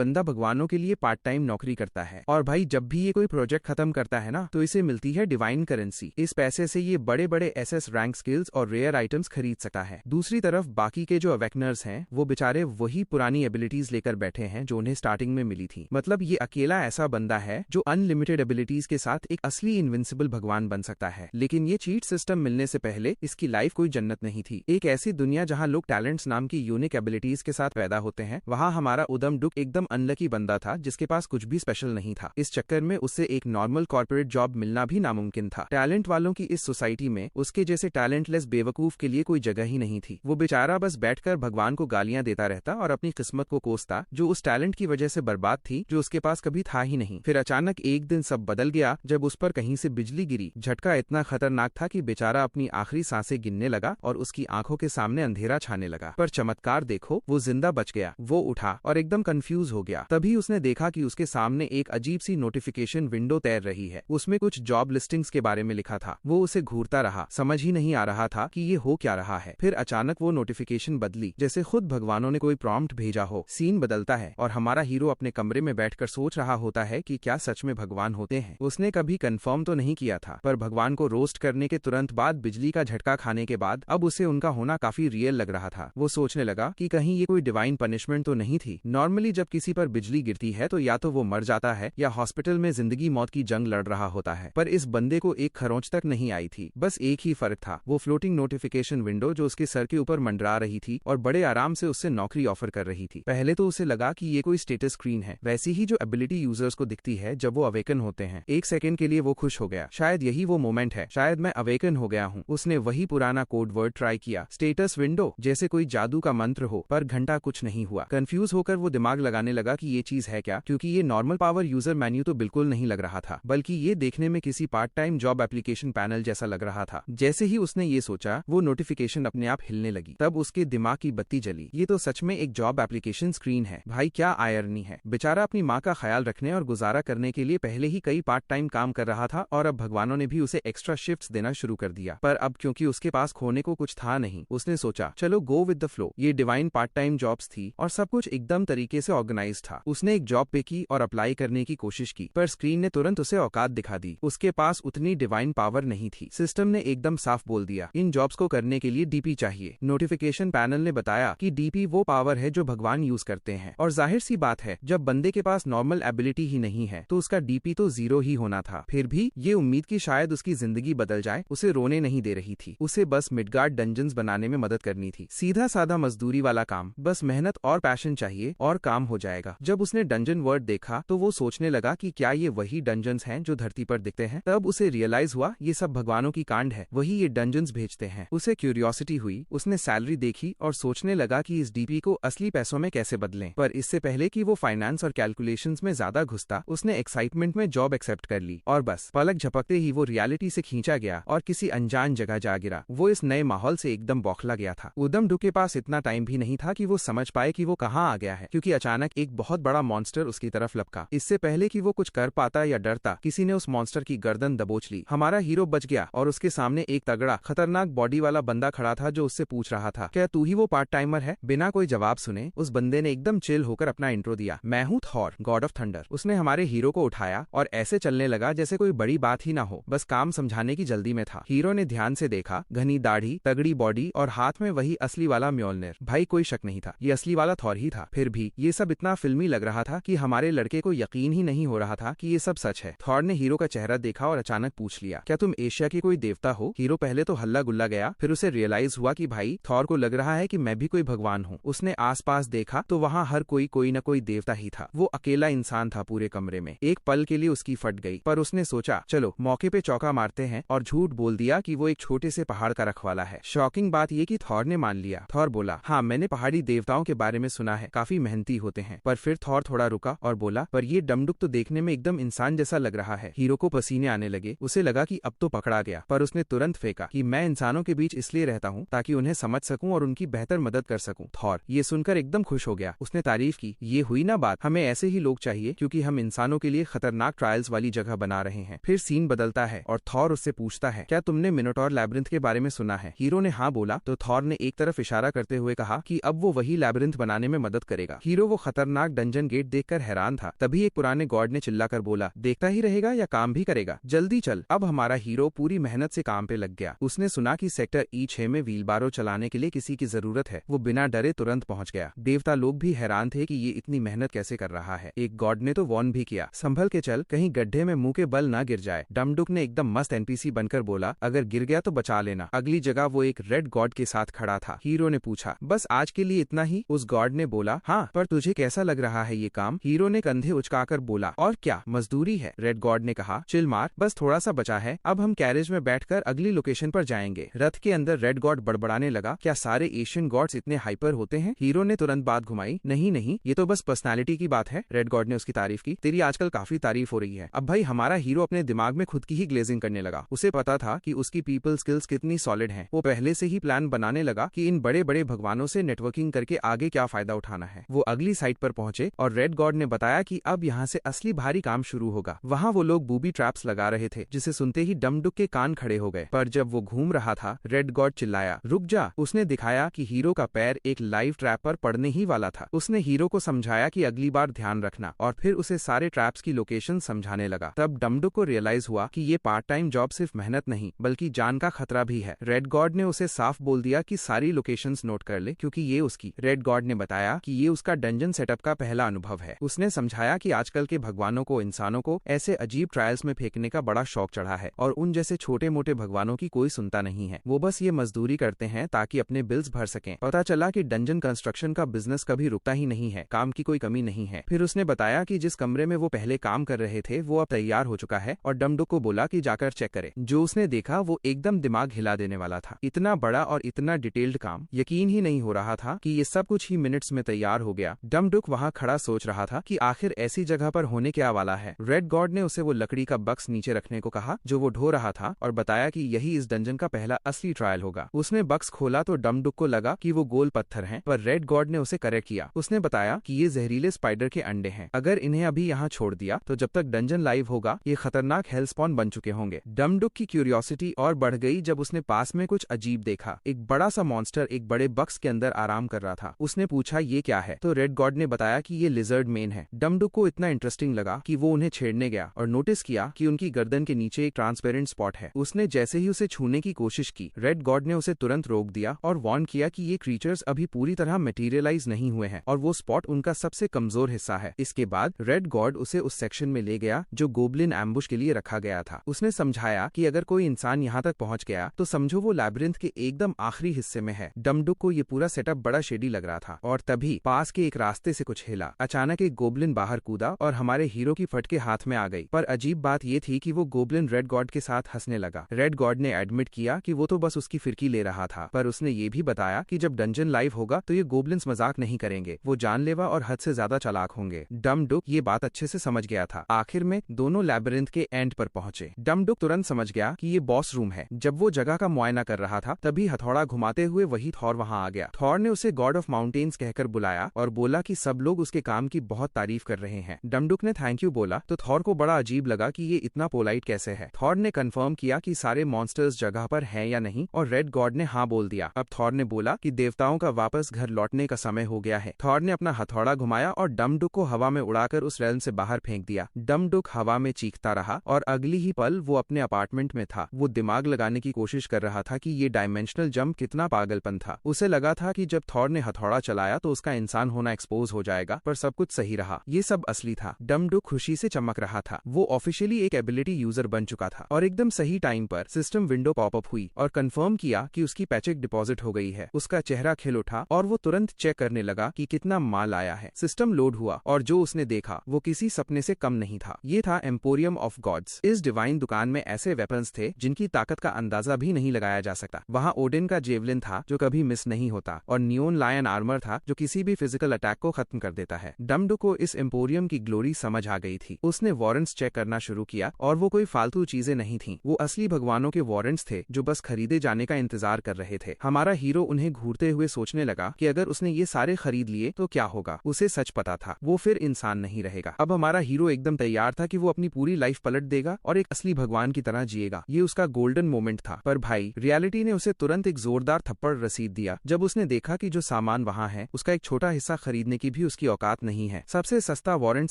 बंदा भगवानों के लिए पार्ट टाइम नौकरी करता है और भाई जब भी ये कोई प्रोजेक्ट खत्म करता है ना तो इसे मिलती है डिवाइन करेंसी। इस पैसे से ये बड़े बड़े एसएस रैंक स्किल्स और रेयर आइटम्स खरीद सकता है। दूसरी तरफ बाकी के जो अवेकनर्स हैं वो बेचारे वही पुरानी एबिलिटीज लेकर बैठे हैं जो उन्हें स्टार्टिंग में मिली थी। मतलब ये अकेला ऐसा बंदा है जो अनलिमिटेड एबिलिटीज के साथ एक असली इनविंसिबल भगवान बन सकता है। लेकिन ये चीट सिस्टम मिलने से पहले इसकी लाइफ कोई जन्नत नहीं थी। एक ऐसी दुनिया जहाँ लोग टैलेंट्स नाम की यूनिक एबिलिटीज के साथ पैदा होते हैं, वहाँ हमारा उदम डुक एकदम अनलकी बंदा था जिसके पास कुछ भी स्पेशल नहीं था। इस चक्कर में उससे एक नॉर्मल कॉर्पोरेट जॉब मिलना भी नामुमकिन था। टैलेंट वालों की इस सोसाइटी में उसके जैसे टैलेंटलेस बेवकूफ के लिए कोई जगह ही नहीं थी। वो बेचारा बस बैठकर भगवान को गालियां देता रहता और अपनी किस्मत को कोसता जो उस टैलेंट की वजह से बर्बाद थी जो उसके पास कभी था ही नहीं। फिर अचानक एक दिन सब बदल गया जब उस पर कहीं से बिजली गिरी। झटका इतना खतरनाक था कि बेचारा अपनी आखिरी सांसें गिनने लगा और उसकी आंखों के सामने अंधेरा छाने लगा। पर चमत्कार देखो, वो जिंदा बच गया। वो उठा और एकदम कंफ्यूज हो गया। तभी उसने देखा कि उसके सामने एक अजीब सी नोटिफिकेशन विंडो तैर रही है। उसमें कुछ जॉब लिस्टिंग्स के बारे में लिखा था। वो उसे घूरता रहा, समझ ही नहीं आ रहा था कि ये हो क्या रहा है। फिर अचानक वो नोटिफिकेशन बदली जैसे खुद भगवानों ने कोई प्रॉम्प्ट भेजा हो। सीन बदलता है और हमारा हीरो अपने कमरे में बैठकर सोच रहा होता है कि क्या सच में भगवान होते हैं। उसने कभी कंफर्म तो नहीं किया था, पर भगवान को रोस्ट करने के तुरंत बाद बिजली का झटका खाने के बाद अब उसे उनका होना काफी रियल लग रहा था। वो सोचने लगा कि कहीं ये कोई डिवाइन पनिशमेंट तो नहीं थी। नॉर्मली जब किसी पर बिजली गिरती है तो या तो वो मर जाता है या हॉस्पिटल में जिंदगी मौत की जंग लड़ रहा होता है, पर इस बंदे को एक खरोंच तक नहीं आई थी। बस एक ही फर्क था, वो फ्लोटिंग नोटिफिकेशन विंडो जो उसके सर के ऊपर मंडरा रही थी और बड़े आराम से उससे नौकरी ऑफर कर रही थी। पहले तो उसे लगा कि ये कोई स्टेटस स्क्रीन है, वैसी ही जो एबिलिटी यूजर्स को दिखती है जब वो अवेकन होते हैं। एक सेकंड के लिए वो खुश हो गया, शायद यही वो मोमेंट है, शायद मैं अवेकन हो गया हूँ। उसने वही पुराना कोड वर्ड ट्राई किया, स्टेटस विंडो, जैसे कोई जादू का मंत्र हो, पर घंटा कुछ नहीं हुआ। कंफ्यूज होकर वो दिमाग लगाने लगा कि ये चीज है क्या, क्योंकि ये नॉर्मल पावर यूजर मेन्यू तो बिल्कुल नहीं लग रहा था, बल्कि ये देखने में किसी part time job application panel जैसा लग रहा था। जैसे ही उसने ये सोचा वो नोटिफिकेशन अपने आप हिलने लगी। तब उसके दिमाग की बत्ती जली, ये तो सच में एक जॉब एप्लीकेशन स्क्रीन है। भाई क्या आयरनी है, बेचारा अपनी माँ का ख्याल रखने और गुजारा करने के लिए पहले ही कई पार्ट टाइम काम कर रहा था और अब भगवानों ने भी उसे एक्स्ट्रा शिफ्ट्स देना शुरू कर दिया। पर अब क्योंकि उसके पास खोने को कुछ था नहीं, उसने सोचा चलो गो विद द फ्लो। ये डिवाइन पार्ट टाइम जॉब्स थी और सब कुछ एकदम तरीके से ऑर्गेनाइज था। उसने एक जॉब पे की और अप्लाई करने की कोशिश की, पर स्क्रीन ने तुरंत उसे औकात दिखा दी। उसके पास उतनी डिवाइन पावर नहीं थी। सिस्टम ने एकदम साफ बोल दिया, इन जॉब्स को करने के लिए डीपी चाहिए। नोटिफिकेशन पैनल ने बताया कि डीपी वो पावर है जो भगवान यूज करते हैं, और जाहिर सी बात है जब बंदे के पास नॉर्मल एबिलिटी ही नहीं है तो उसका डीपी तो जीरो ही होना था। फिर भी ये उम्मीद की शायद उसकी जिंदगी बदल जाए उसे रोने नहीं दे रही थी। उसे बस मिडगार्ड डंजन्स बनाने में मदद करनी थी, सीधा साधा मजदूरी वाला काम, बस मेहनत और पैशन चाहिए और काम हो जाएगा। जब उसने डंजन वर्ड देखा तो वो सोचने लगा कि क्या ये वही डंजन्स हैं जो धरती पर दिखते हैं। तब उसे रियलाइज हुआ ये सब भगवानों की कांड है, वही ये डंजन्स भेजते हैं। उसे क्यूरियोसिटी हुई, उसने सैलरी देखी और सोचने लगा कि इस डीपी को असली पैसों में कैसे बदलें। पर इससे पहले कि वो फाइनेंस और कैलकुलेशंस में ज्यादा घुसता, उसने एक्साइटमेंट में जॉब एक्सेप्ट कर ली और बस पलक झपकते ही वो रियलिटी से खींचा गया और किसी अनजान जगह जा गिरा। वो इस नए माहौल से एकदम बौखला गया था। उदम डू के पास इतना टाइम भी नहीं था कि वो समझ पाए कि वो कहाँ आ गया है, क्योंकि अचानक एक बहुत बड़ा मॉन्स्टर उसकी तरफ लपका। इससे पहले कि वो कुछ कर पाता या डरता, किसी ने उस मॉन्स्टर की गर्दन दबोच ली। हमारा हीरो बच गया और उसके सामने एक तगड़ा खतरनाक बॉडी वाला बंदा खड़ा था जो उससे पूछ रहा था, क्या तू ही वो पार्ट टाइमर है? बिना कोई जवाब सुने उस बंदे ने एकदम चिल होकर अपना इंट्रो दिया, मैं हूँ थॉर, गॉड ऑफ थंडर। उसने हमारे हीरो को उठाया और ऐसे चलने लगा जैसे कोई बड़ी बात ही ना हो, बस काम समझाने की जल्दी में था। हीरो ने ध्यान से देखा, घनी दाढ़ी, तगड़ी बॉडी और हाथ में वही असली वाला म्योलनिर। भाई कोई शक नहीं था, ये असली वाला थॉर ही था। फिर भी ये सब इतना फिल्मी लग रहा था कि हमारे लड़के को यकीन ही नहीं हो रहा था कि ये सब सच है। थॉर ने हीरो का चेहरा देखा और अचानक पूछ लिया, क्या तुम एशिया के कोई देवता हो? हीरो पहले तो हल्ला गुल्ला गया, फिर उसे रियलाइज हुआ कि भाई थॉर को लग रहा है कि मैं भी कोई भगवान हूँ। उसने आसपास देखा तो वहाँ हर कोई न कोई देवता ही था। वो अकेला इंसान था पूरे कमरे में। एक पल के लिए उसकी फट गई, पर उसने सोचा चलो मौके पे चौका मारते हैं, और झूठ बोल दिया कि वो एक छोटे से पहाड़ का रखवाला है। शॉकिंग बात ये कि थॉर ने मान लिया। थॉर बोला, हाँ मैंने पहाड़ी देवताओं के बारे में सुना है, काफी मेहनती होते हैं। पर फिर थॉर थोड़ा रुका और बोला, पर ये डमडुक तो देखने में एकदम इंसान जैसा लग रहा है। हीरो को पसीने आने लगे, उसे लगा कि अब तो पकड़ा गया, पर उसने तुरंत फेंका कि मैं इंसानों के बीच इसलिए रहता हूँ ताकि उन्हें समझ सकूं और उनकी बेहतर मदद कर सकूं। थॉर ये सुनकर एकदम खुश हो गया, उसने तारीफ की, ये हुई ना बात, हमें ऐसे ही लोग चाहिए क्योंकि हम इंसानों के लिए खतरनाक ट्रायल्स वाली जगह बना रहे हैं। फिर सीन बदलता है और थॉर उससे पूछता है, क्या तुमने मिनोटॉर लैबिरिंथ के बारे में सुना है? हीरो ने हाँ बोला तो थॉर ने एक तरफ इशारा करते हुए कहा कि अब वो वही लैबिरिंथ बनाने में मदद करेगा। हीरो वो खतरनाक खतरनाक डंजन गेट देखकर हैरान था। तभी एक पुराने गॉड ने चिल्लाकर बोला, देखता ही रहेगा या काम भी करेगा, जल्दी चल। अब हमारा हीरो पूरी मेहनत से काम पे लग गया। उसने सुना कि सेक्टर E6 में व्हीलबारो चलाने के लिए किसी की जरूरत है। वो बिना डरे तुरंत पहुंच गया। देवता लोग भी हैरान थे कि ये इतनी मेहनत कैसे कर रहा है। एक गॉड ने तो वॉर्न भी किया, संभल के चल, कहीं गड्ढे में मुंह के बल ना गिर जाए। डमडुक ने एकदम मस्त NPC बनकर बोला, अगर गिर गया तो बचा लेना। अगली जगह वो एक रेड गॉड के साथ खड़ा था। हीरो ने पूछा, बस आज के लिए इतना ही? उस गॉड ने बोला, हाँ, पर तुझे कैसा लग रहा है ये काम? हीरो ने कंधे उचकाकर बोला, और क्या, मजदूरी है। रेड गॉड ने कहा, चिल मार, बस थोड़ा सा बचा है, अब हम कैरेज में बैठकर अगली लोकेशन पर जाएंगे। रथ के अंदर रेड गॉड बड़बड़ाने लगा, क्या सारे एशियन गॉड्स इतने हाइपर होते हैं? हीरो ने तुरंत बात घुमाई, नहीं नहीं, ये तो बस पर्सनालिटी की बात है। रेड गॉड ने उसकी तारीफ की, तेरी आजकल काफी तारीफ हो रही है। अब भाई हमारा हीरो अपने दिमाग में खुद की ही ग्लेजिंग करने लगा। उसे पता था कि उसकी पीपल स्किल्स कितनी सॉलिड हैं। वो पहले से ही प्लान बनाने लगा कि इन बड़े बड़े भगवानों से नेटवर्किंग करके आगे क्या फायदा उठाना है। वो अगली साइट पर पहुंचे और रेड गॉड ने बताया कि अब यहाँ से असली भारी काम शुरू होगा। वहाँ वो लोग बूबी ट्रैप्स लगा रहे थे, जिसे सुनते ही डमडुक के कान खड़े हो गए। पर जब वो घूम रहा था, रेड गॉड चिल्लाया, रुक जा। उसने दिखाया कि हीरो का पैर एक लाइव ट्रैप पर पड़ने ही वाला था। उसने हीरो को समझाया कि अगली बार ध्यान रखना, और फिर उसे सारे ट्रैप्स की लोकेशन समझाने लगा। तब डमडुक को रियलाइज हुआ कि ये पार्ट टाइम जॉब सिर्फ मेहनत नहीं बल्कि जान का खतरा भी है। रेड गॉड ने उसे साफ बोल दिया कि सारी लोकेशंस नोट कर ले, क्योंकि ये उसकी। रेड गॉड ने बताया कि ये उसका डंजन सेटअप का पहला अनुभव है। उसने समझाया कि आजकल के भगवानों को, इंसानों को ऐसे अजीब ट्रायल्स में फेंकने का बड़ा शौक चढ़ा है, और उन जैसे छोटे मोटे भगवानों की कोई सुनता नहीं है। वो बस ये मजदूरी करते हैं ताकि अपने बिल्स भर सकें। पता चला कि डंजन कंस्ट्रक्शन का बिजनेस कभी रुकता ही नहीं है, काम की कोई कमी नहीं है। फिर उसने बताया कि जिस कमरे में वो पहले काम कर रहे थे वो अब तैयार हो चुका है, और डमडुक को बोला कि जाकर चेक करे। जो उसने देखा वो एकदम दिमाग हिला देने वाला था। इतना बड़ा और इतना डिटेल्ड काम, यकीन ही नहीं हो रहा था कि ये सब कुछ ही मिनट्स में तैयार हो गया। डमडुक वहाँ खड़ा सोच रहा था कि आखिर ऐसी जगह पर होने क्या वाला है। रेड गॉड ने उसे वो लकड़ी का बक्स नीचे रखने को कहा जो वो ढो रहा था, और बताया कि यही इस डंजन का पहला असली ट्रायल होगा। उसने बक्स खोला तो डमडुक को लगा कि वो गोल पत्थर हैं, पर रेड गॉड ने उसे करेक्ट किया। उसने बताया कि ये जहरीले स्पाइडर के अंडे हैं। अगर इन्हें अभी यहाँ छोड़ दिया तो जब तक डंजन लाइव होगा ये खतरनाक हेलस्पॉन बन चुके होंगे। डमडुक की क्यूरियोसिटी और बढ़ गई जब उसने पास में कुछ अजीब देखा। एक बड़ा सा मॉन्स्टर एक बड़े बक्स के अंदर आराम कर रहा था। उसने पूछा, ये क्या है? तो रेड गॉड ने बताया कि ये लिजर्ड मेन है। डमडुक को इतना इंटरेस्टिंग लगा कि वो उन्हें छेड़ने गया और नोटिस किया कि उनकी गर्दन के नीचे एक ट्रांसपेरेंट स्पॉट है। उसने जैसे ही उसे छूने की कोशिश की, रेड गॉड ने उसे तुरंत रोक दिया और वार्न किया कि ये क्रीचर्स अभी पूरी तरह मटेरियलाइज नहीं हुए हैं और वो स्पॉट उनका सबसे कमजोर हिस्सा है। इसके बाद रेड गॉड उसे उस सेक्शन में ले गया जो गोब्लिन एम्बुश के लिए रखा गया था। उसने समझाया कि अगर कोई इंसान यहाँ तक पहुंच गया तो समझो वो लैबिरिंथ के एकदम आखिरी हिस्से में है। डमडुक को ये पूरा सेटअप बड़ा शेडी लग रहा था, और तभी पास के एक रास्ते से कुछ हिला। अचानक एक गोब्लिन बाहर कूदा और हमारे हीरो की फटके हाथ में आ गई। पर अजीब बात ये थी कि वो गोब्लिन रेड गॉड के साथ हंसने लगा। रेड गॉड ने एडमिट किया कि वो तो बस उसकी फिरकी ले रहा था, पर उसने ये भी बताया कि जब डंजन लाइव होगा तो ये गोब्लिन्स मजाक नहीं करेंगे, वो जानलेवा और हद से ज्यादा चालाक होंगे। डमडुक ये बात अच्छे से समझ गया था। आखिर में दोनों लैबिरिंथ के एंड पर पहुंचे। डमडुक तुरंत समझ गया कि ये बॉस रूम है। जब वो जगह का मुआयना कर रहा था तभी हथौड़ा घुमाते हुए वही थॉर वहां आ गया। थॉर ने उसे गॉड ऑफ माउंटेन्स कहकर बुलाया और बोला कि सब लोग उसके काम की बहुत तारीफ कर रहे हैं। डमडुक ने थैंक यू बोला तो थॉर को बड़ा अजीब लगा कि ये इतना पोलाइट कैसे है। थॉर ने कंफर्म किया कि सारे मॉन्स्टर्स जगह पर हैं या नहीं, और रेड गॉड ने हाँ बोल दिया। अब थॉर ने बोला कि देवताओं का वापस घर लौटने का समय हो गया है। थॉर ने अपना हथौड़ा घुमाया और डमडुक को हवा में उड़ाकर उस रेल्म से बाहर फेंक दिया। डमडुक हवा में चीखता रहा और अगली ही पल वो अपने अपार्टमेंट में था। वो दिमाग लगाने की कोशिश कर रहा था कि ये डायमेंशनल जंप कितना पागलपन था। उसे लगा था कि जब थॉर ने हथौड़ा चलाया तो उसका इंसान होना एक्सपोज हो जाएगा, पर सब कुछ सही रहा। ये सब असली था। डमडुक खुशी से चमक रहा था। वो ऑफिशियली एक एबिलिटी यूजर बन चुका था, और एकदम सही टाइम पर सिस्टम विंडो पॉपअप हुई और कंफर्म किया कि उसकी पैचेक डिपॉजिट हो गई है। उसका चेहरा खिल उठा और वो तुरंत चेक करने लगा कि कितना माल आया है। सिस्टम लोड हुआ और जो उसने देखा वो किसी सपने से कम नहीं था। ये था एम्पोरियम ऑफ गॉड्स। इस डिवाइन दुकान में ऐसे वेपन्स थे जिनकी ताकत का अंदाजा भी नहीं लगाया जा सकता। वहाँ ओडिन का जेवलिन था जो कभी मिस नहीं होता, और नियोन लायन आर्मर था जो किसी भी फिजिकल अटैक को खत्म कर देता है। डमडुक को इस एम्पोरियम की ग्लोरी समझ आ गई थी। उसने वारंट्स चेक करना शुरू किया, और वो कोई फालतू चीजें नहीं थी। वो असली भगवानों के वारंट्स थे जो बस खरीदे जाने का इंतजार कर रहे थे। हमारा हीरो उन्हें घूरते हुए सोचने लगा कि अगर उसने ये सारे खरीद लिए तो क्या होगा। उसे सच पता था, वो फिर इंसान नहीं रहेगा। अब हमारा हीरो एकदम तैयार था कि वो अपनी पूरी लाइफ पलट देगा और एक असली भगवान की तरह जिएगा। ये उसका गोल्डन मोमेंट था। पर भाई, रियलिटी ने उसे तुरंत एक जोरदार थप्पड़ रसीद दिया जब उसने देखा कि जो सामान वहाँ है उसका एक छोटा हिस्सा खरीदने की भी भी उसकी औकात नहीं है। सबसे सस्ता वारंट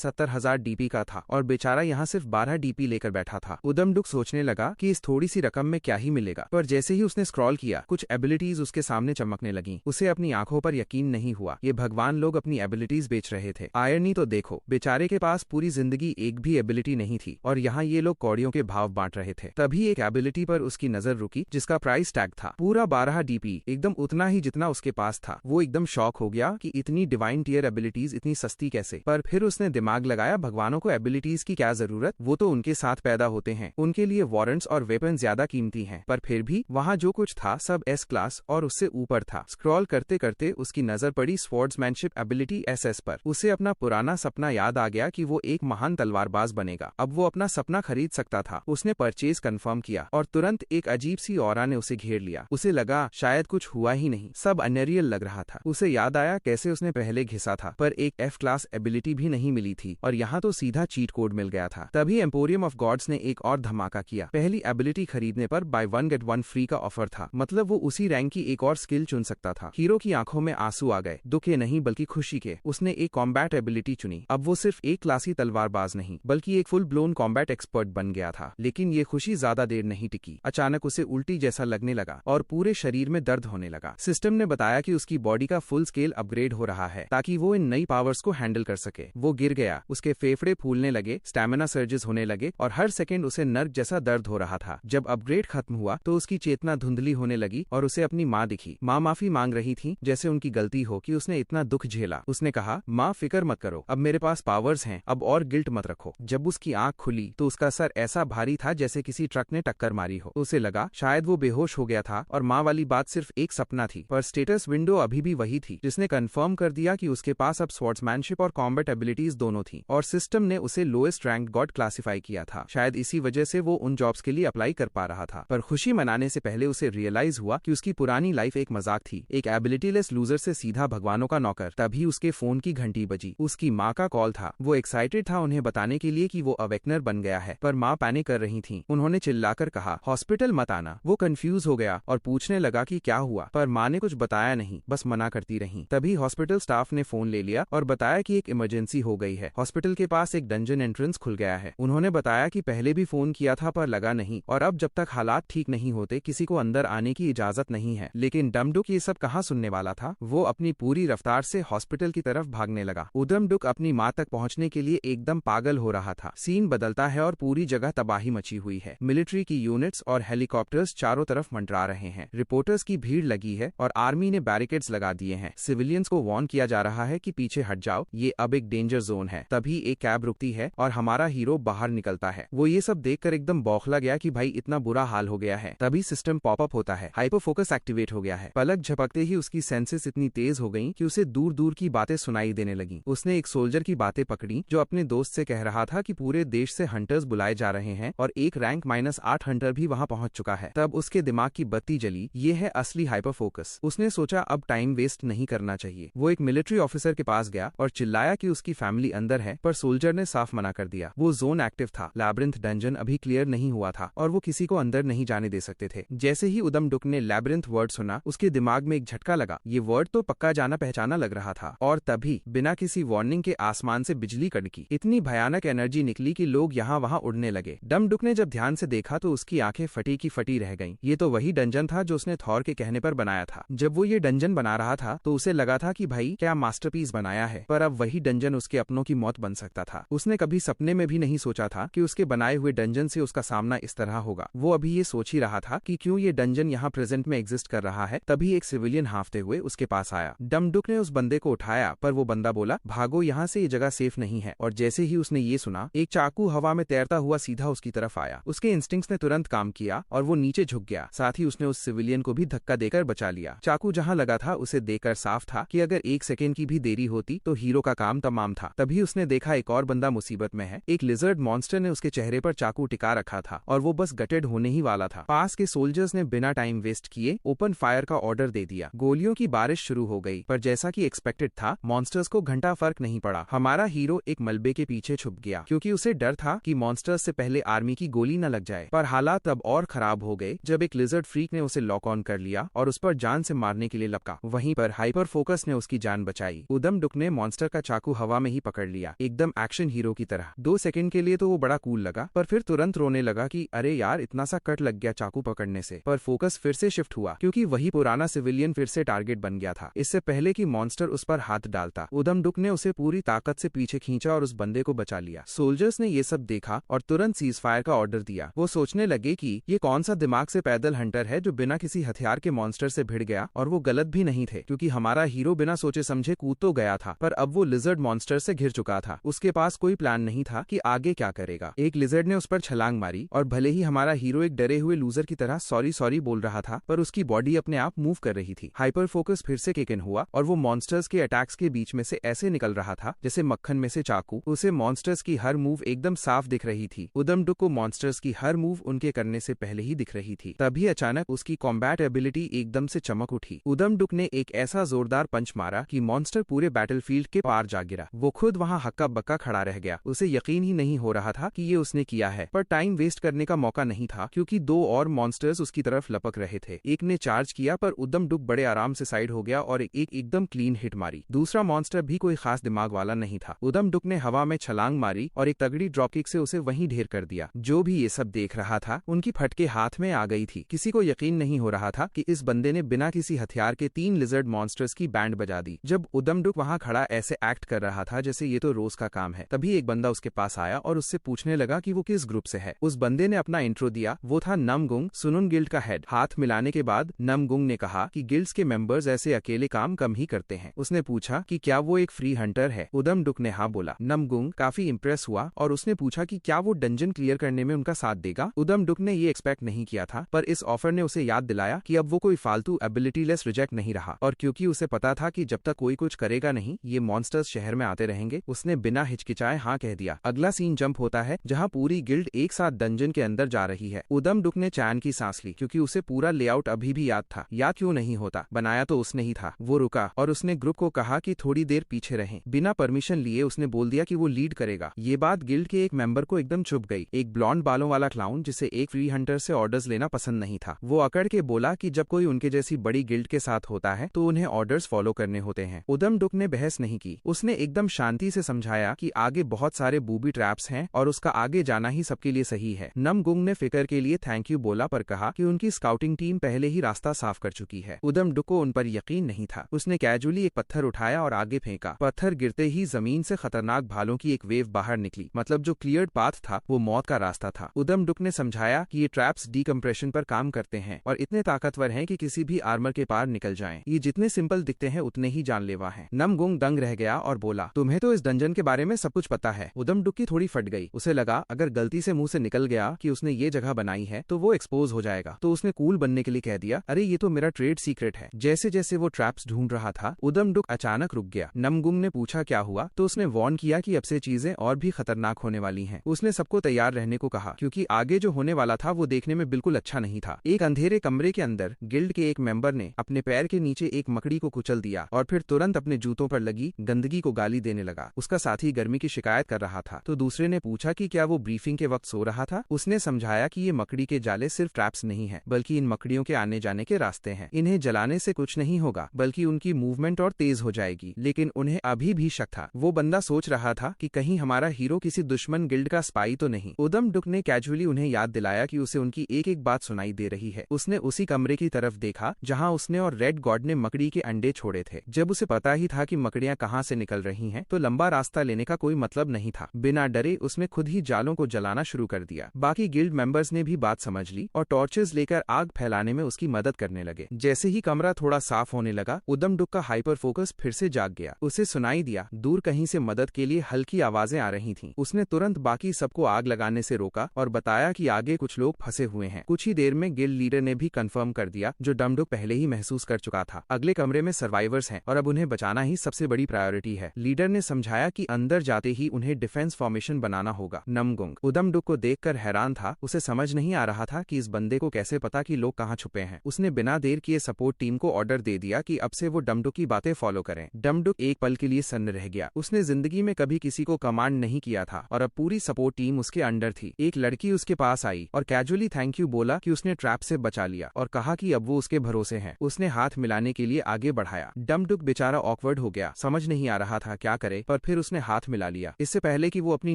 70,000 DP का था और बेचारा यहाँ सिर्फ 12 DP लेकर बैठा था। उदम डुक सोचने लगा कि इस थोड़ी सी रकम में क्या ही मिलेगा, पर जैसे ही उसने स्क्रॉल किया कुछ एबिलिटीज उसके सामने चमकने लगी। उसे अपनी आंखों पर यकीन नहीं हुआ, ये भगवान लोग अपनी एबिलिटीज बेच रहे थे। आयरनी तो देखो, बेचारे के पास पूरी जिंदगी एक भी एबिलिटी नहीं थी और यहाँ ये लोग कौड़ियों के भाव बांट रहे थे। तभी एक एबिलिटी पर उसकी नजर रुकी जिसका प्राइस टैग था पूरा 12 DP, एकदम उतना ही जितना उसके पास था। वो एकदम शॉक हो गया कि इतनी डिवाइन टियर एबिलिटीज इतनी सस्ती कैसे। पर फिर उसने दिमाग लगाया, भगवानों को एबिलिटीज की क्या जरूरत, वो तो उनके साथ पैदा होते हैं, उनके लिए वारंट्स और वेपन ज्यादा कीमती हैं। पर फिर भी वहाँ जो कुछ था सब S क्लास और उससे ऊपर था। स्क्रॉल करते करते उसकी नजर पड़ी स्वॉर्ड्समैनशिप एबिलिटी SS पर। उसे अपना पुराना सपना याद आ गया कि वो एक महान तलवारबाज बनेगा। अब वो अपना सपना खरीद सकता था। उसने परचेज कंफर्म किया और तुरंत एक अजीब सी ऑरा ने उसे घेर लिया। उसे लगा शायद कुछ हुआ ही नहीं, सब अनरियल लग रहा था। उसे याद आया कैसे उसने पहले घिसा था पर एक F क्लास एबिलिटी भी नहीं मिली थी और यहाँ तो सीधा चीट कोड मिल गया था। तभी एम्पोरियम ऑफ गॉड्स ने एक और धमाका किया। पहली एबिलिटी खरीदने पर बाय 1 गेट 1 फ्री का ऑफर था, मतलब वो उसी रैंक की एक और स्किल चुन सकता था। हीरो की आंखों में आंसू आ गए, दुख के नहीं बल्कि खुशी के। उसने एक कॉम्बैट एबिलिटी चुनी। अब वो सिर्फ एक क्लासी तलवारबाज नहीं बल्कि एक फुल ब्लोन कॉम्बैट एक्सपर्ट बन गया था। लेकिन ये खुशी ज्यादा देर नहीं टिकी। अचानक उसे उल्टी जैसा लगने लगा और पूरे शरीर में दर्द होने लगा। सिस्टम ने बताया कि उसकी बॉडी का फुल स्केल अपग्रेड हो रहा है ताकि वो इन नई पावर्स को हैंडल कर सके। वो गिर गया, उसके फेफड़े फूलने लगे, स्टैमिना सर्जेस होने लगे और हर सेकंड उसे नर्क जैसा दर्द हो रहा था। जब अपग्रेड खत्म हुआ तो उसकी चेतना धुंधली होने लगी और उसे अपनी माँ दिखी। माँ माफी मांग रही थी, जैसे उनकी गलती हो कि उसने इतना दुख झेला। उसने कहा, माँ फिक्र मत करो, अब मेरे पास पावर्स हैं, अब और गिल्ट मत रखो। जब उसकी आंख खुली तो उसका सर ऐसा भारी था जैसे किसी ट्रक ने टक्कर मारी हो। उसे लगा शायद वो बेहोश हो गया था और माँ वाली बात सिर्फ एक सपना थी। पर स्टेटस विंडो अभी भी वही थी जिसने कंफर्म कर दिया कि उसके पास अब स्वॉर्ड्समैनशिप और कॉम्बैट एबिलिटीज दोनों थी और सिस्टम ने उसे लोएस्ट रैंक गॉड क्लासिफाई किया था। शायद इसी वजह से वो उन जॉब्स के लिए अप्लाई कर पा रहा था। पर खुशी मनाने से पहले उसे रियलाइज हुआ कि उसकी पुरानी लाइफ एक मजाक थी, एक एबिलिटीलेस लूजर से सीधा भगवानों का नौकर। तभी उसके फोन की घंटी बजी। उसकी माँ का कॉल था। वो एक्साइटेड था उन्हें बताने के लिए कि वो अवेकनर बन गया है, पर माँ पैनिक कर रही थी। उन्होंने चिल्लाकर कहा, हॉस्पिटल मत आना। वो कंफ्यूज हो गया और पूछने लगा कि क्या हुआ, पर माँ ने कुछ बताया नहीं, बस मना करती रही। तभी हॉस्पिटल स्टाफ ने फोन ले लिया और बताया कि एक इमरजेंसी हो गई है, हॉस्पिटल के पास एक डंजन एंट्रेंस खुल गया है। उन्होंने बताया कि पहले भी फोन किया था पर लगा नहीं और अब जब तक हालात ठीक नहीं होते किसी को अंदर आने की इजाजत नहीं है। लेकिन डमडुक ये सब कहाँ सुनने वाला था। वो अपनी पूरी रफ्तार से हॉस्पिटल की तरफ भागने लगा। उदमडुक अपनी माँ तक पहुँचने के लिए एकदम पागल हो रहा था। सीन बदलता है और पूरी जगह तबाही मची हुई है। मिलिट्री की यूनिट्स और हेलीकॉप्टर्स चारों तरफ मंडरा रहे हैं। रिपोर्टर्स की भीड़ लगी है और आर्मी ने बैरिकेड्स लगा दिए हैं। सिविलियंस को वार्न किया जा रहा है कि पीछे हट जाओ, ये अब एक डेंजर जोन है। तभी एक कैब रुकती है और हमारा हीरो बाहर निकलता है। वो ये सब देखकर एकदम बौखला गया कि भाई इतना बुरा हाल हो गया है। तभी सिस्टम पॉपअप होता है, हाइपर फोकस एक्टिवेट हो गया है। पलक झपकते ही उसकी सेंसेस इतनी तेज हो गईं कि उसे दूर दूर की बातें सुनाई देने लगी। उसने एक सोल्जर की बातें पकड़ी जो अपने दोस्त से कह रहा था कि पूरे देश से हंटर्स बुलाए जा रहे हैं और एक रैंक -8 हंटर भी वहां पहुंच चुका है। तब उसके दिमाग की बत्ती जली, ये है असली हाइपर फोकस। उसने सोचा अब टाइम वेस्ट नहीं करना चाहिए। वो एक मिलिट्री ऑफिसर के पास गया और चिल्लाया कि उसकी फैमिली अंदर है, पर सोल्जर ने साफ मना कर दिया। वो जोन एक्टिव था, लैब्रिंथ डंजन अभी क्लियर नहीं हुआ था और वो किसी को अंदर नहीं जाने दे सकते थे। जैसे ही उदमडुक ने लैब्रिंथ वर्ड सुना उसके दिमाग में एक झटका लगा। ये वर्ड तो पक्का जाना पहचाना लग रहा था और तभी बिना किसी वार्निंग के आसमान से बिजली कड़की। इतनी भयानक एनर्जी निकली कि लोग यहाँ वहाँ उड़ने लगे। डमडुक ने जब ध्यान से देखा तो उसकी आंखें फटी की फटी रह गईं। ये तो वही डंजन था जो उसने थॉर के कहने पर बनाया था। जब वो ये डंजन बना रहा था तो उसे लगा था कि भाई क्या मास्टरपीस बनाया है, पर अब वही डंजन उसके अपनों की मौत बन सकता था। उसने कभी सपने में भी नहीं सोचा था कि उसके बनाए हुए डंजन से उसका सामना इस तरह होगा। वो अभी ये सोच ही रहा था कि क्यों ये डंजन यहाँ प्रेजेंट में एग्जिस्ट कर रहा है। तभी एक सिविलियन हांफते हुए उसके पास आया। डमडुक ने उस बंदे को उठाया पर वो बंदा बोला, भागो यहाँ से, ये जगह सेफ नहीं है। और जैसे ही उसने ये सुना एक चाकू हवा में तैरता हुआ सीधा उसकी तरफ आया। उसके इंस्टिंक्ट्स ने तुरंत काम किया और वो नीचे झुक गया। साथ ही उसने उस सिविलियन को भी धक्का देकर बचा लिया। चाकू जहाँ लगा था उसे देखकर साफ था कि अगर एक सेकेंड की भी देरी होती तो हीरो का काम तमाम था। तभी उसने देखा एक और बंदा मुसीबत में है। एक लिजर्ड मॉन्स्टर ने उसके चेहरे पर चाकू टिका रखा था और वो बस गटेड होने ही वाला था। पास के सोल्जर्स ने बिना टाइम वेस्ट किए ओपन फायर का ऑर्डर दे दिया। गोलियों की बारिश शुरू हो गई, पर जैसा कि एक्सपेक्टेड था मॉन्स्टर्स को घंटा फर्क नहीं पड़ा। हमारा हीरो एक मलबे के पीछे छुप गया क्योंकि उसे डर था कि मॉन्स्टर्स से पहले आर्मी की गोली न लग जाए। पर हालात तब और खराब हो गए जब एक लिजर्ड फ्रीक ने उसे लॉक ऑन कर लिया और उस पर जान से मारने के लिए लपका। वहीं पर हाइपर फोकस ने उसकी जान बचाई। उदमडुक ने मॉन्स्टर का चाकू हवा में ही पकड़ लिया, एकदम एक्शन हीरो की तरह। 2 सेकंड के लिए तो वो बड़ा कूल लगा, पर फिर तुरंत रोने लगा कि अरे यार इतना सा कट लग गया चाकू पकड़ने से। पर फोकस फिर से शिफ्ट हुआ, क्योंकि वही पुराना सिविलियन फिर से टारगेट बन गया था। इससे पहले कि मॉन्स्टर उस पर हाथ डालता, उदमडुक ने उसे पूरी ताकत से पीछे खींचा और उस बंदे को बचा लिया। सोल्जर्स ने ये सब देखा और तुरंत सीज फायर का ऑर्डर दिया। वो सोचने लगे कि ये कौन सा दिमाग से पैदल हंटर है जो बिना किसी हथियार के मॉन्स्टर से भिड़ गया। और वो गलत भी नहीं थे, क्योंकि हमारा हीरो बिना सोचे समझे कूद तो गया था, पर अब वो लिजर्ड मॉन्स्टर से घिर चुका था। उसके पास कोई प्लान नहीं था कि आगे क्या करेगा। एक लिजर्ड ने उस पर छलांग मारी, और भले ही हमारा हीरो एक डरे हुए लूजर की तरह सॉरी सॉरी बोल रहा था, पर उसकी बॉडी अपने आप मूव कर रही थी। हाइपर फोकस फिर से किक इन हुआ और वो मॉन्स्टर्स के अटैक्स के बीच में से ऐसे निकल रहा था जैसे मक्खन में से चाकू। उसे मॉन्स्टर्स की हर मूव एकदम साफ दिख रही थी। उदमडुक को मॉन्स्टर्स की हर मूव उनके करने से पहले ही दिख रही थी। तभी अचानक उसकी कॉम्बैट एबिलिटी एकदम से चमक उठी। उदमडुक ने एक ऐसा जोरदार पंच मारा कि मॉन्स्टर पूरे बैटलफील्ड के पार जा गिरा। वो खुद वहां हक्का बक्का खड़ा रह गया। उसे यकीन ही नहीं हो रहा था कि ये उसने किया है, पर टाइम वेस्ट करने का मौका नहीं था, क्योंकि 2 और मॉन्स्टर्स उसकी तरफ लपक रहे थे। एक ने चार्ज किया, पर उदमडुक बड़े आराम से साइड हो गया और एक एकदम क्लीन हिट मारी। दूसरा मॉन्स्टर भी कोई खास दिमाग वाला नहीं था। उदमडुक ने हवा में छलांग मारी और एक तगड़ी ड्रॉप किक से उसे वहीं ढेर कर दिया। जो भी ये सब देख रहा था, उनकी फटके हाथ में आ गई थी। किसी को यकीन नहीं हो रहा था कि इस बंदे ने बिना किसी हथियार के 3 लिजर्ड मॉन्स्टर्स की बैंड बजा दी। जब उदमडुक वहां खड़ा ऐसे एक्ट कर रहा था जैसे ये तो रोज का काम है, तभी एक बंदा उसके पास आया और उससे पूछने लगा कि वो किस ग्रुप से है। उस बंदे ने अपना इंट्रो दिया। वो था नमगुंग, सुनुन गिल्ड का हेड। हाथ मिलाने के बाद नमगुंग ने कहा कि गिल्ड्स के मेंबर्स ऐसे अकेले काम कम ही करते हैं। उसने पूछा कि क्या वो एक फ्री हंटर है। उदमडुक ने हाँ बोला। नमगुंग काफी इंप्रेस हुआ और उसने पूछा कि क्या वो डंजन क्लियर करने में उनका साथ देगा। उदमडुक ने ये एक्सपेक्ट नहीं किया था, पर इस ऑफर ने उसे याद दिलाया कि अब वो कोई फालतू एबिलिटी लेस रिजेक्ट नहीं रहा। और क्योंकि उसे पता था कि जब तक कोई कुछ करेगा नहीं, ये मॉन्स्टर्स शहर में आते रहेंगे, उसने बिना हिचकिचाए हाँ कह दिया। अगला सीन जंप होता है, जहाँ पूरी गिल्ड एक साथ डंजन के अंदर जा रही है। उदमडुक ने चैन की सांस ली, क्योंकि उसे पूरा लेआउट अभी भी याद था। याद क्यों नहीं होता, बनाया तो उसने ही था। वो रुका और उसने ग्रुप को कहा कि थोड़ी देर पीछे रहें। बिना परमिशन लिए उसने बोल दिया कि वो लीड करेगा। ये बात गिल्ड के एक मेंबर को एकदम चुभ गई। एक ब्लॉन्ड बालों वाला क्लाउन, जिसे एक फ्री हंटर से ऑर्डर्स लेना पसंद नहीं था। वो अकड़ के बोला कि जब कोई उनके जैसी बड़ी गिल्ड के साथ होता है तो उन्हें ऑर्डर्स फॉलो करने होते हैं। उदमडुक ने बहस नहीं की। उसने एकदम शांति से समझाया कि आगे बहुत सारे बूबी ट्रैप्स हैं और उसका आगे जाना ही सबके लिए सही है। नमगुंग ने फिकर के लिए थैंक यू बोला, पर कहा कि उनकी स्काउटिंग टीम पहले ही रास्ता साफ कर चुकी है। उदमडुक को उन पर यकीन नहीं था। उसने कैजुअली एक पत्थर उठाया और आगे फेंका। पत्थर गिरते ही जमीन से खतरनाक भालों की एक वेव बाहर निकली। मतलब जो क्लियर्ड पाथ था वो मौत का रास्ता था। उदमडुक ने समझाया कि ये ट्रैप्स डीकम्प्रेशन पर काम करते हैं और इतने ताकतवर हैं कि किसी भी आर्मर के पार निकल जाएं। ये जितने सिंपल दिखते हैं उतने ही जानलेवा हैं। नमगुंग दंग रह गया और बोला, तुम्हें तो इस डंजन के बारे में सब कुछ पता है। उदमडुक की थोड़ी फट गई। उसे लगा अगर गलती से मुंह से निकल गया कि उसने ये जगह बनाई है तो वो एक्सपोज हो जाएगा। तो उसने कूल बनने के लिए कह दिया, अरे ये तो मेरा ट्रेड सीक्रेट है। जैसे जैसे वो ट्रैप्स ढूंढ रहा था, उदमडुक अचानक रुक गया। नमगुंग ने पूछा क्या हुआ, तो उसने वार्न किया कि अब से चीजें और भी खतरनाक होने वाली हैं। उसने सबको तैयार रहने को कहा, क्योंकि आगे जो होने वाला था वो देखने में बिल्कुल अच्छा नहीं था। एक अंधेरे कमरे के अंदर गिल्ड के एक मेंबर ने अपने पैर के नीचे एक मकड़ी को कुचल दिया और फिर तुरंत अपने जूतों पर लगी गंदगी को गाली देने लगा। उसका साथी गर्मी की शिकायत कर रहा था, तो दूसरे ने पूछा कि क्या वो ब्रीफिंग के वक्त सो रहा था। उसने समझाया कि ये मकड़ी के जाले सिर्फ ट्रैप्स नहीं है, बल्कि इन मकड़ियों के आने जाने के रास्ते हैं। इन्हें जलाने से कुछ नहीं होगा, बल्कि उनकी मूवमेंट और तेज हो जाएगी। लेकिन उन्हें अभी भी शक था। वो बंदा सोच रहा था कि कहीं हमारा हीरो किसी दुश्मन गिल्ड का स्पाई तो नहीं। उदमडुक ने कैजुअली उन्हें याद दिलाया कि उसे उनकी एक एक बात सुनाई दे रही है। उसने उसी कमरे की तरफ देखा जहां उसने और रेड गॉड ने मकड़ी के अंडे छोड़े थे। जब उसे पता ही था कि मकड़ियां कहां से निकल रही हैं, तो लंबा रास्ता लेने का कोई मतलब नहीं था। बिना डरे उसने खुद ही जालों को जलाना शुरू कर दिया। बाकी गिल्ड मेंबर्स ने भी बात समझ ली और टॉर्चेस लेकर आग फैलाने में उसकी मदद करने लगे। जैसे ही कमरा थोड़ा साफ होने लगा, उदमडुक का हाइपर फोकस फिर से जाग गया। उसे सुनाई दिया दूर कहीं से मदद के लिए हल्की आवाजें आ रही थीं। उसने तुरंत बाकी सबको आग लगाने से रोका और बताया कि आगे कुछ लोग फंसे हुए हैं। कुछ ही देर में गिल्ड लीडर ने भी कंफर्म कर दिया, जो डमडुक पहले ही महसूस कर चुका था। अगले कमरे में सर्वाइवर्स हैं और अब उन्हें बचाना ही सबसे बड़ी प्रायोरिटी है। लीडर ने समझाया कि अंदर जाते ही उन्हें डिफेंस फॉर्मेशन बनाना होगा। नमगुंग उदमडुक को देखकर हैरान था। उसे समझ नहीं आ रहा था कि इस बंदे को कैसे पता कि लोग कहाँ छुपे हैं। उसने बिना देर किए सपोर्ट टीम को ऑर्डर दे दिया कि अब से वो डमडुक की बातें फॉलो करें। डमडुक एक पल के लिए सन्न रह गया। उसने जिंदगी में कभी किसी को कमांड नहीं किया था और अब पूरी सपोर्ट टीम उसके अंडर थी। एक लड़की उसके पास आई और कैजुअली थैंक यू बोला कि उसने ट्रैप से बचा लिया और कहा कि अब वो उसके भरोसे हैं। उसने हाथ मिलाने के लिए आगे बढ़ाया। डमडुक बेचारा ऑकवर्ड हो गया, समझ नहीं आ रहा था क्या करे, पर फिर उसने हाथ मिला लिया। इससे पहले कि वो अपनी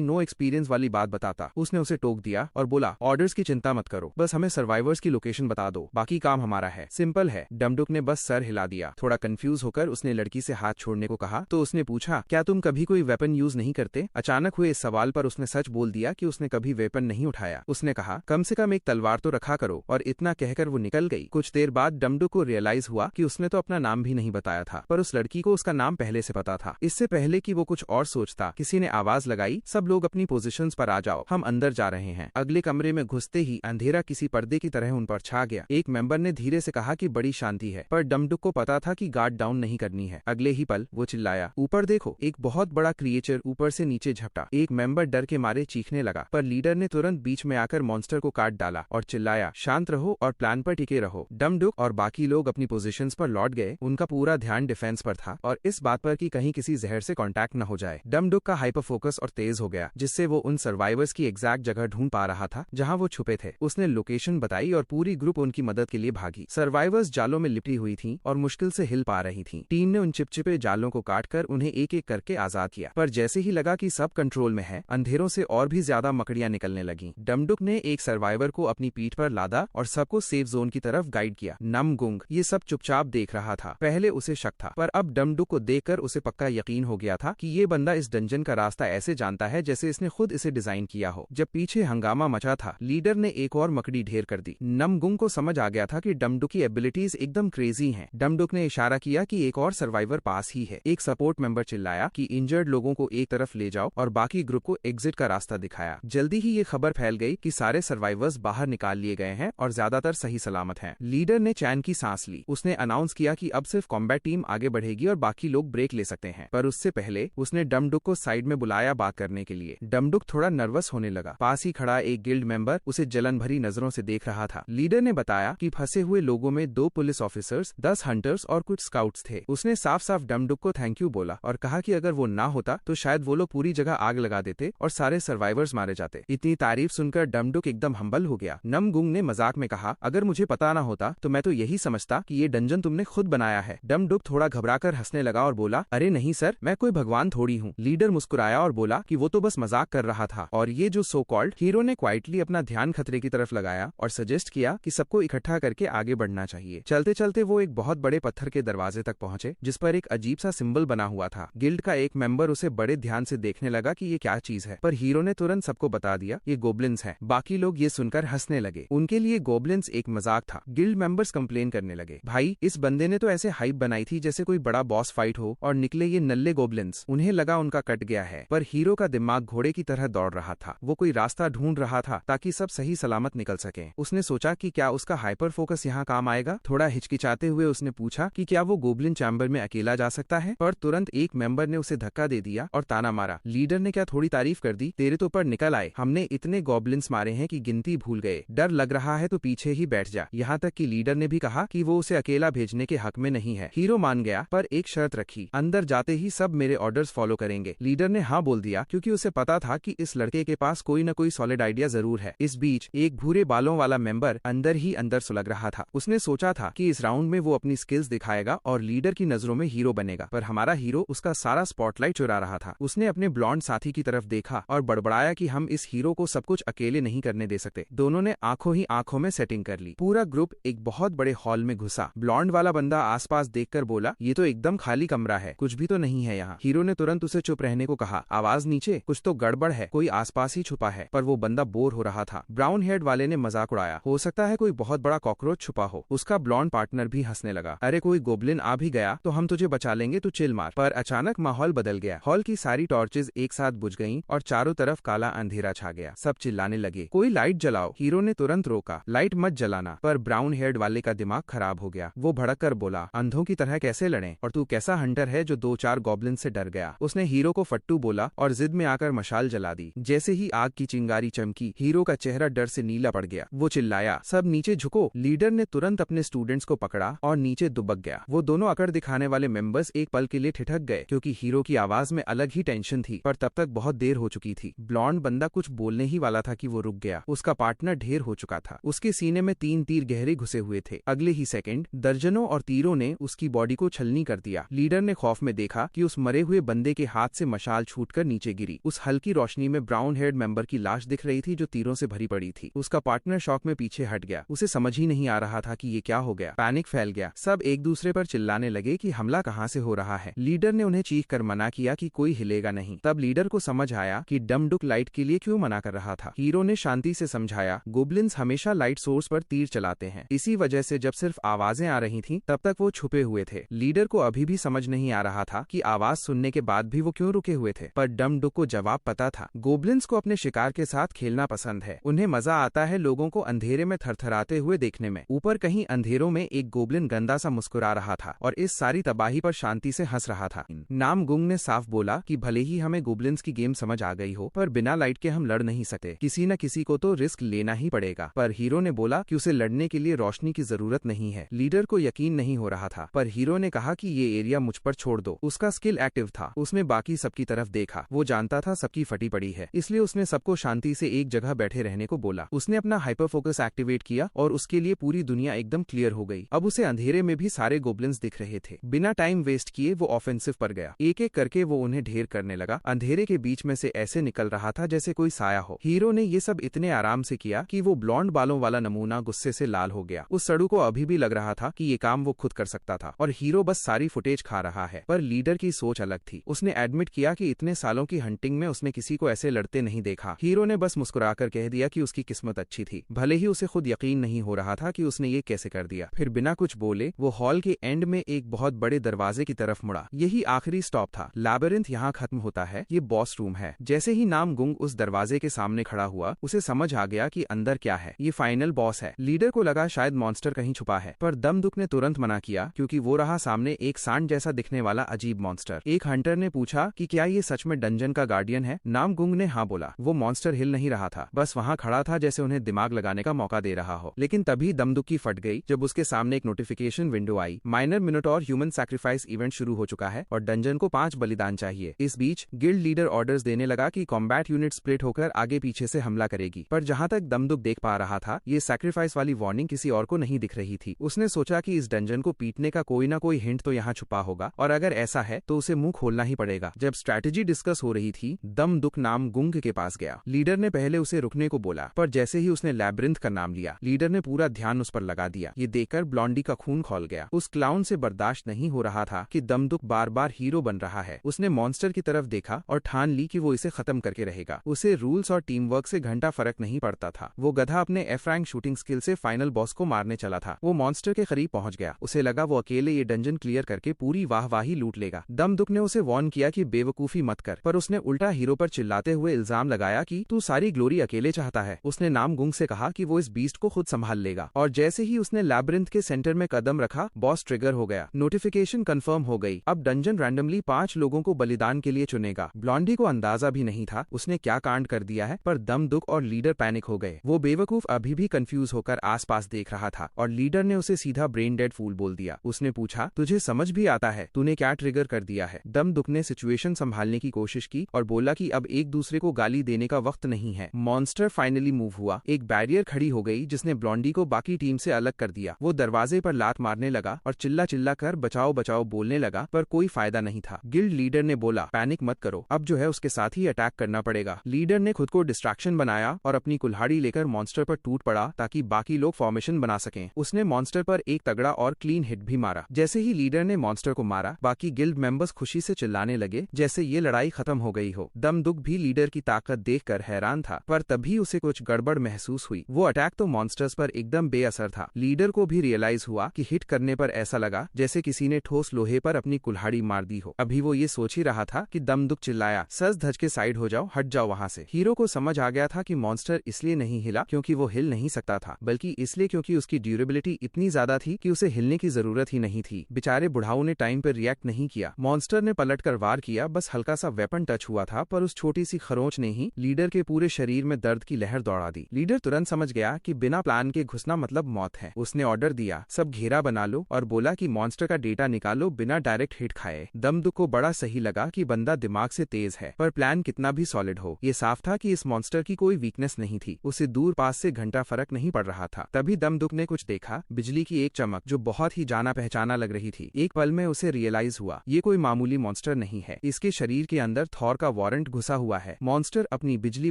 नो एक्सपीरियंस वाली बात बताता, उसने उसे टोक दिया और बोला, ऑर्डर्स की चिंता मत करो, बस हमें सर्वाइवर्स की लोकेशन बता दो, बाकी काम हमारा है, सिंपल है। डमडुक ने बस सर हिला दिया। थोड़ा कंफ्यूज होकर उसने लड़की से हाथ छोड़ने को कहा तो उसने पूछा, क्या तुम कभी कोई वेपन यूज नहीं करते? अचानक हुए इस सवाल पर उसने सच बोल दिया कि उसने कभी वेपन नहीं उठाया। उसने कहा, कम से कम एक तलवार तो रखा करो, और इतना कहकर वो निकल गई। कुछ देर बाद डमडुक को रियलाइज हुआ कि उसने तो अपना नाम भी नहीं बताया था, पर उस लड़की को उसका नाम पहले से पता था। इससे पहले कि वो कुछ और सोचता, किसी ने आवाज लगाई, सब लोग अपनी पोजीशंस पर आ जाओ, हम अंदर जा रहे हैं। अगले कमरे में घुसते ही अंधेरा किसी पर्दे की तरह उन पर छा गया। एक मेंबर ने धीरे से कहा कि बड़ी शांति है, पर डमडुक को पता था कि गार्ड डाउन नहीं करनी है। अगले ही पल वो चिल्लाया, ऊपर देखो। एक बहुत बड़ा क्रिएचर ऊपर से नीचे झपटा। एक मेंबर डर के मारे चीखने लगा, पर लीडर ने तुरंत बीच में आकर मॉन्स्टर को काट डाला और चिल्लाया, शांत रहो और प्लान पर टिके रहो। डमडुक और बाकी लोग अपनी पोजीशंस पर लौट गए। उनका पूरा ध्यान डिफेंस पर था और इस बात पर कि कहीं किसी जहर से कांटेक्ट न हो जाए। डमडुक का हाइपर फोकस और तेज हो गया, जिससे वो उन सर्वाइवर्स की एग्जैक्ट जगह ढूंढ पा रहा था जहां वो छुपे थे। उसने लोकेशन बताई और पूरी ग्रुप उनकी मदद के लिए भागी। सर्वाइवर्स जालों में लिपटी हुई थीं और मुश्किल से हिल पा रही थीं। टीम ने उन चिपचिपे जालों को काटकर उन्हें एक एक करके आजाद किया, पर जैसे ही लगा कि सब कंट्रोल में है, अंधेरों से और भी ज्यादा मकड़ियां निकलने लगीं। डमडुक ने एक सर्वाइवर को अपनी पीठ पर लादा और सबको सेफ जोन की तरफ गाइड किया। नमगुंग ये सब चुपचाप देख रहा था। पहले उसे शक था, पर अब डमडुक को देखकर उसे पक्का यकीन हो गया था कि ये बंदा इस डंजन का रास्ता ऐसे जानता है जैसे इसने खुद इसे डिजाइन किया हो। जब पीछे हंगामा मचा था, लीडर ने एक और मकड़ी ढेर कर दी। नमगुंग को समझ आ गया था कि डमडुक की एबिलिटीज एकदम क्रेजी हैं। डमडुक ने इशारा किया कि एक और सर्वाइवर पास ही है। एक सपोर्ट मेंबर चिल्लाया कि इंजर्ड लोगों को एक तरफ ले जाओ और बाकी ग्रुप को एग्जिट का रास्ता दिखाया। जल्दी ही ये खबर फैल गई कि सारे सर्वाइवर्स बाहर निकाल लिए गए हैं और ज्यादातर सही सलामत हैं। लीडर ने चैन की सांस ली। उसने अनाउंस किया कि अब सिर्फ कॉम्बैट टीम आगे बढ़ेगी और बाकी लोग ब्रेक ले सकते हैं। पर उससे पहले उसने डमडुक को साइड में बुलाया बात करने के लिए। डमडुक थोड़ा नर्वस होने लगा। पास ही खड़ा एक गिल्ड मेंबर उसे जलन भरी नजरों से देख रहा था। लीडर ने बताया कि फंसे हुए लोगों में 2 पुलिस ऑफिसर्स, 10 हंटर्स और कुछ स्काउट्स थे। उसने साफ साफ डमडुक को थैंक यू बोला और कहा कि अगर वो ना होता तो शायद वो लोग पूरी जगह आग लगा देते और सारे सर्वाइवर्स मारे जाते। इतनी तारीफ सुनकर डमडुक एकदम हम्बल हो गया। नमगुंग ने मजाक में कहा, अगर मुझे पता ना होता तो मैं तो यही समझता कि ये डंजन तुमने खुद बनाया है। डमडुक थोड़ा घबराकर हंसने लगा और बोला, अरे नहीं सर, मैं कोई भगवान थोड़ी हूँ। लीडर मुस्कुराया और बोला कि वो तो बस मजाक कर रहा था। और ये जो सो कॉल्ड हीरो ने क्वाइटली अपना ध्यान खतरे की तरफ लगाया और सजेस्ट किया कि सबको इकट्ठा करके आगे बढ़ना चाहिए। चलते चलते वो एक बहुत बड़े पत्थर के दरवाजे तक पहुंचे, जिस पर एक अजीब सा सिंबल बना हुआ था। गिल्ड का एक मेंबर उसे बड़े ध्यान से देखने लगा कि ये क्या चीज है, पर हीरो ने तुरंत सबको बता दिया, ये गोब्लिन्स हैं। बाकी लोग ये सुनकर हंसने लगे। उनके लिए गोब्लिन्स एक मजाक था। गिल्ड मेंबर्स कंप्लेन करने लगे, भाई इस बंदे ने तो ऐसे हाइप बनाई थी जैसे कोई बड़ा बॉस फाइट हो और निकले ये नल्ले गोब्लिन्स। उन्हें लगा उनका कट गया है, पर हीरो का दिमाग घोड़े की तरह दौड़ रहा था। वो कोई रास्ता ढूंढ रहा था ताकि सब सही सलामत निकल सके। उसने सोचा कि क्या उसका हाइपर फोकस यहाँ काम आएगा। थोड़ा हिचकिचाते हुए उसने पूछा कि क्या वो गोब्लिन चैम्बर में अकेला जा सकता है, पर तुरंत एक मेंबर ने उसे धक्का दे दिया और ताना मारा, लीडर ने क्या थोड़ी तारीफ कर दी, तेरे तो ऊपर निकल आए, हमने इतने गॉब्लिन्स मारे हैं कि गिनती भूल गए, डर लग रहा है तो पीछे ही बैठ जा। यहाँ तक कि लीडर ने भी कहा कि वो उसे अकेला भेजने के हक में नहीं है। हीरो मान गया, पर एक शर्त रखी, अंदर जाते ही सब मेरे ऑर्डर्स फॉलो करेंगे। लीडर ने हाँ बोल दिया, क्योंकि उसे पता था कि इस लड़के के पास कोई न कोई सॉलिड आइडिया जरूर है। इस बीच एक भूरे बालों वाला मेंबर अंदर ही अंदर सुलग रहा था। उसने सोचा था कि इस राउंड में वो अपनी स्किल्स दिखाएगा और लीडर की नजरों में हीरो बनेगा, पर हमारा हीरो उसका सारा स्पॉटलाइट चुरा रहा था। उसने अपने ब्लॉन्ड साथी की तरफ देखा और बड़बड़ाया कि हम इस हीरो को सब कुछ अकेले नहीं करने दे सकते। दोनों ने आंखों ही आंखों में सेटिंग कर ली। पूरा ग्रुप एक बहुत बड़े हॉल में घुसा। ब्लॉन्ड वाला बंदा आसपास देखकर बोला, ये तो एकदम खाली कमरा है, कुछ भी तो नहीं है यहाँ। हीरो ने तुरंत उसे चुप रहने को कहा, आवाज नीचे, कुछ तो गड़बड़ है, कोई आसपास ही छुपा है। पर वो बंदा बोर हो रहा था। ब्राउन हेड वाले ने मजाक उड़ाया, हो सकता है कोई बहुत बड़ा कॉकरोच छुपा हो। उसका ब्लॉन्ड पार्टनर भी हंसने लगा, अरे कोई गोब्लिन आ भी गया तो हम तुझे बचा लेंगे, तू चिल मार। पर अचानक माहौल बदल गया। हॉल की सारी टॉर्चेस एक साथ बुझ गईं और चारों तरफ काला अंधेरा छा गया। सब चिल्लाने लगे, कोई लाइट जलाओ। हीरो ने तुरंत रोका, लाइट मत जलाना। पर ब्राउन हेड वाले का दिमाग खराब हो गया। वो भड़क कर बोला, अंधों की तरह कैसे लड़ें, और तू कैसा हंटर है जो 2-4 गॉब्लिन से डर गया। उसने हीरो को फट्टू बोला और जिद में आकर मशाल जला दी। जैसे ही आग की चिंगारी चमकी, हीरो का चेहरा डर से नीला पड़ गया। वो चिल्लाया, सब नीचे झुको। लीडर ने तुरंत अपने स्टूडेंट्स को पकड़ा और नीचे दुबक गया। वो दोनों अकड़ दिखाने वाले मेंबर्स एक पल के लिए ठिठक गए, क्योंकि हीरो की आवाज में अलग ही टेंशन थी, पर तब तक बहुत देर हो चुकी थी। ब्लॉन्ड बंदा कुछ बोलने ही वाला था कि वो रुक गया। उसका पार्टनर ढेर हो चुका था। उसके सीने में 3 तीर गहरे घुसे हुए थे। अगले ही सेकंड दर्जनों और तीरों ने उसकी बॉडी को छलनी कर दिया। लिया। लीडर ने खौफ में देखा कि उस मरे हुए बंदे के हाथ से मशाल छूटकर नीचे गिरी। उस हल्की रोशनी में ब्राउन हेयर्ड मेंबर की लाश दिख रही थी जो तीरों से भरी पड़ी थी। उसका पार्टनर शॉक में पीछे हट गया। उसे समझ ही नहीं आ रहा था कि ये क्या हो गया। पैनिक फैल गया। सब एक दूसरे पर चिल्लाने लगे कि हमला कहां से हो रहा है। लीडर ने उन्हें चीख कर मना किया कि कोई हिलेगा नहीं। तब लीडर को समझ आया कि डमडुक लाइट के लिए क्यों मना कर रहा था। हीरो ने शांति से समझाया, गोब्लिन्स हमेशा लाइट सोर्स पर तीर चलाते हैं। इसी वजह से जब सिर्फ आवाजें आ रही थीं, तब तक वो छुपे हुए थे। लीडर को अभी भी समझ नहीं आ रहा था कि आवाज सुनने के बाद भी वो क्यों रुके हुए थे, पर डमडुक को जवाब पता था। गोब्लिन्स को अपने शिकार के साथ खेलना पसंद है। उन्हें मजा आता है लोगों को अंधेरे में थरथराते हुए देखने में। ऊपर कहीं अंधेरों में एक गोब्लिन गंदा सा मुस्कुरा रहा था और इस सारी तबाही पर शांति से हंस रहा था। नाम गुंग ने साफ बोला कि भले ही हमें गोब्लिन्स की गेम समझ आ गई हो, पर बिना लाइट के हम लड़ नहीं सकते। किसी न किसी को तो रिस्क लेना ही पड़ेगा। पर हीरो ने बोला कि उसे लड़ने के लिए रोशनी की जरूरत नहीं है। लीडर को यकीन नहीं हो रहा था, पर हीरो ने कहा कि ये एरिया मुझ पर छोड़ दो। उसका स्किल एक्टिव था। उसने बाकी सबकी तरफ देखा। वो जानता था सबकी फटी पड़ी है, इसलिए उसने सबको शांति से एक जगह बैठे रहने को बोला। उसने अपना हाइपर फोकस एक्टिवेट किया और उसके लिए पूरी दुनिया एकदम क्लियर हो गई। अब उसे अंधेरे में भी सारे गोब्लिन्स दिख रहे थे। बिना टाइम वेस्ट किए वो ऑफेंसिव पर गया। एक एक करके वो उन्हें ढेर करने लगा। अंधेरे के बीच में से ऐसे निकल रहा था जैसे कोई साया हो। हीरो ने ये सब इतने आराम से किया कि वो ब्लॉन्ड बालों वाला नमूना गुस्से से लाल हो गया। उस सड़ू को अभी भी लग रहा था कि ये काम वो खुद कर सकता था और हीरो बस सारी फुटेज खा रहा है। पर लीडर की सोच अलग थी। उसने एडमिट किया कि इतने सालों की हंटिंग में उसने किसी को ऐसे लड़ते नहीं देखा। हीरो ने बस मुस्कुराकर कह दिया कि उसकी किस्मत अच्छी थी, भले ही उसे खुद यकीन नहीं हो रहा था कि उसने ये कैसे कर दिया। फिर बिना कुछ बोले वो हॉल के एंड में एक बहुत बड़े दरवाजे की तरफ मुड़ा। यही आखिरी स्टॉप था। लैबिरिंथ यहाँ खत्म होता है, ये बॉस रूम है। जैसे ही नाम गुंग उस दरवाजे के सामने खड़ा हुआ, उसे समझ आ गया कि अंदर क्या है। ये फाइनल बॉस है। लीडर को लगा शायद मॉन्स्टर कहीं छुपा है, पर दमदुक ने तुरंत मना किया क्योंकि वो रहा सामने एक सांड जैसा दिखने वाला अजीब मॉन्स्टर। एक हंटर ने पूछा कि क्या ये सच में डंजन का गार्डियन है। नाम गुंग ने हाँ बोला। वो मॉन्स्टर हिल नहीं रहा था, बस वहाँ खड़ा था जैसे उन्हें दिमाग लगाने का मौका दे रहा हो। लेकिन तभी दमदुकी फट गई जब उसके सामने एक नोटिफिकेशन विंडो आई। Minor minotaur human sacrifice event शुरू हो चुका है और डंजन को 5 बलिदान चाहिए। इस बीच गिल्ड लीडर ऑर्डर्स देने लगा कि कॉम्बैट यूनिट स्प्लिट होकर आगे पीछे से हमला करेगी। पर जहाँ तक दमदुक देख पा रहा था, ये सैक्रिफाइस वाली वार्निंग किसी और को नहीं दिख रही थी। उसने सोचा कि इस डंजन को पीटने का कोई ना कोई हिंट तो यहाँ छुपा होगा और अगर ऐसा है तो उसे मुंह खोलना ही पड़ेगा। जब स्ट्रैटेजी डिस्कस हो रही थी, दमदुक नाम गुंग के पास गया। लीडर ने पहले उसे रुकने को बोला, पर जैसे ही उसने लैब्रिंथ का नाम लिया, लीडर ने पूरा ध्यान उस पर लगा दिया। ये देखकर ब्लॉन्डी का खून खौल गया। उस क्लाउन से बर्दाश्त नहीं हो रहा था कि दमदुक बार बार हीरो बन रहा है। उसने मॉन्स्टर की तरफ देखा और ठान ली कि वो इसे खत्म करके रहेगा। उसे रूल्स और टीम वर्क से घंटा फर्क नहीं पड़ता था। वो गधा अपने एफ रैंक शूटिंग स्किल से फाइनल बॉस को मारने चला था। वो मॉन्स्टर के करीब पहुंच गया। उसे लगा वो अकेले ये डंजन क्लियर करके पूरी वाहवाही लूट लेगा। दमदुक ने उसे वार्न किया कि बेवकूफी मत कर, पर उसने उल्टा हीरो पर चिल्लाते हुए इल्जाम लगाया कि तू सारी ग्लोरी अकेले चाहता है। उसने नाम गुंग से कहा कि वो इस बीस्ट को खुद संभाल लेगा और जैसे ही उसने लैबिरिंथ के सेंटर में कदम रखा, बॉस ट्रिगर हो गया। नोटिफिकेशन कंफर्म हो गई। अब डंजन रैंडमली 5 लोगों को बलिदान के लिए चुनेगा। ब्लॉन्डी को अंदाजा भी नहीं था उसने क्या कांड कर दिया है, पर दमदुक और लीडर पैनिक हो गए। वो बेवकूफ अभी भी कंफ्यूज होकर आसपास देख रहा था और लीडर ने उसे सीधा ब्रेन डेड फूल बोल दिया। उसने पूछा, तुझे समझ भी आता है तूने क्या ट्रिगर कर दिया है? दमदुक ने सिचुएशन संभालने की कोशिश की और बोला कि अब एक दूसरे को गाली देने का वक्त नहीं है। मॉन्स्टर फाइनली मूव हुआ। एक बैरियर खड़ी हो गई जिसने ब्लॉन्डी को बाकी टीम से अलग कर दिया। वो दरवाजे पर लात मारने लगा और चिल्ला चिल्ला कर बचाओ बचाओ बोलने लगा, पर कोई फायदा नहीं था। गिल्ड लीडर ने बोला, पैनिक मत करो, अब जो है उसके साथ ही अटैक करना पड़ेगा। लीडर ने खुद को डिस्ट्रैक्शन बनाया और अपनी कुल्हाड़ी लेकर मॉन्स्टर पर टूट पड़ा ताकि बाकी लोग फॉर्मेशन बना सकें। उसने मॉन्स्टर पर एक तगड़ा और क्लीन हिट भी मारा। जैसे ही लीडर ने मॉन्स्टर को मारा, बाकी गिल्ड मेंबर्स खुशी से चिल्लाने लगे जैसे ये लड़ाई खत्म हो गई हो। दमदुक भी लीडर की ताकत देखकर हैरान था, पर तभी उसे कुछ गड़बड़ महसूस हुई। वो अटैक तो मॉन्स्टर्स पर एकदम बेअसर था। लीडर को भी रियलाइज हुआ कि हिट करने पर ऐसा लगा जैसे किसी ने ठोस लोहे पर अपनी कुल्हाड़ी मार दी हो। अभी वो ये सोच ही रहा था कि दमदुक चिल्लाया, सज धज के साइड हो जाओ, हट जाओ वहाँ से। हीरो को समझ आ गया था कि मॉन्स्टर इसलिए नहीं हिला क्योंकि वो हिल नहीं सकता था, बल्कि इसलिए क्योंकि उसकी ड्यूरेबिलिटी इतनी ज्यादा थी कि उसे हिलने की जरूरत ही नहीं थी। बेचारे बुढ़ाऊ ने टाइम पर रिएक्ट नहीं किया। मॉन्स्टर ने पलट कर वार किया, बस हल्का सा वेपन टच हुआ था, पर उस छोटी सी खरोंच ने ही लीडर के पूरे शरीर में दर्द की लहर दौड़ा दी। लीडर तुरंत समझ गया कि बिना प्लान के घुसना मतलब मौत है। उसने ऑर्डर दिया, सब घेरा बना लो और बोला कि मॉन्स्टर का डेटा निकालो बिना डायरेक्ट हिट खाए। दमदुक को बड़ा सही लगा कि बंदा दिमाग से तेज है, पर प्लान कितना भी सॉलिड हो, ये साफ था कि इस मॉन्स्टर की कोई वीकनेस नहीं थी। उसे दूर पास से घंटा फर्क नहीं पड़ रहा था। तभी दमदुक ने कुछ देखा, बिजली की एक चमक जो बहुत ही जाना पहचाना लग रही थी। एक पल पल में उसे रियलाइज हुआ ये कोई मामूली मॉन्स्टर नहीं है, इसके शरीर के अंदर थॉर का वारंट घुसा हुआ है। मॉन्स्टर अपनी बिजली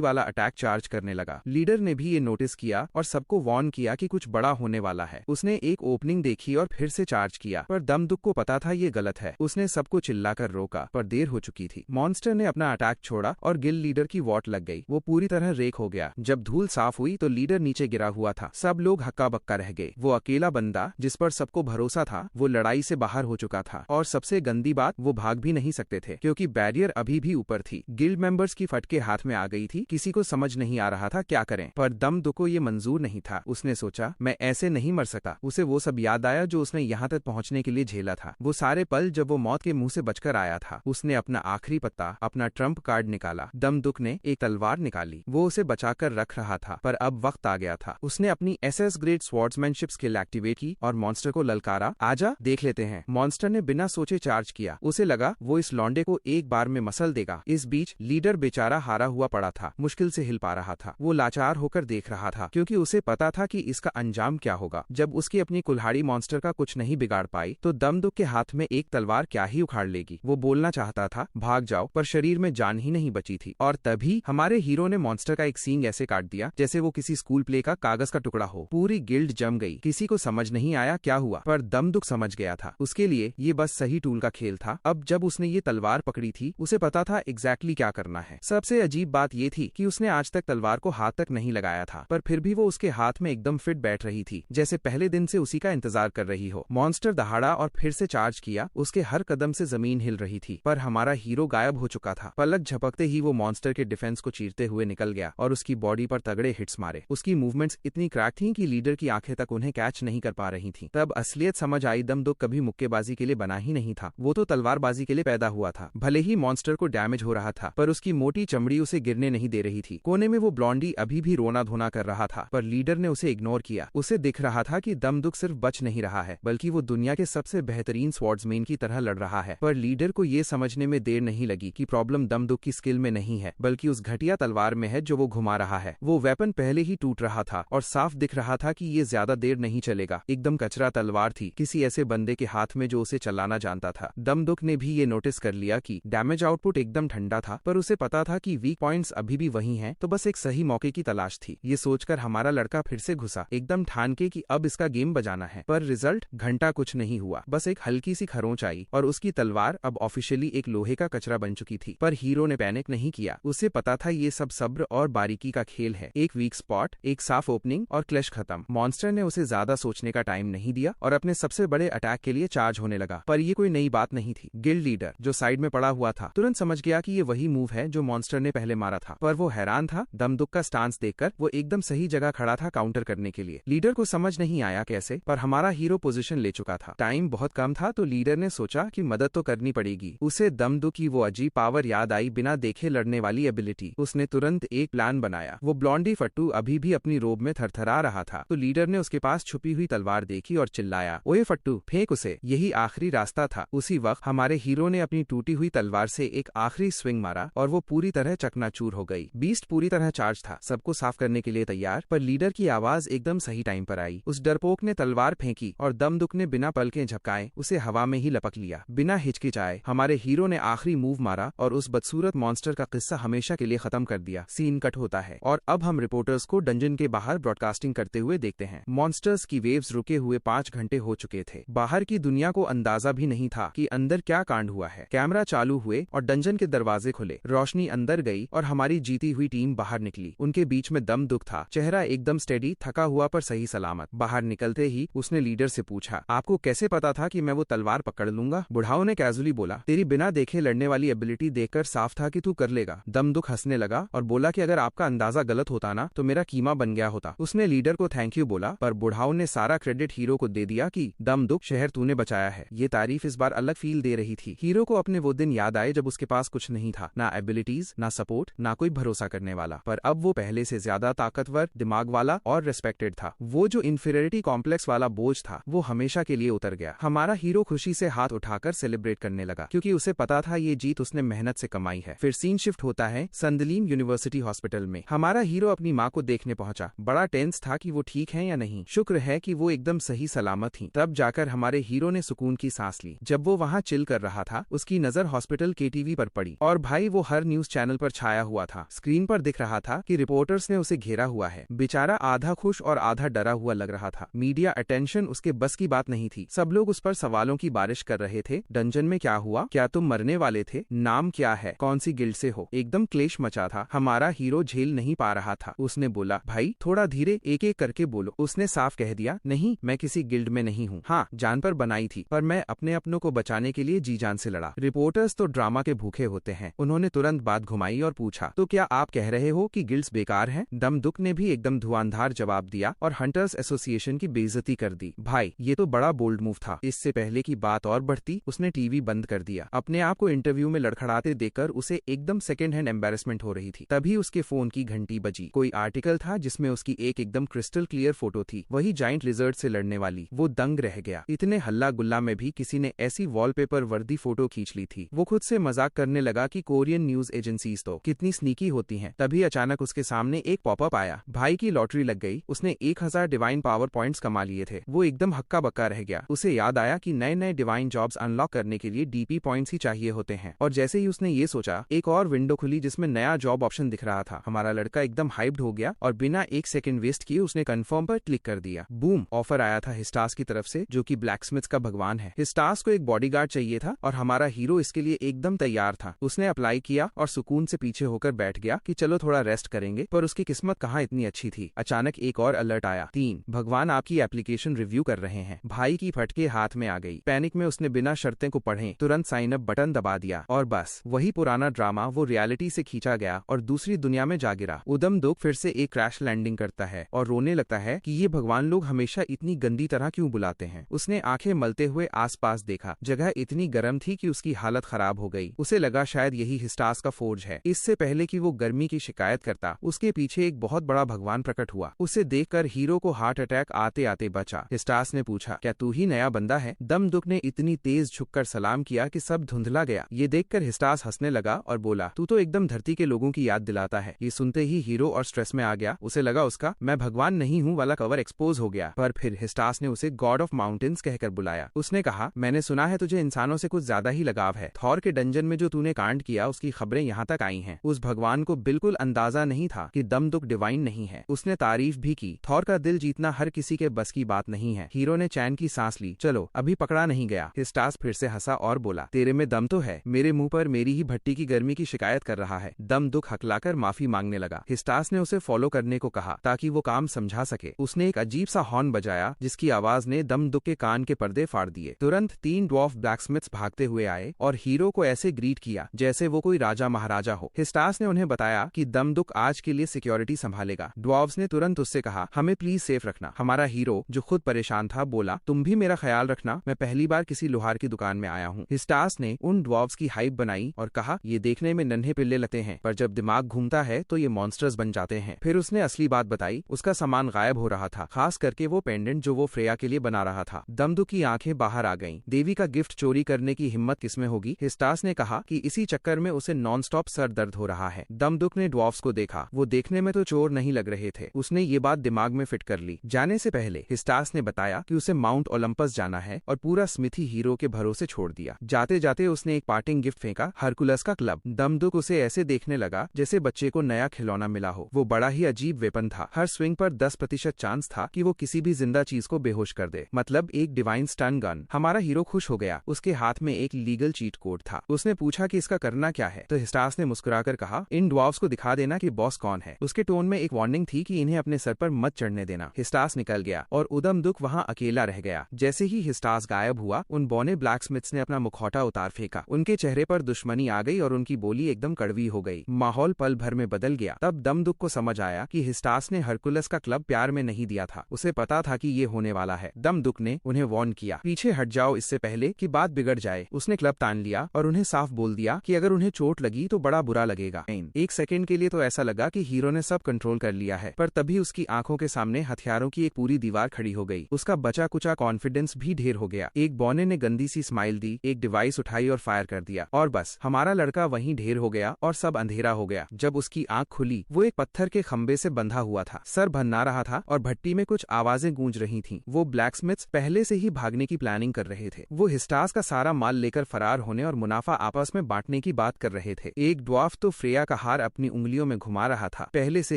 वाला अटैक चार्ज करने लगा। लीडर ने भी ये नोटिस किया और सबको वार्न किया कि कुछ बड़ा होने वाला है। उसने एक ओपनिंग देखी और फिर से चार्ज किया, पर दमदुक को पता था ये गलत है। उसने सबको चिल्लाकर रोका, पर देर हो चुकी थी। मॉन्स्टर ने अपना अटैक छोड़ा और गिल्ड लीडर की वॉट लग गई। वो पूरी तरह रेक हो गया। जब धूल साफ हुई तो लीडर नीचे गिरा हुआ था। सब लोग हक्का बक्का रह गए। वो अकेला बंदा जिस पर सबको भरोसा था वो लड़ाई से बाहर हो चुका था, और सबसे गंदी बात वो भाग भी नहीं सकते थे क्योंकि बैरियर अभी भी ऊपर थी। गिल्ड मेंबर्स की फटके हाथ में आ गई थी। किसी को समझ नहीं आ रहा था क्या करें, पर दमदुक को ये मंजूर नहीं था। उसने सोचा मैं ऐसे नहीं मर सकता। उसे वो सब याद आया जो उसने यहाँ तक पहुँचने के लिए झेला था। वो सारे पल जब वो मौत के मुंह से बचकर आया था। उसने अपना आखिरी पत्ता, अपना ट्रम्प कार्ड निकाला। दमदुक ने एक तलवार निकाली। वो उसे बचाकर रख रहा था, पर अब वक्त आ गया था। उसने अपनी SS ग्रेड स्वॉर्ड्समैनशिप स्किल एक्टिवेट की और मॉन्स्टर को ललकारा, आजा देख लेते हैं। मॉन्स्टर ने बिना सोचे चार्ज किया। उसे लगा वो इस लौंडे को एक बार में मसल देगा। इस बीच लीडर बेचारा हारा हुआ पड़ा था, मुश्किल से हिल पा रहा था। वो लाचार होकर देख रहा था क्योंकि उसे पता था कि इसका अंजाम क्या होगा। जब उसकी अपनी कुल्हाड़ी मॉन्स्टर का कुछ नहीं बिगाड़ पाई तो दमदुक के हाथ में एक तलवार क्या ही उखाड़ लेगी। वो बोलना चाहता था भाग जाओ, पर शरीर में जान ही नहीं बची थी। और तभी हमारे हीरो ने मॉन्स्टर का एक सींग ऐसे काट दिया जैसे वो किसी स्कूल प्ले का कागज का टुकड़ा हो। पूरी गिल्ड जम गई। किसी को समझ नहीं आया क्या हुआ, पर दमदुक समझ गया था। उसके लिए ये बस सही टूल का खेल था। अब जब उसने ये तलवार पकड़ी थी उसे पता था एग्जैक्टली क्या करना है। सबसे अजीब बात ये थी कि उसने आज तक तलवार को हाथ तक नहीं लगाया था, पर फिर भी वो उसके हाथ में एकदम फिट बैठ रही थी, जैसे पहले दिन से उसी का इंतजार कर रही हो। मॉन्स्टर दहाड़ा और फिर से चार्ज किया। उसके हर कदम से जमीन हिल रही थी, पर हमारा हीरो गायब हो चुका था। पलक झपकते ही वो मॉन्स्टर के डिफेंस को चीरते हुए निकल गया और उसकी बॉडी पर तगड़े हिट्स मारे। उसकी मूवमेंट्स इतनी क्रैक थीं कि लीडर की आंखें तक उन्हें कैच नहीं कर पा रही थीं। तब असलियत समझ आई, दमदुक कभी मुक्केबाजी के लिए बना ही नहीं था। वो तो तलवारबाजी के लिए पैदा हुआ था। भले ही मॉन्स्टर को डैमेज हो रहा था, पर उसकी मोटी चमड़ी उसे गिरने नहीं दे रही थी। कोने में वो ब्लॉन्डी अभी भी रोना धोना कर रहा था, पर लीडर ने उसे इग्नोर किया। उसे दिख रहा था कि दमदुक सिर्फ बच नहीं रहा है, बल्कि वो दुनिया के सबसे बेहतरीन स्वॉर्ड्समैन की तरह लड़ रहा है। पर लीडर को ये समझने में देर नहीं लगी कि प्रॉब्लम दमदुक की स्किल में नहीं है, बल्कि उस घटिया तलवार में है जो वो घुमा रहा है। वो वेपन पहले ही टूट रहा था और साफ दिख रहा था कि ये ज्यादा देर नहीं चलेगा। एकदम कचरा तलवार थी, किसी ऐसे बंदे के हाथ में जो उसे चलाना जानता था। दमदुक ने भी ये नोटिस कर लिया कि डैमेज आउटपुट एकदम ठंडा था, पर उसे पता था कि वीक पॉइंट्स अभी भी वही हैं, तो बस एक सही मौके की तलाश थी। ये सोचकर हमारा लड़का फिर से घुसा, एकदम ठान के कि अब इसका गेम बजाना है। पर रिजल्ट घंटा कुछ नहीं हुआ। बस एक हल्की सी खरोंच आई और उसकी तलवार अब ऑफिशियली एक लोहे का कचरा बन चुकी थी। पर हीरो ने पैनिक नहीं किया। उसे पता था ये सब सब्र और बारीकी का खेल है। एक वीक स्पॉट, एक साफ ओपनिंग और क्लैश खत्म। मॉन्स्टर ने उसे ज्यादा सोचने का टाइम नहीं दिया और अपने सबसे बड़े अटैक के लिए चार्ज होने लगा। पर ये कोई नई बात नहीं थी। गिल्ड लीडर जो साइड में पड़ा हुआ था तुरंत समझ गया कि ये वही मूव है जो मॉन्स्टर ने पहले मारा था। पर वो हैरान था। दमदुक का स्टांस देखकर वो एकदम सही जगह खड़ा था काउंटर करने के लिए। लीडर को समझ नहीं आया कैसे, पर हमारा हीरो पोजीशन ले चुका था। टाइम बहुत कम था तो लीडर ने सोचा कि मदद तो करनी पड़ेगी। उसे दमदुक की वो अजीब पावर याद आई, बिना देखे लड़ने वाली एबिलिटी। उसने तुरंत एक प्लान बनाया। वो ब्लॉन्डी फट्टू अभी भी अपनी रोब में थरथरा रहा था, तो लीडर ने उसके पास छुपी हुई तलवार देखी और चिल्लाया, ओए फट्टू फेंक उसे, यही आखिरी रास्ता था। उसी वक्त हमारे हीरो ने अपनी टूटी हुई तलवार से एक आखिरी स्विंग मारा और वो पूरी तरह चकनाचूर हो गई। बीस्ट पूरी तरह चार्ज था, सबको साफ करने के लिए तैयार, पर लीडर की आवाज एकदम सही टाइम पर आई। उस डरपोक ने तलवार फेंकी और दमदुक ने बिना पलकें झपकाए उसे हवा में ही लपक लिया। बिना हिचकिचाए हमारे हीरो ने आखिरी मूव मारा और उस बदसूरत मॉन्स्टर का किस्सा हमेशा के लिए खत्म कर दिया। सीन कट होता है और अब हम रिपोर्टर्स को डंजन के बाहर ब्रॉडकास्टिंग करते हुए देखते हैं। मॉन्स्टर्स की वेव्स रुके हुए 5 घंटे हो चुके थे। बाहर की दुनिया को अंदाजा भी नहीं था कि अंदर क्या कांड हुआ है। कैमरा चालू हुए और डंजन के दरवाजे खुले। रोशनी अंदर गई और हमारी जीती हुई टीम बाहर निकली। उनके बीच में दमदुक था, चेहरा एकदम स्टेडी, थका हुआ पर सही सलामत। बाहर निकलते ही उसने लीडर से पूछा, आपको कैसे पता था कि मैं वो तलवार पकड़ लूंगा? बुढ़ाओ ने कैजुअली बोला, तेरी बिना देखे लड़ने वाली एबिलिटी देखकर साफ था कि तू कर लेगा। दमदुक हंसने लगा और बोला कि अगर आपका अंदाजा गलत होता ना तो मेरा कीमा बन गया होता। उसने लीडर को थैंक यू बोला, पर बुढ़ाओ ने सारा क्रेडिट हीरो को दे दिया कि दमदुक शहर तूने बचाया है। ये तारीफ इस बार अलग फील दे रही थी। हीरो को अपने वो दिन याद आए जब उसके पास कुछ नहीं था, ना एबिलिटीज, ना सपोर्ट, ना कोई भरोसा करने वाला। पर अब वो पहले से ज्यादा ताकतवर, दिमाग वाला और रेस्पेक्टेड था। वो जो इंफीरियरिटी कॉम्प्लेक्स वाला बोझ था वो हमेशा के लिए उतर गया। हमारा हीरो खुशी से हाथ उठाकर सेलिब्रेट करने लगा क्योंकि उसे पता था ये जीत उसने मेहनत से कमाई है। फिर सीन शिफ्ट होता है संदलीन यूनिवर्सिटी हॉस्पिटल में। हमारा हीरो अपनी माँ को देखने पहुंचा। बड़ा टेंस था कि वो ठीक है या नहीं। शुक्र है कि वो एकदम सही सलामत थी। तब जाकर हमारे हीरो ने सुकून सुकून की सांस ली। जब वो वहाँ चिल कर रहा था, उसकी नजर हॉस्पिटल के टीवी पर पड़ी और भाई वो हर न्यूज चैनल पर छाया हुआ था। स्क्रीन पर दिख रहा था कि रिपोर्टर्स ने उसे घेरा हुआ है। बेचारा आधा खुश और आधा डरा हुआ लग रहा था। मीडिया अटेंशन उसके बस की बात नहीं थी। सब लोग उस पर सवालों की बारिश कर रहे थे। डंजन में क्या हुआ? क्या तुम मरने वाले थे? नाम क्या है? कौन सी गिल्ड से हो? एकदम क्लेश मचा था। हमारा हीरो झेल नहीं पा रहा था। उसने बोला, भाई थोड़ा धीरे, एक एक करके बोलो। उसने साफ कह दिया, नहीं मैं किसी गिल्ड में नहीं हूँ। हाँ, जान पर बनाई थी, पर मैं अपने अपनों को बचाने के लिए जी जान से लड़ा। रिपोर्टर्स तो ड्रामा के भूखे होते हैं। उन्होंने तुरंत बात घुमाई और पूछा, तो क्या आप कह रहे हो कि गिल्ड्स बेकार हैं? दमदुक ने भी एकदम धुआंधार जवाब दिया और हंटर्स एसोसिएशन की बेइज्जती कर दी। भाई ये तो बड़ा बोल्ड मूव था। इससे पहले की बात और बढ़ती, उसने टीवी बंद कर दिया। अपने आप को इंटरव्यू में लड़खड़ाते देखकर उसे एकदम सेकंड हैंड एम्बेरसमेंट हो रही थी। तभी उसके फोन की घंटी बजी। कोई आर्टिकल था जिसमें उसकी एक एकदम क्रिस्टल क्लियर फोटो थी, वही जाइंट लिजर्ड से लड़ने वाली। वो दंग रह गया। इतने हल्ला गुल्ला में भी किसी ने ऐसी वॉलपेपर वर्दी फोटो खींच ली थी। वो खुद से मजाक करने लगा कि कोरियन न्यूज एजेंसीज तो कितनी स्नीकी होती हैं। तभी अचानक उसके सामने एक पॉपअप आया। भाई की लॉटरी लग गई। उसने 1000 डिवाइन पावर पॉइंट्स कमा लिए थे। वो एकदम हक्का बक्का रह गया। उसे याद आया कि नए नए डिवाइन जॉब्स अनलॉक करने के लिए डीपी पॉइंट्स ही चाहिए होते हैं। और जैसे ही उसने ये सोचा, एक और विंडो खुली जिसमें नया जॉब ऑप्शन दिख रहा था। हमारा लड़का एकदम हाइप्ड हो गया और बिना एक सेकंड वेस्ट किए उसने कंफर्म पर क्लिक कर दिया। बूम, ऑफर आया था हिस्टास की तरफ से, जो कि ब्लैकस्मिथ का भगवान है। हिस्टास को एक बॉडीगार्ड चाहिए था और हमारा हीरो इसके लिए एकदम तैयार था। उसने अप्लाई किया और सुकून से पीछे होकर बैठ गया कि चलो थोड़ा रेस्ट करेंगे, पर उसकी किस्मत कहाँ इतनी अच्छी थी। अचानक एक और अलर्ट आया। 3 भगवान आपकी एप्लीकेशन रिव्यू कर रहे हैं। भाई की फटके हाथ में आ गई। पैनिक में उसने बिना शर्तें को पढ़े तुरंत साइन अप बटन दबा दिया और बस वही पुराना ड्रामा वो रियलिटी से खींचा गया और दूसरी दुनिया में जा गिरा। उदम दुख फिर से एक क्रैश लैंडिंग करता है और रोने लगता है कि ये भगवान लोग हमेशा इतनी गंदी तरह क्यों बुलाते हैं। उसने आंखें मलते हुए आसपास देखा। जगह इतनी गर्म थी कि उसकी हालत खराब हो गई। उसे लगा शायद यही हिस्टास का फोर्ज है। इससे पहले कि वो गर्मी की शिकायत करता, उसके पीछे एक बहुत बड़ा भगवान प्रकट हुआ। उसे देखकर हीरो को हार्ट अटैक आते आते बचा। हिस्टास ने पूछा, क्या तू ही नया बंदा है? दमदुक ने इतनी तेज झुककर सलाम किया कि सब धुंधला गया। ये देखकर हिस्टास हंसने लगा और बोला, तू तो एकदम धरती के लोगों की याद दिलाता है। ये सुनते ही हीरो और स्ट्रेस में आ गया। उसे लगा उसका मैं भगवान नहीं हूँ वाला कवर एक्सपोज हो गया। पर फिर हिस्टास ने उसे गॉड ऑफ माउंटेन्स कहकर बुलाया। उसने कहा, मैंने सुना है तुझे इंसानों से कुछ ज्यादा ही लगाव है। थॉर के डंजन में जो तूने कांड किया उसकी खबरें यहाँ तक आई हैं। उस भगवान को बिल्कुल अंदाजा नहीं था कि दमदुक डिवाइन नहीं है। उसने तारीफ भी की। थॉर का दिल जीतना हर किसी के बस की बात नहीं है। हीरो ने चैन की सांस ली। चलो अभी पकड़ा नहीं गया। हिस्टास फिर से हंसा और बोला, तेरे में दम तो है। मेरे मुंह पर मेरी ही भट्टी की गर्मी की शिकायत कर रहा है। दमदुक हकलाकर माफी मांगने लगा। हिस्टास ने उसे फॉलो करने को कहा ताकि वो काम समझा सके। उसने एक अजीब सा हॉर्न बजाया जिसकी आवाज ने दमदुक के कान के पर्दे फाड़ दिए। तुरंत 3 ड्वार्फ ब्लैकस्मिथ्स भागते हुए आए और हीरो को ऐसे ग्रीट किया जैसे वो कोई राजा महाराजा हो। हिस्टास ने उन्हें बताया कि दमदुक आज के लिए सिक्योरिटी संभालेगा। ड्वार्फ्स ने तुरंत उससे कहा, हमें प्लीज सेफ रखना। हमारा हीरो जो खुद परेशान था बोला, तुम भी मेरा ख्याल रखना। मैं पहली बार किसी लोहार की दुकान में आया हूँ। हिस्टास ने उन ड्वार्फ्स की हाइप बनाई और कहा, ये देखने में नन्हे पिल्ले लगते हैं, पर जब दिमाग घूमता है तो ये मॉन्स्टर्स बन जाते हैं। फिर उसने असली बात बताई। उसका सामान गायब हो रहा था, खास करके वो पेंडेंट जो वो फ्रेया के लिए बना रहा था। दमदुक की आंखें बाहर आ गईं। देवी का गिफ्ट चोरी करने की हिम्मत किसमें होगी? हिस्टास ने कहा कि इसी चक्कर में उसे नॉन स्टॉप सर दर्द हो रहा है। दमदुक ने ड्वार्फ्स को देखा। वो देखने में तो चोर नहीं लग रहे थे। उसने ये बात दिमाग में फिट कर ली। जाने से पहले हिस्टास ने बताया कि उसे माउंट ओलंपस जाना है और पूरा स्मिथी हीरो के भरोसे छोड़ दिया। जाते जाते उसने एक पार्टिंग गिफ्ट फेंका, हरकुलस का क्लब। दमदुक उसे ऐसे देखने लगा जैसे बच्चे को नया खिलौना मिला हो। वो बड़ा ही अजीब वेपन था। हर स्विंग पर 10% चांस था कि वो किसी भी जिंदा चीज को बेहोश कर दे, मतलब एक डिवाइन स्टन गन। हमारा हीरो खुश हो गया। उसके हाथ में एक लीगल चीट कोड था। उसने पूछा कि इसका करना क्या है, तो हिस्टास ने मुस्कुराकर कहा, इन ड्वार्फ्स को दिखा देना कि बॉस कौन है। उसके टोन में एक वार्निंग थी कि इन्हें अपने सर पर मत चढ़ने देना। हिस्टास निकल गया और उदमदुक वहाँ अकेला रह गया। जैसे ही हिस्टास गायब हुआ, उन बौने ब्लैकस्मिथ्स ने अपना मुखौटा उतार फेंका। उनके चेहरे पर दुश्मनी आ गई और उनकी बोली एकदम कड़वी हो गई। माहौल पल भर में बदल गया। तब दमदुक को समझ आया कि हिस्टास ने हरकुलस का क्लब प्यार में नहीं दिया था। उसे पता था कि ये होने वाला है। दमदुक ने उन्हें वार्न किया, पीछे हट जाओ इससे पहले कि बात बिगड़ जाए। उसने क्लब तान लिया और उन्हें साफ बोल दिया कि अगर उन्हें चोट लगी तो बड़ा बुरा लगेगा। एक सेकंड के लिए तो ऐसा लगा कि हीरो ने सब कंट्रोल कर लिया है, पर तभी उसकी आंखों के सामने हथियारों की एक पूरी दीवार खड़ी हो गई। उसका बचा कुचा कॉन्फिडेंस भी ढेर हो गया। एक बौने ने गंदी सी स्माइल दी, एक डिवाइस उठाई और फायर कर दिया, और बस हमारा लड़का वहीं ढेर हो गया और सब अंधेरा हो गया। जब उसकी आंख खुली, वो एक पत्थर के खंबे से बंधा हुआ था। सर भन्ना रहा था और भट्टी में कुछ आवाजें गूंज रही थीं। वो ब्लैकस्मिथ्स पहले से ही भागने की प्लान प्लानिंग कर रहे थे। वो हिस्टास का सारा माल लेकर फरार होने और मुनाफा आपस में बांटने की बात कर रहे थे। एक ड्वार्फ तो फ्रेया का हार अपनी उंगलियों में घुमा रहा था, पहले से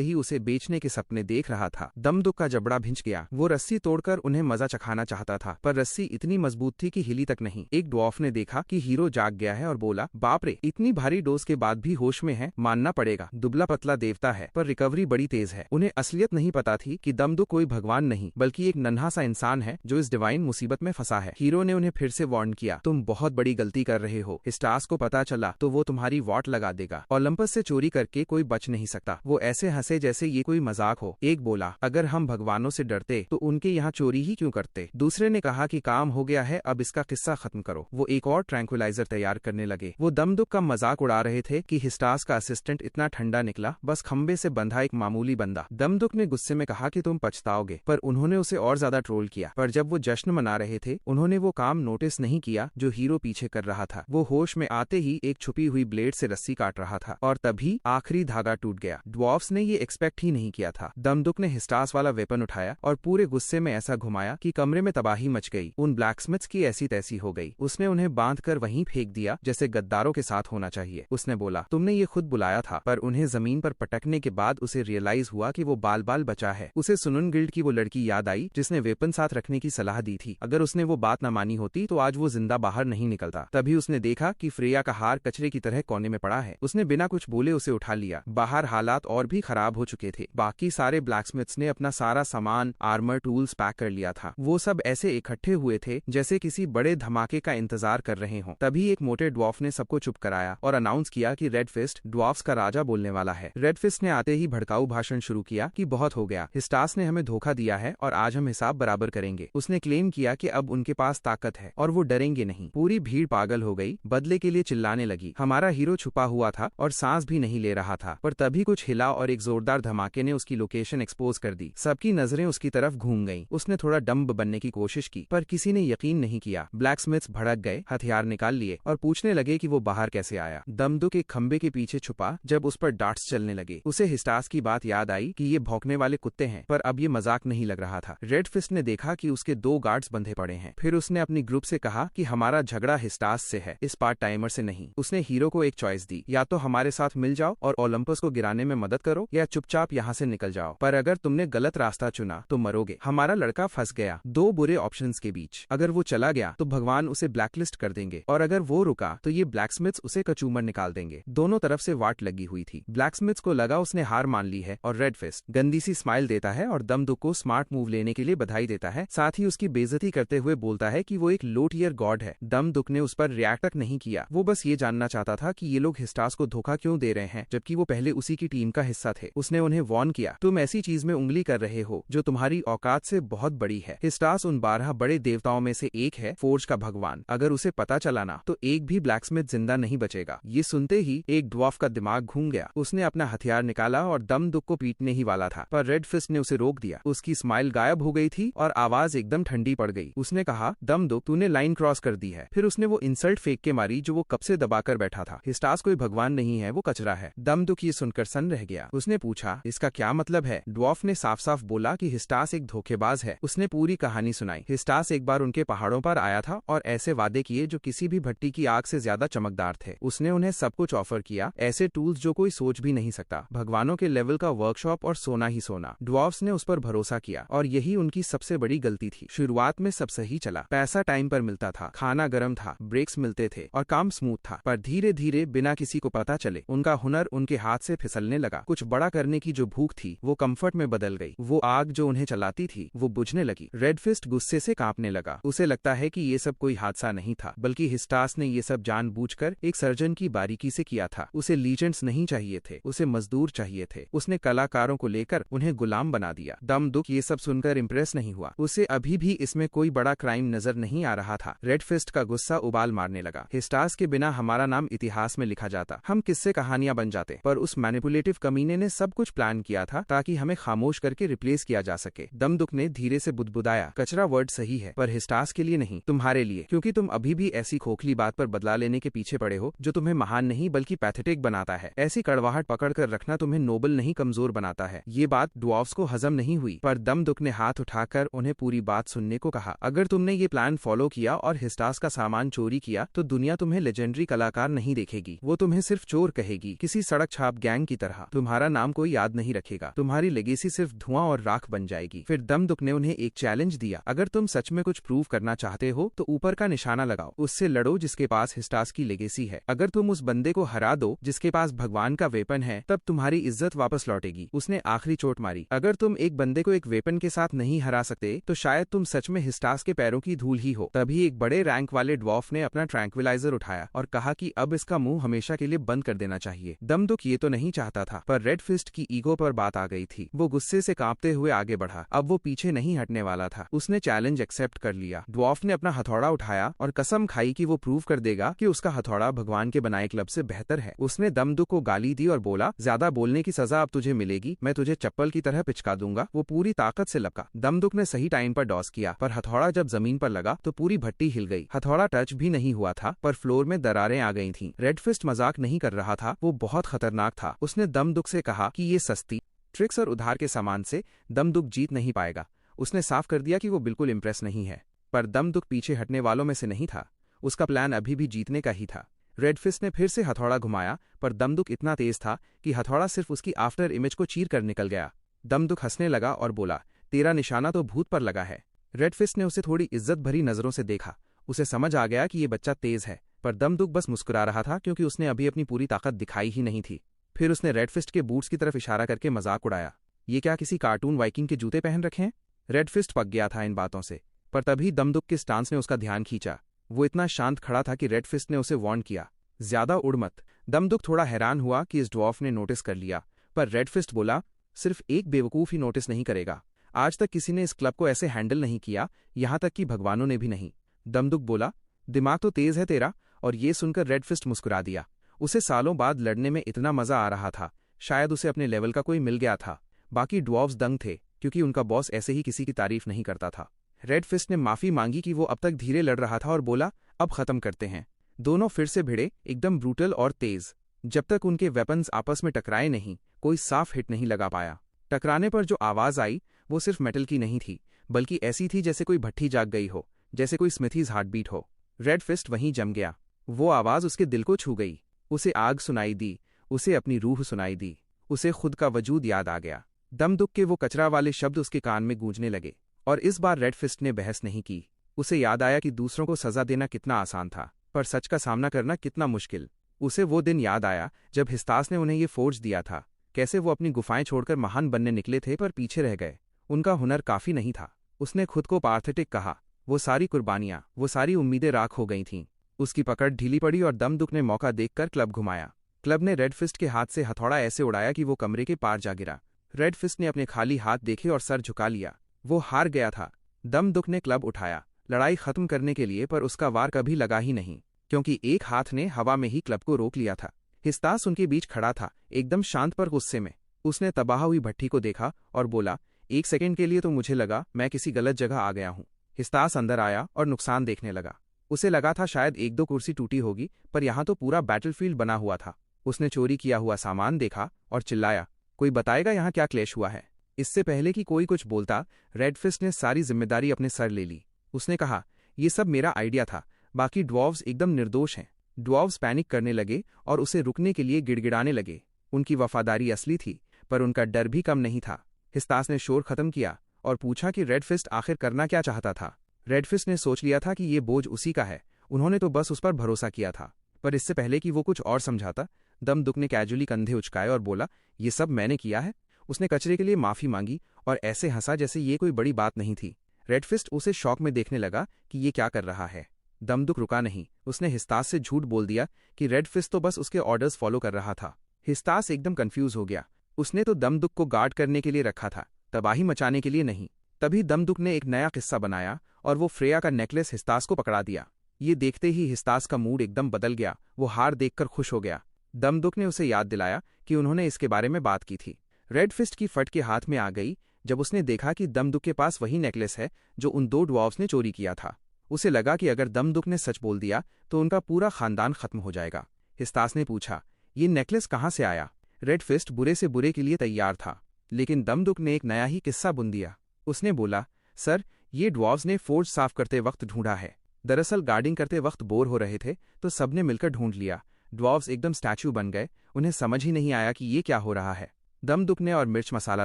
ही उसे बेचने के सपने देख रहा था। दमदुक का जबड़ा भिंच गया। वो रस्सी तोड़कर उन्हें मजा चखाना चाहता था, पर रस्सी इतनी मजबूत थी कि हिली तक नहीं। एक ड्वार्फ ने देखा कि हीरो जाग गया है और बोला, बाप रे, इतनी भारी डोज के बाद भी होश में है, मानना पड़ेगा। दुबला पतला देवता है पर रिकवरी बड़ी तेज है। उन्हें असलियत नहीं पता थी कि दमदुक कोई भगवान नहीं बल्कि एक नन्हा सा इंसान है जो इस डिवाइन मुसीबत में फंसा है। हीरो ने उन्हें फिर से वार्न किया, तुम बहुत बड़ी गलती कर रहे हो। हिस्टास को पता चला तो वो तुम्हारी वॉट लगा देगा। ओलंपस से चोरी करके कोई बच नहीं सकता। वो ऐसे हंसे जैसे ये कोई मजाक हो। एक बोला, अगर हम भगवानों से डरते तो उनके यहाँ चोरी ही क्यों करते। दूसरे ने कहा कि काम हो गया है, अब इसका किस्सा खत्म करो। वो एक और ट्रैंक्विलाइजर तैयार करने लगे। वो दमदुक का मजाक उड़ा रहे थे कि हिस्टास का असिस्टेंट इतना ठंडा निकला, बस खंबे से बंधा एक मामूली बंदा। दमदुक ने गुस्से में कहा कि तुम पछताओगे, पर उन्होंने उसे और ज्यादा ट्रोल किया। पर जब वो जश्न मना रहे थे, उन्होंने वो काम नोटिस नहीं किया जो हीरो पीछे कर रहा था। वो होश में आते ही एक छुपी हुई ब्लेड से रस्सी काट रहा था और तभी आखिरी धागा टूट गया। ड्वार्फ्स ने ये एक्सपेक्ट ही नहीं किया था। दमदुक ने हिस्टास वाला वेपन उठाया और पूरे गुस्से में ऐसा घुमाया कि कमरे में तबाही मच गई। उन ब्लैकस्मिथ्स की ऐसी तैसी हो गई। उसने उन्हें बांध कर वहीं फेंक दिया जैसे गद्दारों के साथ होना चाहिए। उसने बोला, तुमने ये खुद बुलाया था। पर उन्हें जमीन पर पटकने के बाद उसे रियलाइज हुआ कि वो बाल बाल बचा है। उसे सुनन गिल्ड की वो लड़की याद आई जिसने वेपन साथ रखने की सलाह दी थी। अगर उसने वो बात न मानी होती तो आज वो जिंदा बाहर नहीं निकलता। तभी उसने देखा कि फ्रेया का हार कचरे की तरह कोने में पड़ा है। उसने बिना कुछ बोले उसे उठा लिया। बाहर हालात और भी खराब हो चुके थे। बाकी सारे ब्लैकस्मिथ्स ने अपना सारा सामान, आर्मर, टूल्स पैक कर लिया था। वो सब ऐसे इकट्ठे हुए थे जैसे किसी बड़े धमाके का इंतजार कर रहे हों। तभी एक मोटे ड्वार्फ ने सबको चुप कराया और अनाउंस किया कि रेड फिस्ट ड्वार्फ्स का राजा बोलने वाला है। रेड फिस्ट ने आते ही भड़काऊ भाषण शुरू किया कि बहुत हो गया, हिस्टास ने हमें धोखा दिया है और आज हम हिसाब बराबर करेंगे। उसने क्लेम किया कि अब उनके पास ताकत है और वो डरेंगे नहीं। पूरी भीड़ पागल हो गई, बदले के लिए चिल्लाने लगी। हमारा हीरो छुपा हुआ था और सांस भी नहीं ले रहा था, पर तभी कुछ हिला और एक जोरदार धमाके ने उसकी लोकेशन एक्सपोज कर दी। सबकी नजरें उसकी तरफ घूम गईं। उसने थोड़ा डम्ब बनने की कोशिश की, पर किसी ने यकीन नहीं किया। ब्लैकस्मिथ्स भड़क गए, हथियार निकाल लिए और पूछने लगे कि वो बाहर कैसे आया। दमदुक एक खंबे के पीछे छुपा। जब उस पर डार्ट्स चलने लगे, उसे हिस्टास की बात याद आई कि ये भौंकने वाले कुत्ते हैं, पर अब ये मजाक नहीं लग रहा था। रेड फिस्ट ने देखा कि उसके 2 गार्ड्स बंधे पड़े हैं। फिर उसने अपनी ग्रुप से कहा कि हमारा झगड़ा हिस्टास से है, इस पार्ट टाइमर से नहीं। उसने हीरो को एक चॉइस दी, या तो हमारे साथ मिल जाओ और ओलंपस को गिराने में मदद करो, या चुपचाप यहाँ से निकल जाओ। पर अगर तुमने गलत रास्ता चुना तो मरोगे। हमारा लड़का फंस गया 2 बुरे ऑप्शंस के बीच। अगर वो चला गया तो भगवान उसे ब्लैकलिस्ट कर देंगे, और अगर वो रुका तो ये ब्लैकस्मिथ्स उसे कचूमर निकाल देंगे। दोनों तरफ से वाट लगी हुई थी। ब्लैकस्मिथ्स को लगा उसने हार मान ली है, और रेड फिस्ट गंदी सी स्माइल देता है और दमदुक को स्मार्ट मूव लेने के लिए बधाई देता है। साथ ही उसकी बेइज्जती करते हुए बोलता है कि वो एक लो टियर गॉड है। दमदुक ने उस पर रिएक्ट तक नहीं किया। वो बस ये जानना चाहता था कि ये लोग हिस्टास को धोखा क्यों दे रहे हैं, जबकि वो पहले उसी की टीम का हिस्सा थे। उसने उन्हें वार्न किया, तुम ऐसी चीज में उंगली कर रहे हो जो तुम्हारी औकात से बहुत बड़ी है। हिस्टास उन 12 बड़े देवताओं में से एक है, फोर्ज का भगवान। अगर उसे पता चला ना तो एक भी ब्लैकस्मिथ जिंदा नहीं बचेगा। ये सुनते ही एक ड्वार्फ का दिमाग घूम गया। उसने अपना हथियार निकाला और दमदुक को पीटने ही वाला था, पर रेड फिस्ट ने उसे रोक दिया। उसकी स्माइल गायब हो गई थी और आवाज एकदम ठंडी पड़ गई। उसने कहा, दमदुक, तूने लाइन क्रॉस कर दी है। फिर उसने वो इंसल्ट फेंक के मारी जो वो कब से दबाकर बैठा था। हिस्टास कोई भगवान नहीं है, वो कचरा है। दमदुक ये सुनकर सन्न रह गया। उसने पूछा, इसका क्या मतलब है? ड्वार्फ ने साफ साफ बोला कि हिस्टास एक धोखेबाज है। उसने पूरी कहानी सुनाई। हिस्टास एक बार उनके पहाड़ों पर आया था और ऐसे वादे किए जो किसी भी भट्टी की आग से ज्यादा चमकदार थे। उसने उन्हें सब कुछ ऑफर किया, ऐसे टूल्स जो कोई सोच भी नहीं सकता, भगवानों के लेवल का वर्कशॉप और सोना ही सोना। ड्वार्फ्स ने उस पर भरोसा किया और यही उनकी सबसे बड़ी गलती थी। शुरुआत में सब सही चला, पैसा टाइम पर मिलता था, खाना गर्म था, ब्रेक्स मिलते थे और काम स्मूथ था। पर धीरे धीरे बिना किसी को पता चले उनका हुनर उनके हाथ से फिसलने लगा। कुछ बड़ा करने की जो भूख थी वो कंफर्ट में बदल गई। वो आग जो उन्हें चलाती थी वो बुझने लगी। रेड फिस्ट गुस्से से कांपने लगा। उसे लगता है कि ये सब कोई हादसा नहीं था, बल्कि हिस्टास ने ये सब जानबूझकर एक सर्जन की बारीकी से किया था। उसे लीजेंड्स नहीं चाहिए थे, उसे मजदूर चाहिए थे। उसने कलाकारों को लेकर उन्हें गुलाम बना दिया। दमदुक ये सब सुनकर इम्प्रेस नहीं हुआ। उसे अभी भी इसमें कोई बड़ा क्राइम नजर नहीं आ रहा था। रेड फिस्ट का गुस्सा उबाल मारने लगा। हिस्टास के बिना हमारा नाम इतिहास में लिखा जाता, हम किससे कहानियां बन जाते, पर उस मैनिपुलेटिव कमीने ने सब कुछ प्लान किया था ताकि हमें खामोश करके रिप्लेस किया जा सके। दमदुक ने धीरे से बुदबुदाया, कचरा वर्ड सही है, पर हिस्टास के लिए नहीं, तुम्हारे लिए, क्योंकि तुम अभी भी ऐसी खोखली बात पर बदला लेने के पीछे पड़े हो जो तुम्हें महान नहीं बल्कि पैथेटिक बनाता है। ऐसी कड़वाहट पकड़ कर रखना तुम्हें नोबल नहीं कमजोर बनाता है। ये बात ड्वार्फ्स को हजम नहीं हुई, पर दमदुक ने हाथ उठाकर उन्हें पूरी बात सुनने को कहा। अगर तुम तुमने ये प्लान फॉलो किया और हिस्टास का सामान चोरी किया तो दुनिया तुम्हें लेजेंडरी कलाकार नहीं देखेगी, वो तुम्हें सिर्फ चोर कहेगी, किसी सड़क छाप गैंग की तरह। तुम्हारा नाम कोई याद नहीं रखेगा, तुम्हारी लेगेसी सिर्फ धुआं और राख बन जाएगी। फिर दमदुक ने उन्हें एक चैलेंज दिया, अगर तुम सच में कुछ प्रूव करना चाहते हो तो ऊपर का निशाना लगाओ, उससे लड़ो जिसके पास हिस्टास की लेगेसी है। अगर तुम उस बंदे को हरा दो जिसके पास भगवान का वेपन है, तब तुम्हारी इज्जत वापस लौटेगी। उसने आखिरी चोट मारी, अगर तुम एक बंदे को एक वेपन के साथ नहीं हरा सकते तो शायद तुम सच में हिस्टास के पैरों की धूल ही हो। तभी एक बड़े रैंक वाले ड्वार्फ ने अपना ट्रैंक्विलाइजर उठाया और कहा कि अब इसका मुंह हमेशा के लिए बंद कर देना चाहिए। दमदुक ये तो नहीं चाहता था, पर रेड फिस्ट की ईगो पर बात आ गई थी। वो गुस्से से कांपते हुए आगे बढ़ा, अब वो पीछे नहीं हटने वाला था। उसने चैलेंज एक्सेप्ट कर लिया। ड्वार्फ ने अपना हथौड़ा उठाया और कसम खाई कि वो प्रूव कर देगा कि उसका हथौड़ा भगवान के बनाए क्लब से बेहतर है। उसने दमदुक को गाली दी और बोला, ज्यादा बोलने की सजा अब तुझे मिलेगी, मैं तुझे चप्पल की तरह पिचका दूंगा। वो पूरी ताकत से लपका। दमदुक ने सही टाइम पर डॉस किया, पर हथौड़ा जब जमीन पर लगा तो पूरी भट्टी हिल गई। हथौड़ा टच भी नहीं हुआ था, पर फ्लोर में दरारें आ गई थीं। रेड फिस्ट मजाक नहीं कर रहा था, वो बहुत खतरनाक था। उसने दमदुक से कहा कि ये सस्ती ट्रिक्स और उधार के सामान से दमदुक जीत नहीं पाएगा। उसने साफ कर दिया कि वो बिल्कुल इम्प्रेस नहीं है, पर दमदुक पीछे हटने वालों में से नहीं था। उसका प्लान अभी भी जीतने का ही था। रेड फिस्ट ने फिर से हथौड़ा घुमाया, पर दमदुक इतना तेज था कि हथौड़ा सिर्फ उसकी आफ्टर इमेज को चीर कर निकल गया। दमदुक हंसने लगा और बोला, तेरा निशाना तो भूत पर लगा है। रेड फिस्ट ने उसे थोड़ी इज्जत भरी नजरों से देखा। उसे समझ आ गया कि ये बच्चा तेज है, पर दमदुक बस मुस्कुरा रहा था क्योंकि उसने अभी अपनी पूरी ताकत दिखाई ही नहीं थी। फिर उसने रेड फिस्ट के बूट्स की तरफ इशारा करके मजाक उड़ाया, ये क्या किसी कार्टून वाइकिंग के जूते पहन रखे हैं? रेड फिस्ट पक गया था इन बातों से, पर तभी दमदुक के स्टांस ने उसका ध्यान खींचा। वो इतना शांत खड़ा था कि रेड फिस्ट ने उसे वार्न किया, ज्यादा उड़ मत। दमदुक थोड़ा हैरान हुआ कि इस ड्वार्फ ने नोटिस कर लिया, पर रेड फिस्ट बोला, सिर्फ एक बेवकूफ ही नोटिस नहीं करेगा। आज तक किसी ने इस क्लब को ऐसे हैंडल नहीं किया, यहाँ तक कि भगवानों ने भी नहीं। दमदुक बोला, दिमाग तो तेज है तेरा। और ये सुनकर रेड फिस्ट मुस्कुरा दिया। उसे सालों बाद लड़ने में इतना मजा आ रहा था, शायद उसे अपने लेवल का कोई मिल गया था। बाकी ड्वार्फ्स दंग थे, क्योंकि उनका बॉस ऐसे ही किसी की तारीफ नहीं करता था। रेड फिस्ट ने माफी मांगी कि वो अब तक धीरे लड़ रहा था और बोला, अब खत्म करते हैं। दोनों फिर से भिड़े, एकदम ब्रूटल और तेज। जब तक उनके वेपन्स आपस में टकराए नहीं, कोई साफ हिट नहीं लगा पाया। टकराने पर जो आवाज आई वो सिर्फ मेटल की नहीं थी, बल्कि ऐसी थी जैसे कोई भट्ठी जाग गई हो, जैसे कोई स्मिथीज हार्टबीट हो। रेड फिस्ट वहीं जम गया। वो आवाज उसके दिल को छू गई। उसे आग सुनाई दी, उसे अपनी रूह सुनाई दी, उसे खुद का वजूद याद आ गया। दमदुक के वो कचरा वाले शब्द उसके कान में गूंजने लगे। और इस बार रेड फिस्ट ने बहस नहीं की। उसे याद आया कि दूसरों को सजा देना कितना आसान था, पर सच का सामना करना कितना मुश्किल। उसे वो दिन याद आया जब हिस्टास ने उन्हें ये फोर्ज दिया था, कैसे वो अपनी गुफाएं छोड़कर महान बनने निकले थे पर पीछे रह गए। उनका हुनर काफी नहीं था। उसने खुद को पार्थेटिक कहा। वो सारी कुर्बानियां, वो सारी उम्मीदें राख हो गई थीं। उसकी पकड़ ढीली पड़ी और दमदुक ने मौका देखकर क्लब घुमाया। क्लब ने रेड फिस्ट के हाथ से हथौड़ा ऐसे उड़ाया कि वो कमरे के पार जा गिरा। रेड फिस्ट ने अपने खाली हाथ देखे और सर झुका लिया। वो हार गया था। दमदुक ने क्लब उठाया लड़ाई खत्म करने के लिए, पर उसका वार कभी लगा ही नहीं, क्योंकि एक हाथ ने हवा में ही क्लब को रोक लिया था। हिस्टास उनके बीच खड़ा था, एकदम शांत पर गुस्से में। उसने तबाह हुई भट्ठी को देखा और बोला, एक सेकंड के लिए तो मुझे लगा मैं किसी गलत जगह आ गया हूँ। हिस्टास अंदर आया और नुकसान देखने लगा। उसे लगा था शायद एक दो कुर्सी टूटी होगी, पर यहाँ तो पूरा बैटलफील्ड बना हुआ था। उसने चोरी किया हुआ सामान देखा और चिल्लाया, कोई बताएगा यहाँ क्या क्लेश हुआ है? इससे पहले कि कोई कुछ बोलता, रेड फिस्ट ने सारी जिम्मेदारी अपने सर ले ली। उसने कहा, ये सब मेरा आइडिया था, बाकी ड्वार्फ्स एकदम निर्दोष हैं। ड्वार्फ्स पैनिक करने लगे और उसे रुकने के लिए गिड़गिड़ाने लगे। उनकी वफादारी असली थी, पर उनका डर भी कम नहीं था। हिस्टास ने शोर खत्म किया और पूछा कि रेड फिस्ट आखिर करना क्या चाहता था। रेड फिस्ट ने सोच लिया था कि ये बोझ उसी का है, उन्होंने तो बस उस पर भरोसा किया था। पर इससे पहले कि वो कुछ और समझाता, दमदुक ने कैजुअली कंधे उचकाए और बोला, ये सब मैंने किया है। उसने कचरे के लिए माफी मांगी और ऐसे हंसा जैसे ये कोई बड़ी बात नहीं थी। रेड फिस्ट उसे शौक में देखने लगा कि ये क्या कर रहा है। दमदुक रुका नहीं। उसने हिस्टास से झूठ बोल दिया कि रेड फिस्ट तो बस उसके ऑर्डर्स फॉलो कर रहा था। हिस्टास एकदम कंफ्यूज हो गया। उसने तो दमदुक को गार्ड करने के लिए रखा था, तबाही मचाने के लिए नहीं। तभी दमदुक ने एक नया किस्सा बनाया और वो फ्रेया का नेकलेस हिस्टास को पकड़ा दिया। ये देखते ही हिस्टास का मूड एकदम बदल गया। वो हार देखकर खुश हो गया। दमदुक ने उसे याद दिलाया कि उन्होंने इसके बारे में बात की थी। रेड फिस्ट की फट के हाथ में आ गई जब उसने देखा कि दमदुक के पास वही नेकलेस है जो उन दो ड्वार्फ्स ने चोरी किया था। उसे लगा कि अगर दमदुक ने सच बोल दिया तो उनका पूरा खानदान खत्म हो जाएगा। हिस्टास ने पूछा, ये नेकलेस कहाँ से आया? रेड फिस्ट बुरे से बुरे के लिए तैयार था, लेकिन दमदुक ने एक नया ही किस्सा बुन दिया। उसने बोला, सर, ये ड्वार्व्स ने फोर्ज साफ करते वक्त ढूंढा है। दरअसल गार्डिंग करते वक्त बोर हो रहे थे तो सबने मिलकर ढूंढ लिया। ड्वार्व्स एकदम स्टैचू बन गए, उन्हें समझ ही नहीं आया कि ये क्या हो रहा है। दमदुक ने और मिर्च मसाला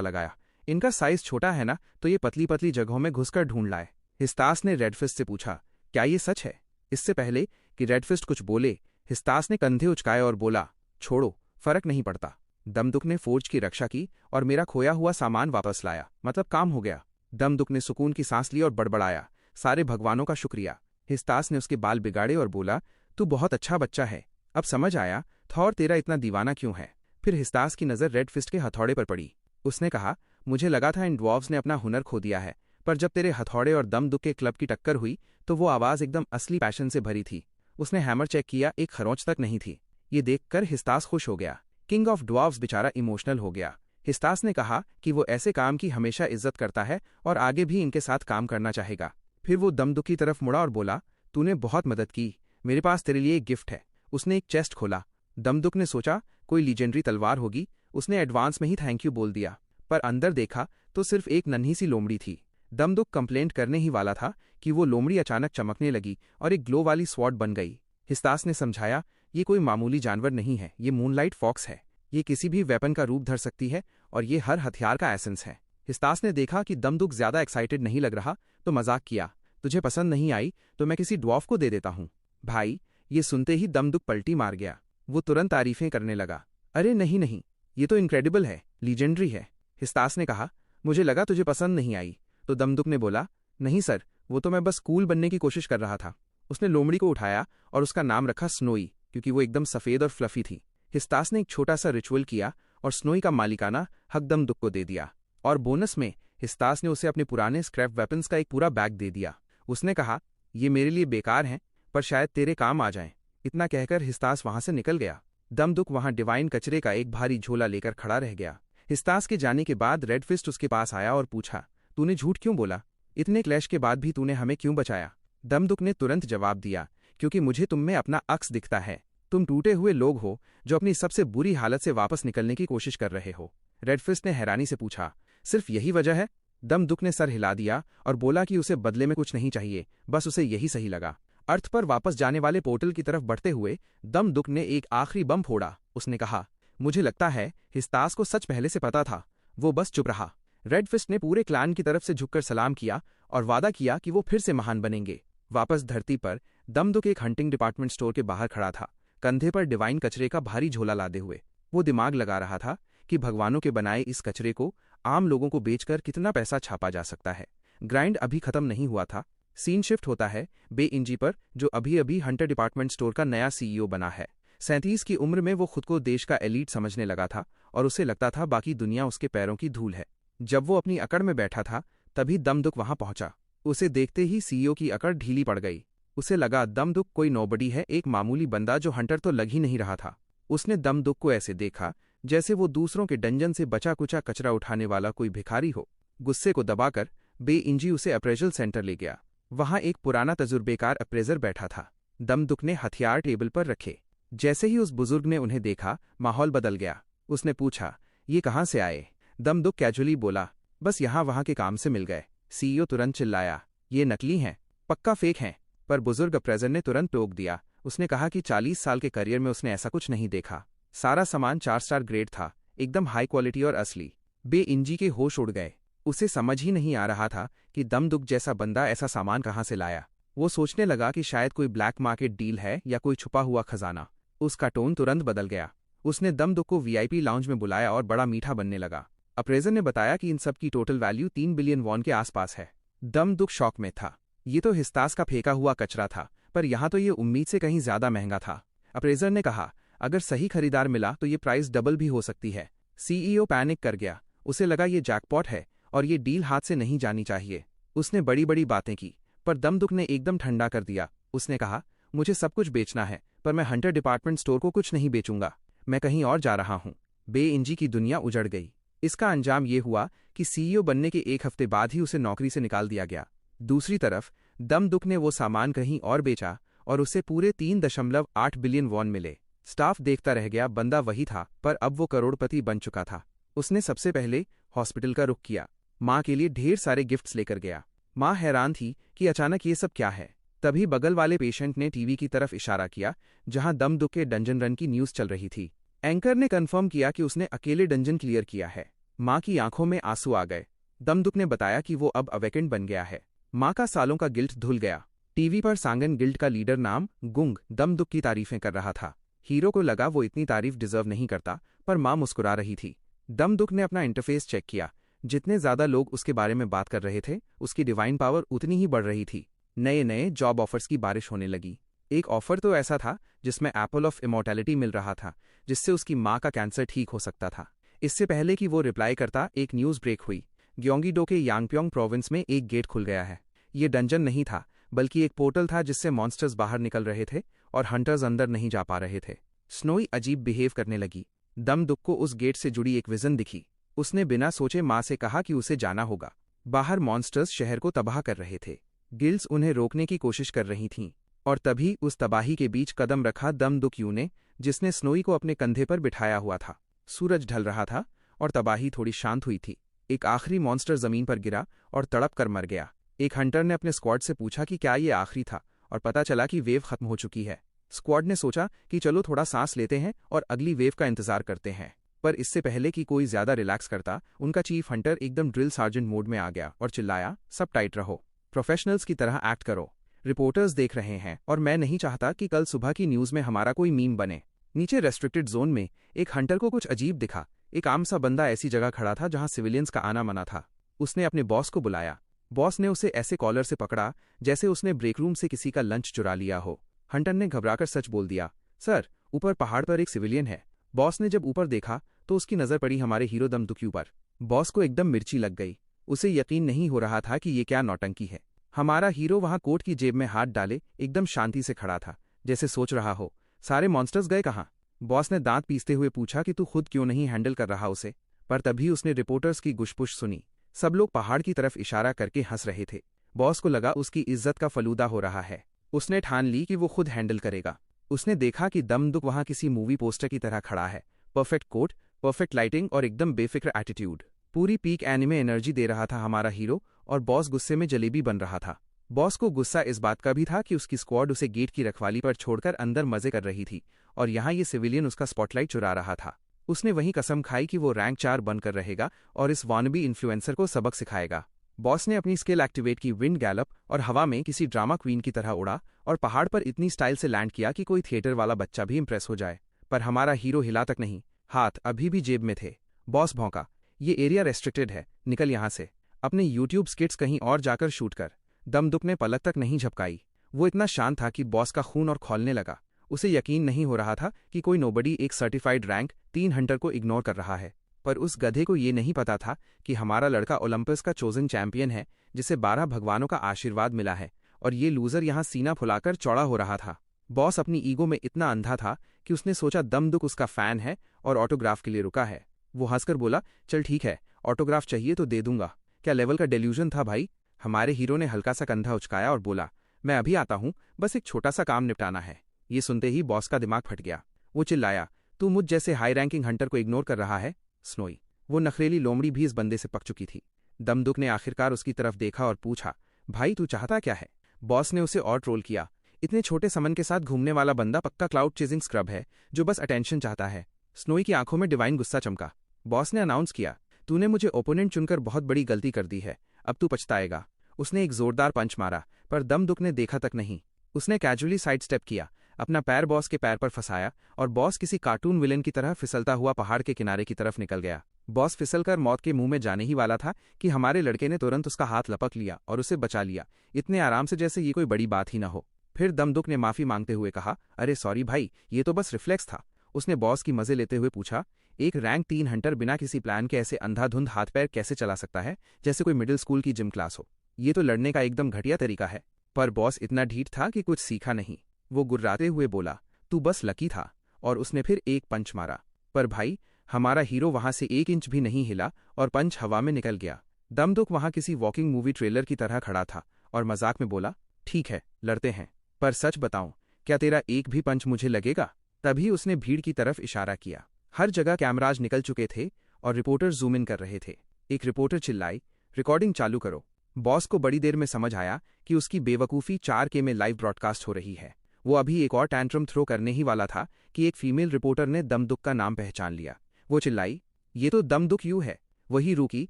लगाया। इनका साइज छोटा है ना, तो ये पतली पतली जगहों में घुसकर ढूंढ लाए। हिस्तास ने रेडफिस्ट से पूछा, क्या ये सच है? इससे पहले कि रेडफिस्ट कुछ बोले, हिस्तास ने कंधे उचकाए और बोला, छोड़ो, फर्क नहीं पड़ता। दमदुक ने फोर्ज की रक्षा की और मेरा खोया हुआ सामान वापस लाया, मतलब काम हो गया। दमदुक ने सुकून की सांस ली और बड़बड़ाया, सारे भगवानों का शुक्रिया। हिस्तास ने उसके बाल बिगाड़े और बोला, तू बहुत अच्छा बच्चा है, अब समझ आया थॉर तेरा इतना दीवाना क्यों है। फिर हिस्तास की नज़र रेडफिस्ट के हथौड़े पर पड़ी। उसने कहा, मुझे लगा था इन ड्वार्व्स ने अपना हुनर खो दिया है, पर जब तेरे हथौड़े और दमदुक के क्लब की टक्कर हुई तो वो आवाज़ एकदम असली पैशन से भरी थी। उसने हैमर चेक किया, एक खरोंच तक नहीं थी। ये देखकर हिस्तास खुश हो गया। किंग ऑफ ड्वार्व्स बेचारा इमोशनल हो गया। हिस्तास ने कहा कि वो ऐसे काम की हमेशा इज्जत करता है और आगे भी इनके साथ काम करना चाहेगा। फिर वो दमदुक की तरफ मुड़ा और बोला, तूने बहुत मदद की, मेरे पास तेरे लिए एक गिफ्ट है। उसने एक चेस्ट खोला। दमदुक ने सोचा कोई लीजेंडरी तलवार होगी, उसने एडवांस में ही थैंक यू बोल दिया, पर अंदर देखा तो सिर्फ एक नन्ही सी लोमड़ी थी। दमदुक कंप्लेंट करने ही वाला था कि वो लोमड़ी अचानक चमकने लगी और एक ग्लो वाली स्वॉर्ड बन गई। हिस्तास ने समझाया, ये कोई मामूली जानवर नहीं है, ये मूनलाइट फॉक्स है। ये किसी भी वेपन का रूप धर सकती है और ये हर हथियार का एसेंस है। हिस्तास ने देखा कि दमदुक ज्यादा एक्साइटेड नहीं लग रहा तो मजाक किया, तुझे पसंद नहीं आई तो मैं किसी ड्वार्फ को दे देता हूँ। भाई, ये सुनते ही दमदुक पलटी मार गया। वो तुरंत तारीफें करने लगा, अरे नहीं नहीं, ये तो इनक्रेडिबल है, लीजेंडरी है। हिस्तास ने कहा, मुझे लगा तुझे पसंद नहीं आई। तो दमदुक ने बोला, नहीं सर, वो तो मैं बस कूल बनने की कोशिश कर रहा था। उसने लोमड़ी को उठाया और उसका नाम रखा स्नोई, क्योंकि वो एकदम सफेद और फ्लफी थी। हिस्तास ने एक छोटा सा रिचुअल किया और स्नोई का मालिकाना हक दमदुक को दे दिया, और बोनस में हिस्तास ने उसे अपने पुराने स्क्रैप वेपन्स का एक पूरा बैग दे दिया। उसने कहा, ये मेरे लिए बेकार हैं, पर शायद तेरे काम आ जाएं। इतना कहकर हिस्तास वहां से निकल गया। दमदुक वहां डिवाइन कचरे का एक भारी झोला लेकर खड़ा रह गया। हिस्तास के जाने के बाद रेडफिस्ट उसके पास आया और पूछा, तूने झूठ क्यों बोला? इतने क्लैश के बाद भी तूने हमें क्यों बचाया? दमदुक ने तुरंत जवाब दिया, क्योंकि मुझे तुम में अपना अक्स दिखता है। तुम टूटे हुए लोग हो जो अपनी सबसे बुरी हालत से वापस निकलने की कोशिश कर रहे हो। रेडफिस्ट ने हैरानी से पूछा, सिर्फ यही वजह है? दमदुक ने सर हिला दिया और बोला कि उसे बदले में कुछ नहीं चाहिए, बस उसे यही सही लगा। अर्थ पर वापस जाने वाले पोर्टल की तरफ बढ़ते हुए दमदुक ने एक आखिरी बम फोड़ा। उसने कहा, मुझे लगता है हिस्तास को सच पहले से पता था, वो बस चुप रहा। रेडफिस्ट ने पूरे क्लैन की तरफ से झुककर सलाम किया और वादा किया कि वो फिर से महान बनेंगे। वापस धरती पर दमदुक एक हंटिंग डिपार्टमेंट स्टोर के बाहर खड़ा था, कंधे पर डिवाइन कचरे का भारी झोला लादे हुए। वो दिमाग लगा रहा था कि भगवानों के बनाए इस कचरे को आम लोगों को बेचकर कितना पैसा छापा जा सकता है। ग्राइंड अभी खत्म नहीं हुआ था। सीन शिफ्ट होता है बे इंजी पर, जो अभी अभी हंटर डिपार्टमेंट स्टोर का नया सीईओ बना है। 37 की उम्र में वो खुद को देश का एलीट समझने लगा था और उसे लगता था बाकी दुनिया उसके पैरों की धूल है। जब वो अपनी अकड़ में बैठा था तभी दमदुक वहां पहुंचा। उसे देखते ही सीईओ की अकड़ ढीली पड़ गई। उसे लगा दमदुक कोई नोबडी है, एक मामूली बंदा जो हंटर तो लग ही नहीं रहा था। उसने दमदुक को ऐसे देखा जैसे वो दूसरों के डंजन से बचा कुचा कचरा उठाने वाला कोई भिखारी हो। गुस्से को दबाकर बे इंजी उसे अप्रेजल सेंटर ले गया। वहां एक पुराना तजुर्बेकार अप्रेजर बैठा था। दमदुक ने हथियार टेबल पर रखे। जैसे ही उस बुजुर्ग ने उन्हें देखा, माहौल बदल गया। उसने पूछा, ये कहाँ से आए? दमदुक कैजुअली बोला, बस यहाँ वहां के काम से मिल गए। सीईओ तुरंत चिल्लाया, ये नकली हैं, पक्का फेक हैं। पर बुजुर्ग अप्रेजर ने तुरंत टोक दिया। उसने कहा कि 40 साल के करियर में उसने ऐसा कुछ नहीं देखा। सारा सामान 4 स्टार ग्रेड था, एकदम हाई क्वालिटी और असली। बे इंजी के होश उड़ गए। उसे समझ ही नहीं आ रहा था कि दमदुक जैसा बंदा ऐसा सामान कहाँ से लाया। वो सोचने लगा कि शायद कोई ब्लैक मार्केट डील है या कोई छुपा हुआ खजाना। उसका टोन तुरंत बदल गया। उसने दमदुक को वीआईपी लाउंज में बुलाया और बड़ा मीठा बनने लगा। अप्रेजर ने बताया कि इन सब की टोटल वैल्यू 3 बिलियन वॉन के आसपास है। दमदुक शॉक में था। ये तो हिस्तास का फेंका हुआ कचरा था, पर यहाँ तो ये उम्मीद से कहीं ज्यादा महंगा था। अप्रेजर ने कहा, अगर सही खरीदार मिला तो ये प्राइस डबल भी हो सकती है। सीईओ पैनिक कर गया। उसे लगा ये जैकपॉट है और ये डील हाथ से नहीं जानी चाहिए। उसने बड़ी बड़ी बातें की, पर दमदुक ने एकदम ठंडा कर दिया। उसने कहा, मुझे सब कुछ बेचना है, पर मैं हंटर डिपार्टमेंट स्टोर को कुछ नहीं बेचूंगा। मैं कहीं और जा रहा हूं। बे इंजी की दुनिया उजड़ गई। इसका अंजाम ये हुआ कि सीईओ बनने के 1 हफ्ते बाद ही उसे नौकरी से निकाल दिया गया। दूसरी तरफ दमदुक ने वो सामान कहीं और बेचा और उसे पूरे 3.8 बिलियन वॉन मिले। स्टाफ देखता रह गया। बंदा वही था, पर अब वो करोड़पति बन चुका था। उसने सबसे पहले हॉस्पिटल का रुख किया। माँ के लिए ढेर सारे गिफ्ट्स लेकर गया। माँ हैरान थी कि अचानक ये सब क्या है। तभी बगल वाले पेशेंट ने टीवी की तरफ इशारा किया, जहां दमदुक के डंजन रन की न्यूज़ चल रही थी। एंकर ने कंफर्म किया कि उसने अकेले डंजन क्लियर किया है। माँ की आंखों में आंसू आ गए। दमदुक ने बताया कि वो अब अवेकेंट बन गया है। माँ का सालों का गिल्ट धुल गया। टीवी पर सांगन गिल्ड का लीडर नाम गुंग दमदुक की तारीफें कर रहा था। हीरो को लगा वो इतनी तारीफ डिजर्व नहीं करता, पर माँ मुस्कुरा रही थी। दमदुक ने अपना इंटरफेस चेक किया। जितने ज्यादा लोग उसके बारे में बात कर रहे थे, उसकी डिवाइन पावर उतनी ही बढ़ रही थी। नए नए जॉब ऑफर्स की बारिश होने लगी। एक ऑफर तो ऐसा था जिसमें एप्पल ऑफ इमॉर्टैलिटी मिल रहा था, जिससे उसकी माँ का कैंसर ठीक हो सकता था। इससे पहले कि वो रिप्लाई करता, एक न्यूज़ ब्रेक हुई। ग्योंगीडो के यांगप्योंग प्रोविंस में एक गेट खुल गया है। ये डंजन नहीं था, बल्कि एक पोर्टल था जिससे मॉन्स्टर्स बाहर निकल रहे थे और हंटर्स अंदर नहीं जा पा रहे थे। स्नोई अजीब बिहेव करने लगी। दमदुक को उस गेट से जुड़ी एक विजन दिखी। उसने बिना सोचे माँ से कहा कि उसे जाना होगा। बाहर मॉन्स्टर्स शहर को तबाह कर रहे थे। गिल्ड्स उन्हें रोकने की कोशिश कर रही थीं, और तभी उस तबाही के बीच कदम रखा दमदुक यू ने, जिसने स्नोई को अपने कंधे पर बिठाया हुआ था। सूरज ढल रहा था और तबाही थोड़ी शांत हुई थी। एक आखिरी मॉन्स्टर जमीन पर गिरा और तड़प कर मर गया। एक हंटर ने अपने स्क्वाड से पूछा कि क्या ये आखिरी था, और पता चला कि वेव खत्म हो चुकी है। स्क्वाड ने सोचा कि चलो थोड़ा सांस लेते हैं और अगली वेव का इंतजार करते हैं। पर इससे पहले कि कोई ज्यादा रिलैक्स करता, उनका चीफ हंटर एकदम ड्रिल सार्जेंट मोड में आ गया और चिल्लाया, सब टाइट रहो, प्रोफेशनल्स की तरह एक्ट करो। रिपोर्टर्स देख रहे हैं और मैं नहीं चाहता कि कल सुबह की न्यूज़ में हमारा कोई मीम बने। नीचे रेस्ट्रिक्टेड जोन में एक हंटर को कुछ अजीब दिखा। एक आम सा बंदा ऐसी जगह खड़ा था जहां सिविलियंस का आना मना था। उसने अपने बॉस को बुलाया। बॉस ने उसे ऐसे कॉलर से पकड़ा जैसे उसने ब्रेक रूम से किसी का लंच चुरा लिया हो। हंटर ने घबराकर सच बोल दिया, सर, ऊपर पहाड़ पर एक सिविलियन है। बॉस ने जब ऊपर देखा तो उसकी नजर पड़ी हमारे हीरो दमदुक्यू पर। बॉस को एकदम मिर्ची लग गई। उसे यकीन नहीं हो रहा था कि ये क्या नौटंकी है। हमारा हीरो वहां कोट की जेब में हाथ डाले एकदम शांति से खड़ा था, जैसे सोच रहा हो, सारे मॉन्स्टर्स गए कहाँ। बॉस ने दांत पीसते हुए पूछा कि तू खुद क्यों नहीं हैंडल कर रहा उसे। पर तभी उसने रिपोर्टर्स की गुशपुश सुनी। सब लोग पहाड़ की तरफ इशारा करके हंस रहे थे। बॉस को लगा उसकी इज्जत का फलूदा हो रहा है। उसने ठान ली कि वो खुद हैंडल करेगा। उसने देखा कि दमदुक वहां किसी मूवी पोस्टर की तरह खड़ा है। परफेक्ट कोट, परफेक्ट लाइटिंग और एकदम बेफिक्र एटीट्यूड। पूरी पीक एनिमे एनर्जी दे रहा था हमारा हीरो, और बॉस गुस्से में जलेबी बन रहा था। बॉस को गुस्सा इस बात का भी था कि उसकी स्क्वाड उसे गेट की रखवाली पर छोड़कर अंदर मजे कर रही थी, और यहाँ ये सिविलियन उसका स्पॉटलाइट चुरा रहा था। उसने वहीं कसम खाई कि वो रैंक 4 बनकर रहेगा और इस वानबी इन्फ्लुएंसर को सबक सिखाएगा। बॉस ने अपनी स्किल एक्टिवेट की, विंड गैलप, और हवा में किसी ड्रामा क्वीन की तरह उड़ा और पहाड़ पर इतनी स्टाइल से लैंड किया कि कोई थिएटर वाला बच्चा भी इंप्रेस हो जाए। पर हमारा हीरो हिला तक नहीं, हाथ अभी भी जेब में थे। बॉस भौंका, ये एरिया रेस्ट्रिक्टेड है, निकल यहाँ से। अपने यूट्यूब स्किट्स कहीं और जाकर शूट कर। दमदुक ने पलक तक नहीं झपकाई। वो इतना शांत था कि बॉस का खून और खौलने लगा। उसे यकीन नहीं हो रहा था कि कोई नोबडी एक सर्टिफाइड रैंक 3 हंटर को इग्नोर कर रहा है। पर उस गधे को ये नहीं पता था कि हमारा लड़का ओलंपस का चोजन चैंपियन है, जिसे 12 भगवानों का आशीर्वाद मिला है, और ये लूजर यहाँ सीना फुलाकर चौड़ा हो रहा था। बॉस अपनी ईगो में इतना अंधा था कि उसने सोचा दमदुक उसका फैन है और ऑटोग्राफ के लिए रुका है। वो हंसकर बोला, चल ठीक है, ऑटोग्राफ चाहिए तो दे दूंगा। क्या लेवल का डेल्यूजन था भाई। हमारे हीरो ने हल्का सा कंधा उचकाया और बोला, मैं अभी आता हूँ, बस एक छोटा सा काम निपटाना है। ये सुनते ही बॉस का दिमाग फट गया। वो चिल्लाया, तू मुझ जैसे हाई रैंकिंग हंटर को इग्नोर कर रहा है। स्नोई, वो नखरेली लोमड़ी भी इस बंदे से पक चुकी थी। दमदुक ने आखिरकार उसकी तरफ देखा और पूछा, भाई तू चाहता क्या है। बॉस ने उसे और ट्रोल किया, इतने छोटे समन के साथ घूमने वाला बंदा पक्का क्लाउड चेजिंग स्क्रब है जो बस अटेंशन चाहता है। स्नोई की आंखों में डिवाइन गुस्सा चमका। बॉस ने अनाउंस किया, तूने मुझे ओपोनेंट चुनकर बहुत बड़ी गलती कर दी है, अब तू पछताएगा। उसने एक जोरदार पंच मारा, पर दमदुक ने देखा तक नहीं। उसने कैजुअली साइड स्टेप किया, अपना पैर बॉस के पैर पर फंसाया, और बॉस किसी कार्टून विलेन की तरह फिसलता हुआ पहाड़ के किनारे की तरफ निकल गया। बॉस फिसलकर मौत के मुंह में जाने ही वाला था कि हमारे लड़के ने तुरंत उसका हाथ लपक लिया और उसे बचा लिया, इतने आराम से जैसे ये कोई बड़ी बात ही न हो। फिर दमदुक ने माफी मांगते हुए कहा, अरे सॉरी भाई, ये तो बस रिफ्लेक्स था। उसने बॉस की मजे लेते हुए पूछा, एक रैंक 3 हंटर बिना किसी प्लान के ऐसे अंधाधुंध हाथ पैर कैसे चला सकता है, जैसे कोई मिडिल स्कूल की जिम क्लास हो। ये तो लड़ने का एकदम घटिया तरीका है। पर बॉस इतना ढीठ था कि कुछ सीखा नहीं। वो गुर्राते हुए बोला, तू बस लकी था। और उसने फिर एक पंच मारा। पर भाई, हमारा हीरो वहां से 1 इंच भी नहीं हिला और पंच हवा में निकल गया। दमदुक वहां किसी वॉकिंग मूवी ट्रेलर की तरह खड़ा था और मजाक में बोला, ठीक है, लड़ते हैं, पर सच बताऊं, क्या तेरा एक भी पंच मुझे लगेगा। तभी उसने भीड़ की तरफ इशारा किया। हर जगह कैमराज निकल चुके थे और रिपोर्टर जूम इन कर रहे थे। एक रिपोर्टर चिल्लाई, रिकॉर्डिंग चालू करो। बॉस को बड़ी देर में समझ आया कि उसकी बेवकूफ़ी 4K में लाइव ब्रॉडकास्ट हो रही है। वो अभी एक और टैंट्रम थ्रो करने ही वाला था कि एक फीमेल रिपोर्टर ने दमदुक का नाम पहचान लिया। वो चिल्लाई, ये तो दमदुक यू है, वही रूकी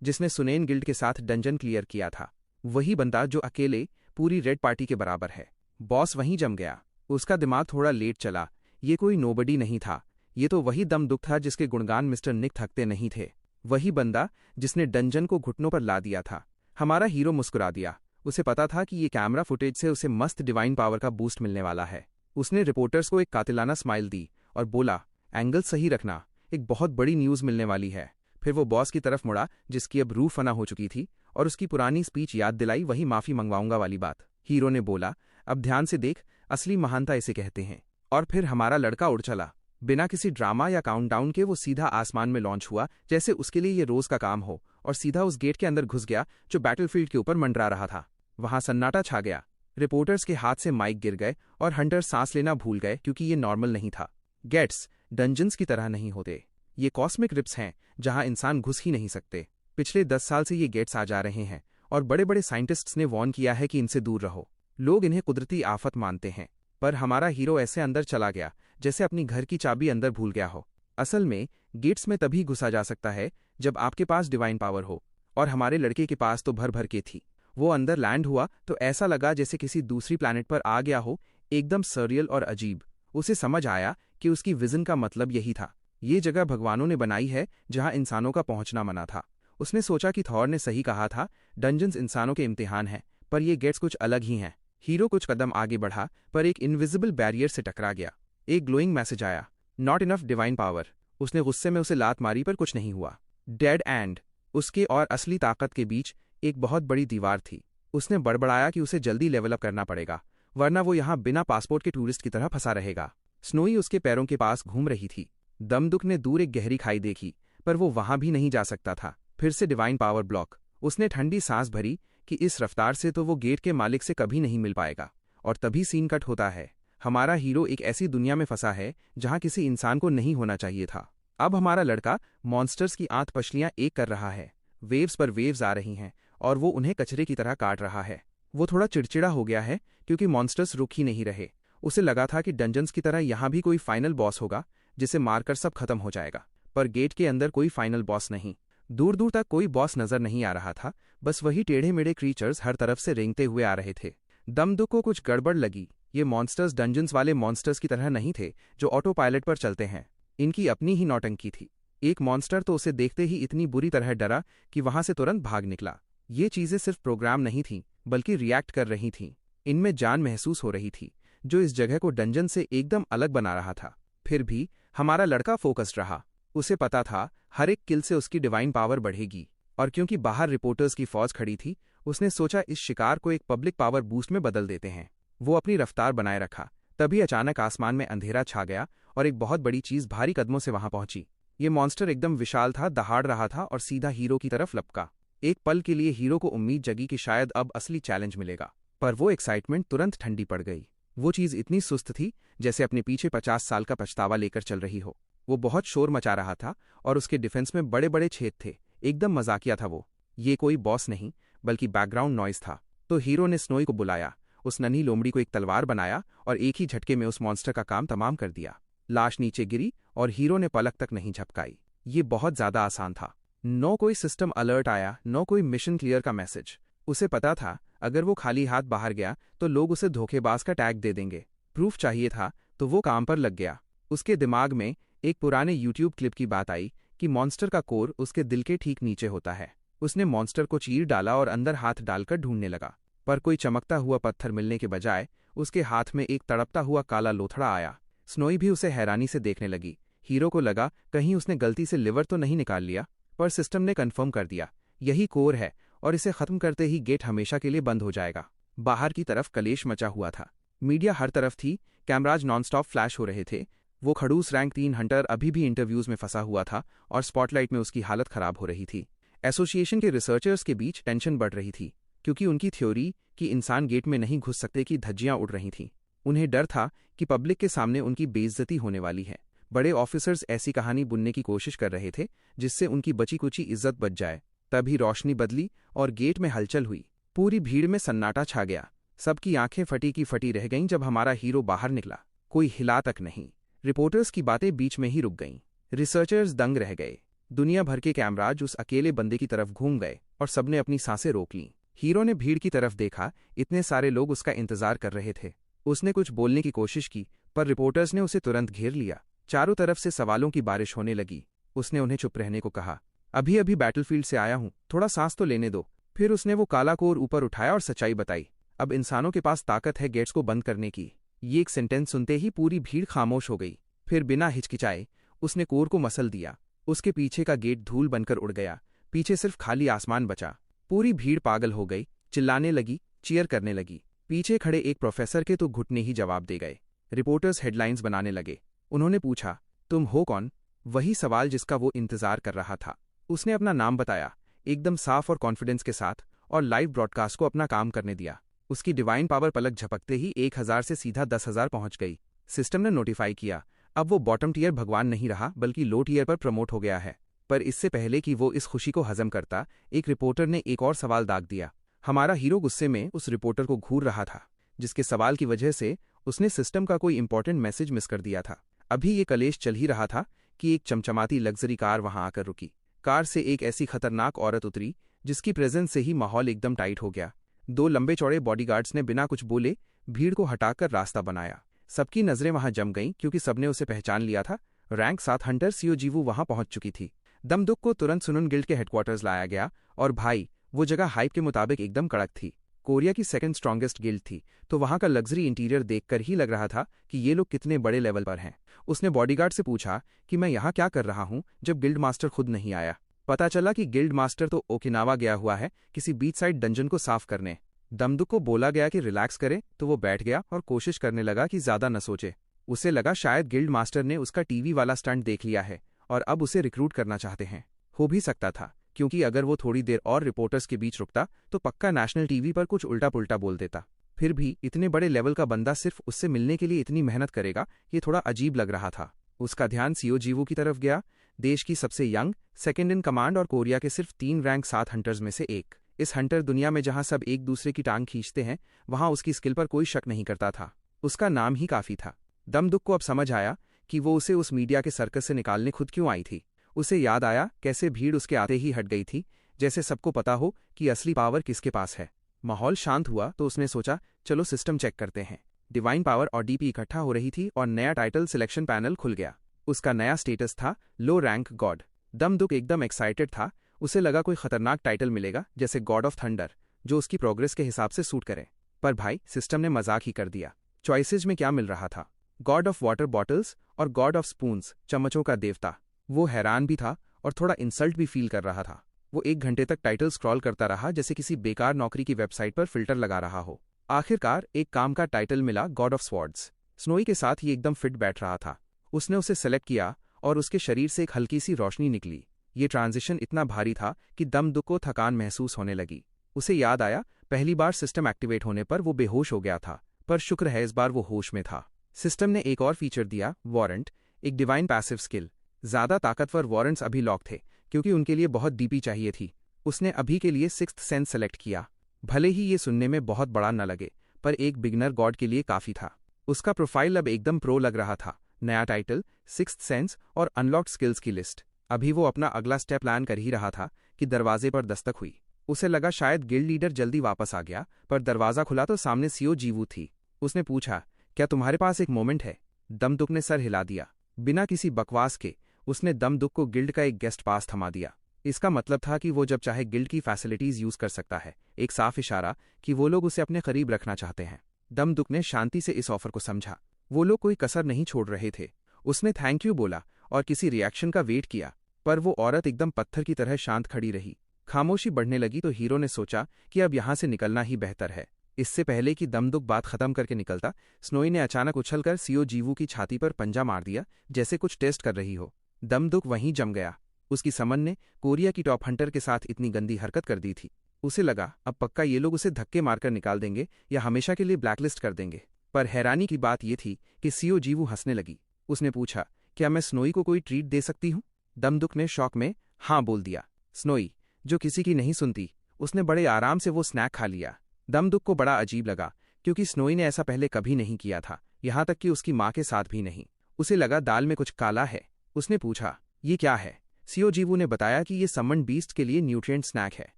जिसने सुनैन गिल्ड के साथ डंजन क्लियर किया था, वही बंदा जो अकेले पूरी रेड पार्टी के बराबर है। बॉस वहीं जम गया। उसका दिमाग थोड़ा लेट चला। ये कोई नोबडी नहीं था, ये तो वही दमदुक था जिसके गुणगान मिस्टर निक थकते नहीं थे, वही बंदा जिसने डंजन को घुटनों पर ला दिया था। हमारा हीरो मुस्कुरा दिया। उसे पता था कि ये कैमरा फुटेज से उसे मस्त डिवाइन पावर का बूस्ट मिलने वाला है। उसने रिपोर्टर्स को एक कातिलाना स्माइल दी और बोला, एंगल सही रखना, एक बहुत बड़ी न्यूज़ मिलने वाली है। फिर वो बॉस की तरफ मुड़ा जिसकी अब रूह फना हो चुकी थी और उसकी पुरानी स्पीच याद दिलाई, वही माफ़ी मंगवाऊंगा वाली बात। हीरो ने बोला, अब ध्यान से देख, असली महानता इसे कहते हैं। और फिर हमारा लड़का उड़ चला। बिना किसी ड्रामा या काउंटडाउन के वो सीधा आसमान में लॉन्च हुआ जैसे उसके लिए ये रोज का काम हो, और सीधा उस गेट के अंदर घुस गया जो बैटलफील्ड के ऊपर मंडरा रहा था। वहां सन्नाटा छा गया। रिपोर्टर्स के हाथ से माइक गिर गए और हंटर सांस लेना भूल गए क्योंकि ये नॉर्मल नहीं था। गेट्स डंजन्स की तरह नहीं होते, ये कॉस्मिक रिप्स हैं जहां इंसान घुस ही नहीं सकते। पिछले 10 साल से ये गेट्स आ जा रहे हैं और बड़े बड़े साइंटिस्ट्स ने वॉर्न किया है कि इनसे दूर रहो। लोग इन्हें कुदरती आफत मानते हैं, पर हमारा हीरो ऐसे अंदर चला गया जैसे अपनी घर की चाबी अंदर भूल गया हो। असल में गेट्स में तभी घुसा जा सकता है जब आपके पास डिवाइन पावर हो, और हमारे लड़के के पास तो भर भर के थी। वो अंदर लैंड हुआ तो ऐसा लगा जैसे किसी दूसरी प्लैनेट पर आ गया हो, एकदम सरियल और अजीब। उसे समझ आया कि उसकी विजन का मतलब यही था, ये जगह भगवानों ने बनाई है जहां इंसानों का पहुंचना मना था। उसने सोचा कि थॉर ने सही कहा था, डंजन्स इंसानों के इम्तिहान हैं, पर ये गेट्स कुछ अलग ही हैं। हीरो कुछ कदम आगे बढ़ा पर एक इनविजिबल बैरियर से टकरा गया। एक ग्लोइंग मैसेज आया, नॉट इनफ डिवाइन पावर। उसने गुस्से में उसे लात मारी पर कुछ नहीं हुआ। Dead and. उसके और असली ताकत के बीच एक बहुत बड़ी दीवार थी। उसने बड़बड़ाया कि उसे जल्दी लेवल अप करना पड़ेगा, वरना वो यहाँ बिना पासपोर्ट के टूरिस्ट की तरह फंसा रहेगा। स्नोई उसके पैरों के पास घूम रही थी। दमदुक ने दूर एक गहरी खाई देखी, पर वो वहां भी नहीं जा सकता था। फिर से डिवाइन पावर ब्लॉक। उसने ठंडी सांस भरी कि इस रफ्तार से तो वो गेट के मालिक से कभी नहीं मिल पाएगा। और तभी सीन कट होता है। हमारा हीरो एक ऐसी दुनिया में फंसा है जहां किसी इंसान को नहीं होना चाहिए था। अब हमारा लड़का मॉन्स्टर्स की आंत पछलियां एक कर रहा है। वेव्स पर वेव्स आ रही हैं और वो उन्हें कचरे की तरह काट रहा है। वो थोड़ा चिड़चिड़ा हो गया है क्योंकि मॉन्स्टर्स रुक ही नहीं रहे। उसे लगा था कि डंजन्स की तरह यहाँ भी कोई फाइनल बॉस होगा जिसे मारकर सब खत्म हो जाएगा, पर गेट के अंदर कोई फाइनल बॉस नहीं। दूर दूर तक कोई बॉस नजर नहीं आ रहा था, बस वही टेढ़े मेढ़े क्रीचर्स हर तरफ से रेंगते हुए आ रहे थे। दमदुक को कुछ गड़बड़ लगी। ये मॉन्स्टर्स डंजन्स वाले मॉन्स्टर्स की तरह नहीं थे जो ऑटो पायलट पर चलते हैं। इनकी अपनी ही नौटंकी थी। एक मॉन्स्टर तो उसे देखते ही इतनी बुरी तरह डरा कि वहां से तुरंत भाग निकला। ये चीजें सिर्फ प्रोग्राम नहीं थीं, बल्कि रिएक्ट कर रही थीं। इनमें जान महसूस हो रही थी, जो इस जगह को डंजन से एकदम अलग बना रहा था। फिर भी हमारा लड़का फोकस्ड रहा। उसे पता था हर एक किल से उसकी डिवाइन पावर बढ़ेगी, और क्योंकि बाहर रिपोर्टर्स की फौज खड़ी थी, उसने सोचा इस शिकार को एक पब्लिक पावर बूस्ट में बदल देते हैं। वो अपनी रफ्तार बनाए रखा। तभी अचानक आसमान में अंधेरा छा गया और एक बहुत बड़ी चीज भारी कदमों से वहां पहुंची। ये मॉन्स्टर एकदम विशाल था, दहाड़ रहा था और सीधा हीरो की तरफ लपका। एक पल के लिए हीरो को उम्मीद जगी कि शायद अब असली चैलेंज मिलेगा, पर वो एक्साइटमेंट तुरंत ठंडी पड़ गई। वो चीज इतनी सुस्त थी जैसे अपने पीछे 50 साल का पछतावा लेकर चल रही हो। वो बहुत शोर मचा रहा था और उसके डिफेंस में बड़े बड़े छेद थे। एकदम मजाकिया था वो। ये कोई बॉस नहीं बल्कि बैकग्राउंड नॉइज था। तो हीरो ने स्नोई को बुलाया, उस नन्ही लोमड़ी को एक तलवार बनाया और एक ही झटके में उस मॉन्स्टर का काम तमाम कर दिया। लाश नीचे गिरी और हीरो ने पलक तक नहीं झपकाई। ये बहुत ज्यादा आसान था। नो कोई सिस्टम अलर्ट आया, नो कोई मिशन क्लियर का मैसेज। उसे पता था अगर वो खाली हाथ बाहर गया तो लोग उसे धोखेबाज का टैग दे देंगे। प्रूफ चाहिए था तो वो काम पर लग गया। उसके दिमाग में एक पुराने यूट्यूब क्लिप की बात आई कि मॉन्स्टर का कोर उसके दिल के ठीक नीचे होता है। उसने मॉन्स्टर को चीर डाला और अंदर हाथ डालकर ढूंढने लगा, पर कोई चमकता हुआ पत्थर मिलने के बजाय उसके हाथ में एक तड़पता हुआ काला लोथड़ा आया। स्नोई भी उसे हैरानी से देखने लगी। हीरो को लगा कहीं उसने गलती से लिवर तो नहीं निकाल लिया, पर सिस्टम ने कंफर्म कर दिया यही कोर है और इसे खत्म करते ही गेट हमेशा के लिए बंद हो जाएगा। बाहर की तरफ कलेश मचा हुआ था। मीडिया हर तरफ थी, कैमराज नॉनस्टॉप फ्लैश हो रहे थे। वो खड़ूस रैंक 3 हंटर अभी भी इंटरव्यूज में फंसा हुआ था और स्पॉटलाइट में उसकी हालत खराब हो रही थी। एसोसिएशन के रिसर्चर्स के बीच टेंशन बढ़ रही थी, क्योंकि उनकी थ्योरी कि इंसान गेट में नहीं घुस सकते की धज्जियां उड़ रही थीं। उन्हें डर था कि पब्लिक के सामने उनकी बेइज्जती होने वाली है। बड़े ऑफिसर्स ऐसी कहानी बुनने की कोशिश कर रहे थे जिससे उनकी बची कुची इज्जत बच जाए। तभी रोशनी बदली और गेट में हलचल हुई। पूरी भीड़ में सन्नाटा छा गया। सबकी आंखें फटी की फटी रह गईं जब हमारा हीरो बाहर निकला। कोई हिला तक नहीं। रिपोर्टर्स की बातें बीच में ही रुक गईं। रिसर्चर्स दंग रह गए। दुनिया भर के कैमराज उस अकेले बंदे की तरफ घूम गए और सबने अपनी सांसें रोक लीं। हीरो ने भीड़ की तरफ देखा। इतने सारे लोग उसका इंतजार कर रहे थे। उसने कुछ बोलने की कोशिश की, पर रिपोर्टर्स ने उसे तुरंत घेर लिया। चारों तरफ से सवालों की बारिश होने लगी। उसने उन्हें चुप रहने को कहा। अभी अभी बैटलफील्ड से आया हूं, थोड़ा सांस तो लेने दो। फिर उसने वो काला कोर ऊपर उठाया और सच्चाई बताई। अब इंसानों के पास ताकत है गेट्स को बंद करने की। ये एक सेंटेंस सुनते ही पूरी भीड़ खामोश हो गई। फिर बिना हिचकिचाए उसने कोर को मसल दिया। उसके पीछे का गेट धूल बनकर उड़ गया। पीछे सिर्फ खाली आसमान बचा। पूरी भीड़ पागल हो गई, चिल्लाने लगी, चीयर करने लगी। पीछे खड़े एक प्रोफेसर के तो घुटने ही जवाब दे गए। रिपोर्टर्स हेडलाइंस बनाने लगे। उन्होंने पूछा, तुम हो कौन? वही सवाल जिसका वो इंतजार कर रहा था। उसने अपना नाम बताया, एकदम साफ और कॉन्फिडेंस के साथ, और लाइव ब्रॉडकास्ट को अपना काम करने दिया। उसकी डिवाइन पावर पलक झपकते ही 1000 से सीधा 10,000 पहुंच गई। सिस्टम ने नोटिफाई किया, अब वो बॉटम टीयर भगवान नहीं रहा बल्कि लो टीयर पर प्रमोट हो गया है। पर इससे पहले कि वो इस खुशी को हजम करता, एक रिपोर्टर ने एक और सवाल दाग दिया। हमारा हीरो गुस्से में उस रिपोर्टर को घूर रहा था, जिसके सवाल की वजह से उसने सिस्टम का कोई इंपॉर्टेंट मैसेज मिस कर दिया था। अभी ये कलेश चल ही रहा था कि एक चमचमाती लग्जरी कार वहां आकर रुकी। कार से एक ऐसी खतरनाक औरत उतरी जिसकी प्रेजेंस से ही माहौल एकदम टाइट हो गया। 2 लंबे चौड़े बॉडीगार्ड्स ने बिना कुछ बोले भीड़ को हटाकर रास्ता बनाया। सबकी नजरें वहां जम गईं क्योंकि सबने उसे पहचान लिया था। रैंक 7 हंटर सीओ जीवू वहां पहुंच चुकी थी। दमदुक को तुरंत सुनुन गिल्ड के हेडक्वार्टर्स लाया गया और भाई, वो जगह हाइप के मुताबिक एकदम कड़क थी। कोरिया की सेकंड स्ट्रॉन्गेस्ट गिल्ड थी, तो वहां का लग्जरी इंटीरियर देखकर ही लग रहा था कि ये लोग कितने बड़े लेवल पर हैं। उसने बॉडीगार्ड से पूछा कि मैं यहाँ क्या कर रहा हूँ, जब गिल्ड मास्टर खुद नहीं आया। पता चला कि गिल्ड मास्टर तो ओकिनावा गया हुआ है किसी बीच साइड डंजन को साफ करने। दमदुक को बोला गया कि रिलैक्स करे, तो वो बैठ गया और कोशिश करने लगा कि ज्यादा न सोचे। उसे लगा शायद गिल्ड मास्टर ने उसका टीवी वाला स्टंट देख लिया है और अब उसे रिक्रूट करना चाहते हैं। हो भी सकता था, क्योंकि अगर वो थोड़ी देर और रिपोर्टर्स के बीच रुकता तो पक्का नेशनल टीवी पर कुछ उल्टा पुल्टा बोल देता। फिर भी इतने बड़े लेवल का बंदा सिर्फ उससे मिलने के लिए इतनी मेहनत करेगा, ये थोड़ा अजीब लग रहा था। उसका ध्यान सीओ जीवू की तरफ गया, देश की सबसे यंग, सेकेंड इन कमांड और कोरिया के सिर्फ 3 रैंक 7 हंटर्स में से एक। इस हंटर दुनिया में जहां सब एक दूसरे की टांग खींचते हैं, वहां उसकी स्किल पर कोई शक नहीं करता था। उसका नाम ही काफी था। दमदुक को अब समझ आया कि वो उसे उस मीडिया के सर्कस से निकालने खुद क्यों आई थी। उसे याद आया कैसे भीड़ उसके आते ही हट गई थी, जैसे सबको पता हो कि असली पावर किसके पास है। माहौल शांत हुआ तो उसने सोचा, चलो सिस्टम चेक करते हैं। डिवाइन पावर और डीपी इकट्ठा हो रही थी और नया टाइटल सिलेक्शन पैनल खुल गया। उसका नया स्टेटस था लो रैंक गॉड। दमदुक एकदम एक्साइटेड था। उसे लगा कोई खतरनाक टाइटल मिलेगा, जैसे गॉड ऑफ थंडर, जो उसकी प्रोग्रेस के हिसाब से सूट करे। पर भाई, सिस्टम ने मजाक ही कर दिया। चॉइसेज में क्या मिल रहा था? गॉड ऑफ वाटर बॉटल्स और गॉड ऑफ स्पून्स, चम्मचों का देवता। वो हैरान भी था और थोड़ा इंसल्ट भी फील कर रहा था। वो 1 घंटे तक टाइटल स्क्रॉल करता रहा, जैसे किसी बेकार नौकरी की वेबसाइट पर फिल्टर लगा रहा हो। आखिरकार एक काम का टाइटल मिला, गॉड ऑफ स्वॉर्ड्स। स्नोई के साथ ही एकदम फिट बैठ रहा था। उसने उसे सेलेक्ट किया और उसके शरीर से एक हल्की सी रोशनी निकली। ये ट्रांजिशन इतना भारी था कि दमदुक को थकान महसूस होने लगी। उसे याद आया, पहली बार सिस्टम एक्टिवेट होने पर वो बेहोश हो गया था, पर शुक्र है इस बार वो होश में था। सिस्टम ने एक और फीचर दिया, वारंट, एक डिवाइन पैसिव स्किल। ज्यादा ताकतवर वारंट्स अभी लॉक थे, क्योंकि उनके लिए बहुत डीपी चाहिए थी। उसने अभी के लिए 6th सेंस सेलेक्ट किया। भले ही ये सुनने में बहुत बड़ा न लगे, पर एक बिगनर गॉड के लिए काफी था। उसका प्रोफाइल अब एकदम प्रो लग रहा था। नया टाइटल, 6th सेंस और अनलॉक्ड स्किल्स की लिस्ट। अभी वो अपना अगला स्टेप प्लान कर ही रहा था कि दरवाजे पर दस्तक हुई। उसे लगा शायद गिल्ड लीडर जल्दी वापस आ गया, पर दरवाजा खुला तो सामने सीओ जीवू थी। उसने पूछा, क्या तुम्हारे पास एक मोमेंट है? दमदुक ने सर हिला दिया। बिना किसी बकवास के उसने दमदुक को गिल्ड का एक गेस्ट पास थमा दिया। इसका मतलब था कि वो जब चाहे गिल्ड की फैसिलिटीज यूज कर सकता है। एक साफ इशारा कि वो लोग उसे अपने करीब रखना चाहते हैं। दमदुक ने शांति से इस ऑफर को समझा। वो लोग कोई कसर नहीं छोड़ रहे थे। उसने थैंक यू बोला और किसी रिएक्शन का वेट किया, पर वो औरत एकदम पत्थर की तरह शांत खड़ी रही। खामोशी बढ़ने लगी तो हीरो ने सोचा कि अब यहां से निकलना ही बेहतर है। इससे पहले कि दमदुक बात खत्म करके निकलता, स्नोई ने अचानक उछलकर सीओ जीवू की छाती पर पंजा मार दिया, जैसे कुछ टेस्ट कर रही हो। दमदुक वहीं जम गया। उसकी समन ने कोरिया की टॉप हंटर के साथ इतनी गंदी हरकत कर दी थी। उसे लगा अब पक्का ये लोग उसे धक्के मारकर निकाल देंगे या हमेशा के लिए ब्लैकलिस्ट कर देंगे। पर हैरानी की बात यह थी कि सीओ जीवू हंसने लगी। उसने पूछा, क्या मैं स्नोई को कोई ट्रीट दे सकती हूँ? दमदुक ने शौक में हाँ बोल दिया। स्नोई, जो किसी की नहीं सुनती, उसने बड़े आराम से वो स्नैक खा लिया। दमदुक को बड़ा अजीब लगा, क्योंकि स्नोई ने ऐसा पहले कभी नहीं किया था, यहाँ तक कि उसकी माँ के साथ भी नहीं। उसे लगा दाल में कुछ काला है। उसने पूछा, ये क्या है? सीओ जीवू ने बताया कि ये समन बीस्ट के लिए न्यूट्रिएंट स्नैक है।